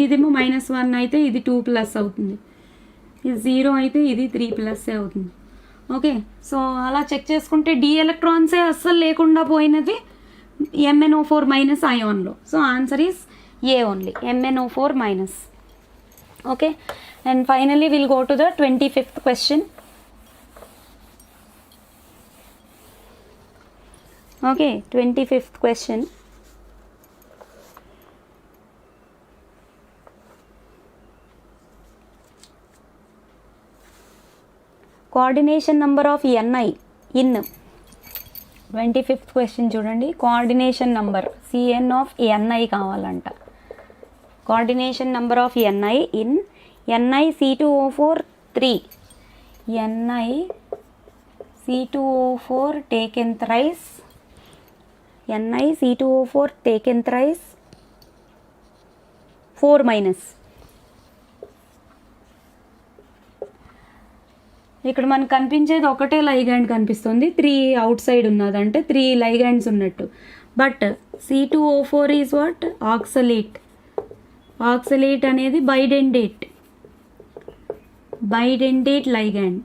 S1: ఇదేమో -1 అయితే ఇది 2+ అవుతుంది, ఇది 0 అయితే ఇది 3+ అవుతుంది. ఓకే, సో అలా చెక్ చేసుకుంటే D-electronsే అస్సలు లేకుండా పోయినది MnO4- అయాన్లో. So answer is A only, MnO4-. Okay, and finally will go to the 25th question. Okay, 25th question. Coordination number of Ni in 25th question చూడండి. Coordination number Cn of Ni కావాలంట. Coordination number of Ni in NiC2O4 3, NiC2O4 taken thrice, NiC2O4 taken thrice 4-. ఇక్కడ మనకు కనిపించేది ఒకటే ligand కనిపిస్తుంది, 3 out side ఉన్నదంటే 3 ligands ఉన్నట్టు. But C2O4 is what? Oxalate. Oxalate అనేది బైడెండేట్ లైగాండ్.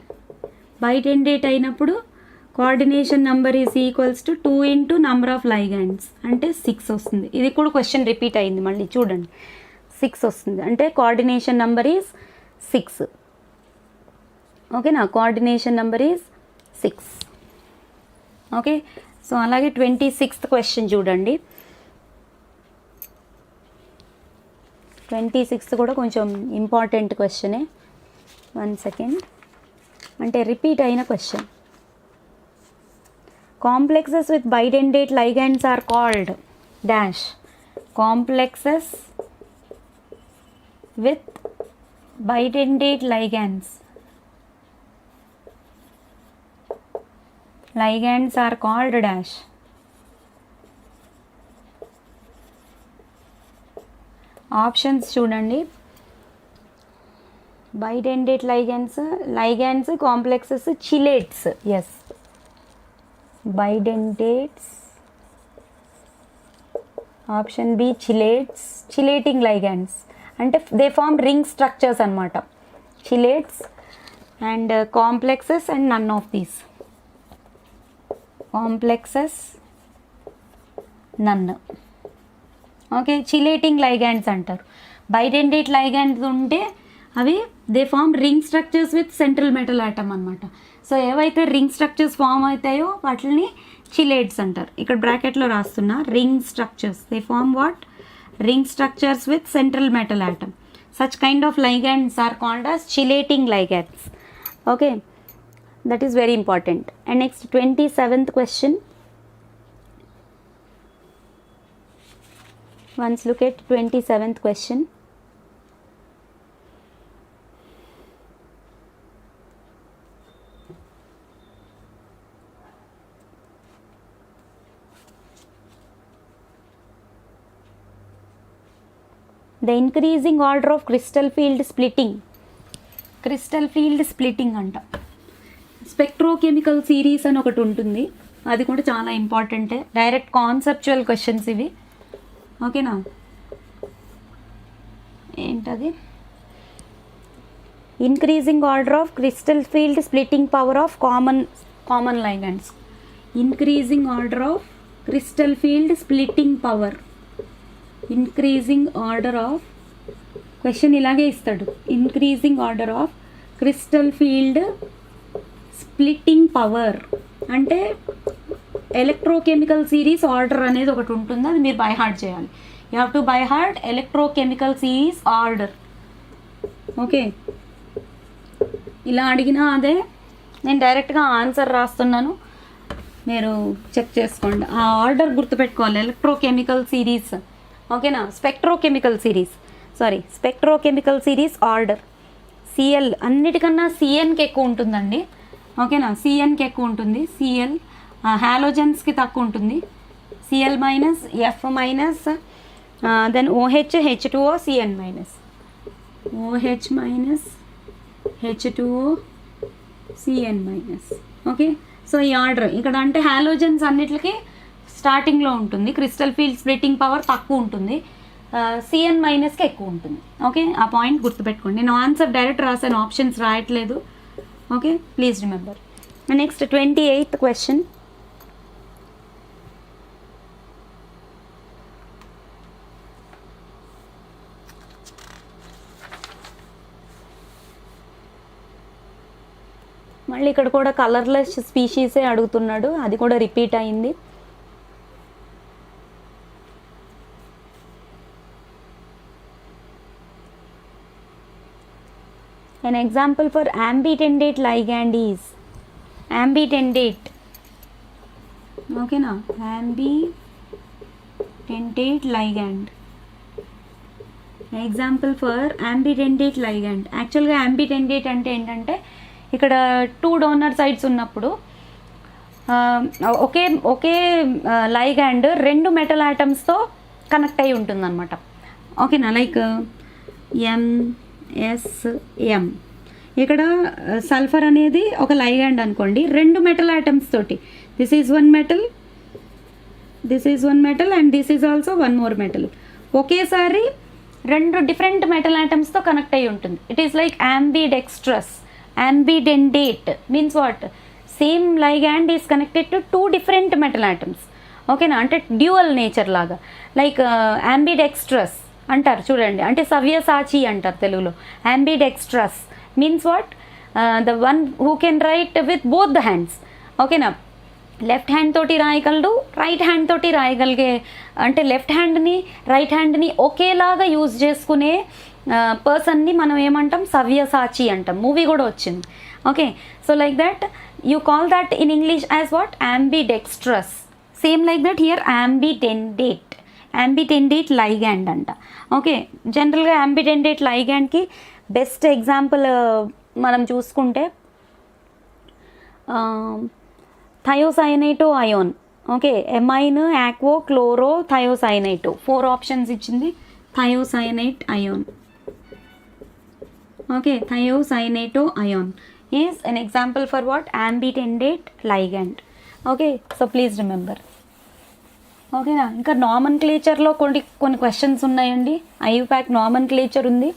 S1: బైడెండేట్ అయినప్పుడు coordination number is equals to 2 into number of ligands, అంటే 6 వస్తుంది. ఇది కూడా క్వశ్చన్ రిపీట్ అయింది, మళ్ళీ చూడండి. 6 వస్తుంది అంటే కోఆర్డినేషన్ నెంబర్ ఈజ్ 6. ఓకేనా, coordination number is 6. Okay, so అలాగే 26th క్వశ్చన్ చూడండి. 26th కూడా కొంచెం ఇంపార్టెంట్ క్వశ్చనే. 1 సెకండ్, అంటే రిపీట్ అయిన question. Complexes with bidentate ligands are called dash. Complexes with bidentate ligands are called dash. Options చూడండి. Bidentate ligands complexes chelates. Yes, bidentates. Option B chelates, chelating ligands అంటే they form ring structures అనమాట. Chelates and complexes and none of these. Complexes none. Okay, chelating ligands అంటారు. Bidentate ligands ఉంటే అవి they form ring structures with central metal atom అనమాట. So ఏవైతే ring structures form అవుతాయో వాటిని chelates అంటారు. ఇక్కడ బ్రాకెట్లో రాస్తున్నా, ring structures. They form what? Ring structures with central metal atom. Such kind of ligands are called as chelating ligands. Okay, that is very important. And next 27th question. Once look at 27th question. The increasing order of crystal field splitting. Crystal field splitting అంట. Spectrochemical series అని ఒకటి ఉంటుంది, అది కూడా చాలా ఇంపార్టెంటే. Direct conceptual questions ఇవి. ఓకేనా, ఏంటది? Increasing order of crystal field splitting power of common ligands. Increasing order of crystal field splitting power. Increasing order of, question ఇలాగే ఇస్తాడు, increasing order of crystal field splitting power అంటే electrochemical series order అనేది ఒకటి ఉంటుంది, అది మీరు by heart చేయాలి. You have to by heart electrochemical series order. Okay, ఇలా అడిగినా అదే, నేను డైరెక్ట్గా ఆన్సర్ రాస్తున్నాను, మీరు చెక్ చేసుకోండి. ఆ ఆర్డర్ గుర్తుపెట్టుకోవాలి, ఎలక్ట్రోకెమికల్ సిరీస్. ఓకేనా, స్పెక్ట్రోకెమికల్ సిరీస్ ఆర్డర్. సిఎల్ అన్నిటికన్నా సిఎన్కి ఎక్కువ ఉంటుందండి. ఓకేనా, సిఎన్కి ఎక్కువ ఉంటుంది. సిఎల్ హాలోజన్స్కి తక్కువ ఉంటుంది. Cl minus, F minus, then OH, H2O, Cn minus, OH minus, H2O, Cn minus. Okay, so ఈ ఆర్డర్ ఇక్కడ అంటే హాలోజన్స్ అన్నిటికీ స్టార్టింగ్లో ఉంటుంది. క్రిస్టల్ ఫీల్డ్ స్ప్లిట్టింగ్ పవర్ తక్కువ ఉంటుంది, Cn మైనస్కి ఎక్కువ ఉంటుంది. ఓకే, ఆ పాయింట్ గుర్తుపెట్టుకోండి. నేను ఆన్సర్ డైరెక్ట్ రాసాను, ఆప్షన్స్ రాయట్లేదు. Okay, please remember. Next 28th question. మళ్ళీ ఇక్కడ కూడా కలర్లెస్ స్పీషీసే అడుగుతున్నాడు, అది కూడా రిపీట్ అయింది. An example for ambidentate ligand is ambidentate. Okay na, ambidentate ligand. Example for ambidentate ligand. Actually ambidentate అంటే ఏంటంటే ఇక్కడ 2 డోనర్ సైడ్స్ ఉన్నప్పుడు ఒకే లైగాండ్ 2 మెటల్ ఆటమ్స్తో కనెక్ట్ అయి ఉంటుందన్నమాట. ఓకేనా, లైక్ MSM. ఇక్కడ సల్ఫర్ అనేది ఒక లైగాండ్ అనుకోండి, 2 మెటల్ ఆటమ్స్ తోటి, this is 1 metal, this is 1 metal and this is also 1 more metal. ఒకేసారి 2 డిఫరెంట్ మెటల్ ఆటమ్స్తో కనెక్ట్ అయి ఉంటుంది. It is like ambidextrous. Ambidentate means what? Same ligand is connected to 2 different metal atoms. ఓకేనా, అంటే dual nature లాగా. Like ambidextrous అంటారు చూడండి, అంటే సవ్యసాచి అంటారు తెలుగులో. ambidextrous means what? The one who can write with both the hands. ఓకేనా, left hand తోటి రాయగలడు, రైట్ హ్యాండ్ తోటి రాయగలిగే, అంటే లెఫ్ట్ హ్యాండ్ని రైట్ హ్యాండ్ని ఒకేలాగా యూజ్ చేసుకునే పర్సన్ని మనం ఏమంటాం? సవ్యసాచి అంటాం. మూవీ కూడా వచ్చింది. Okay, so like that you call that in English as what? ambidextrous. Same like that here ambidentate. ambidendate ligand అంట. ఓకే, జనరల్గా ambidendate ligandకి బెస్ట్ ఎగ్జాంపుల్ మనం చూసుకుంటే thiocyanato ion. Okay, amine, aquo, chloro, thiocyanato, 4 options ఇచ్చింది. Thiocyanate ion. Okay, thiocyanate ion is an example for what? Ambidentate ligand. Okay, so please remember. Okay na, ఇంకా నామన్క్లేచర్లో కొన్ని questions ఉన్నాయండి. IUPAC నామన్క్లేచర్ ఉంది,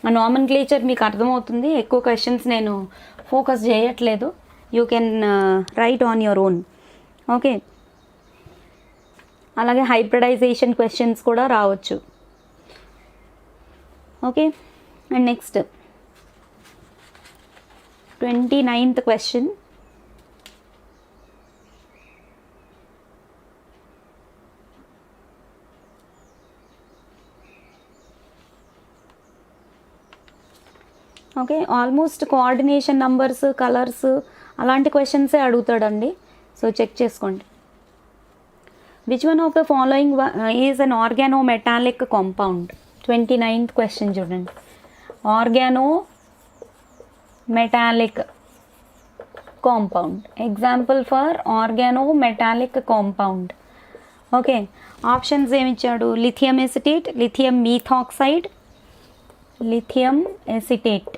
S1: ఆ నామన్క్లేచర్ మీకు అర్థమవుతుంది. ఎక్కువ క్వశ్చన్స్ నేను ఫోకస్ చేయట్లేదు. You can write on your own. Okay, అలాగే హైబ్రిడైజేషన్ క్వశ్చన్స్ కూడా రావచ్చు. Okay, and next 29th question. Okay, almost coordination numbers, colours అలాంటి క్వశ్చన్సే అడుగుతాడండి. సో చెక్ చేసుకోండి. Which one of the following is an organometallic compound? 29th question చూడండి. Organometallic compound. Example for organometallic compound. Okay, options ఏమిచ్చాడు? Lithium acetate, lithium methoxide, lithium acetate.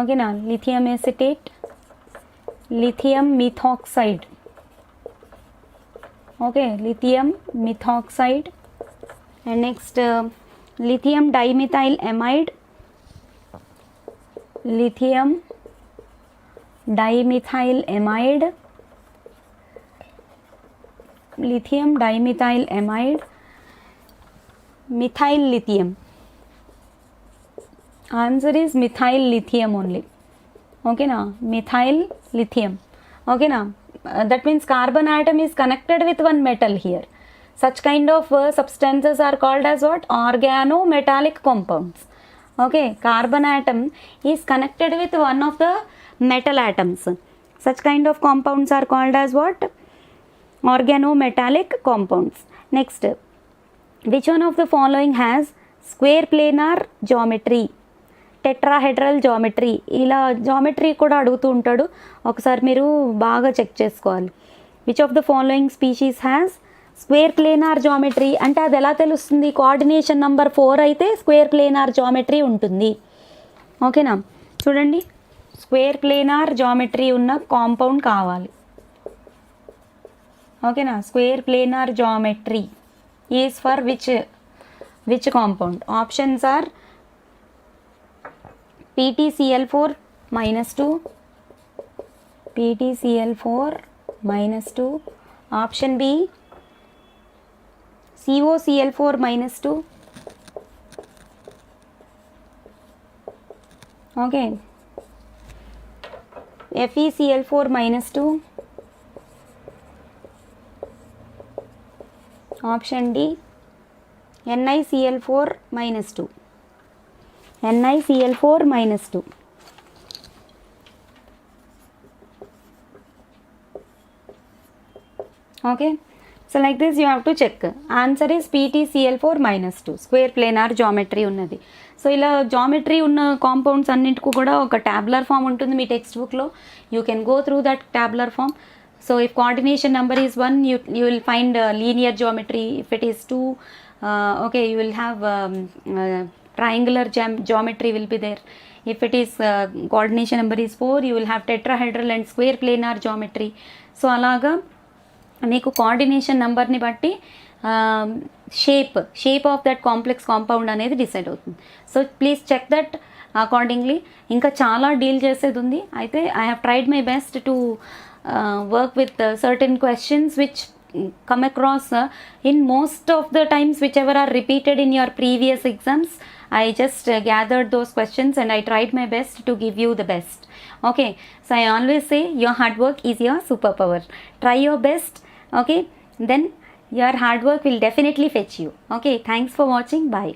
S1: ఓకేనా, lithium acetate, lithium methoxide. Okay, lithium methoxide. And next lithium dimethyl amide, lithium dimethyl amide, lithium dimethyl amide, methyl lithium. Answer is methyl lithium only. ఓకేనా, methyl lithium. Okay na, that means carbon atom is connected with one metal here. Such kind of substances are called as what? Organometallic compounds. Okay, carbon atom is connected with one of the metal atoms. Such kind of compounds are called as what? Organometallic compounds. Next, which one of the following has square planar geometry? Tetrahedral geometry, ఇలా geometry కూడా అడుగుతూ ఉంటాడు, ఒకసారి మీరు బాగా check చేసుకోవాలి. Which of the following species has square planar geometry అంటే అది ఎలా తెలుస్తుంది, కోఆర్డినేషన్ నెంబర్ 4 అయితే స్క్వేర్ ప్లేనార్ జామెట్రీ ఉంటుంది. ఓకేనా, చూడండి స్క్వేర్ ప్లేనార్ జామెట్రీ ఉన్న కాంపౌండ్ కావాలి. ఓకేనా, square planar geometry is for which compound? Options are PtCl4 -2, PtCl4 -2, option B COCl4 -2, okay, FeCl4 -2, option D NiCl4 -2, NiCl4 -2. Okay, so like this you have to check. Answer is PtCl4 -2, square planar geometry ఉన్నది. So ఇలా geometry ఉన్న compounds అన్నింటికి కూడా ఒక tabular form ఉంటుంది మీ text బుక్లో. You can go through that tabular form. So if coordination number is 1, you will find linear geometry. If it is 2, okay, you will have triangular geometry will be there. If it is coordination number is 4, you will have tetrahedral and square planar geometry. So అలాగా మీకు coordination నెంబర్ని బట్టి shape of that complex compound అనేది decide అవుతుంది. So please check that accordingly. ఇంకా చాలా deal చేసేది ఉంది. అయితే I have tried my best to work with certain questions which come across in most of the times whichever are repeated in your previous exams. I just gathered those questions and I tried my best to give you the best. Okay, so I always say your hard work is your superpower. Try your best, okay, then your hard work will definitely fetch you. Okay, thanks for watching. Bye.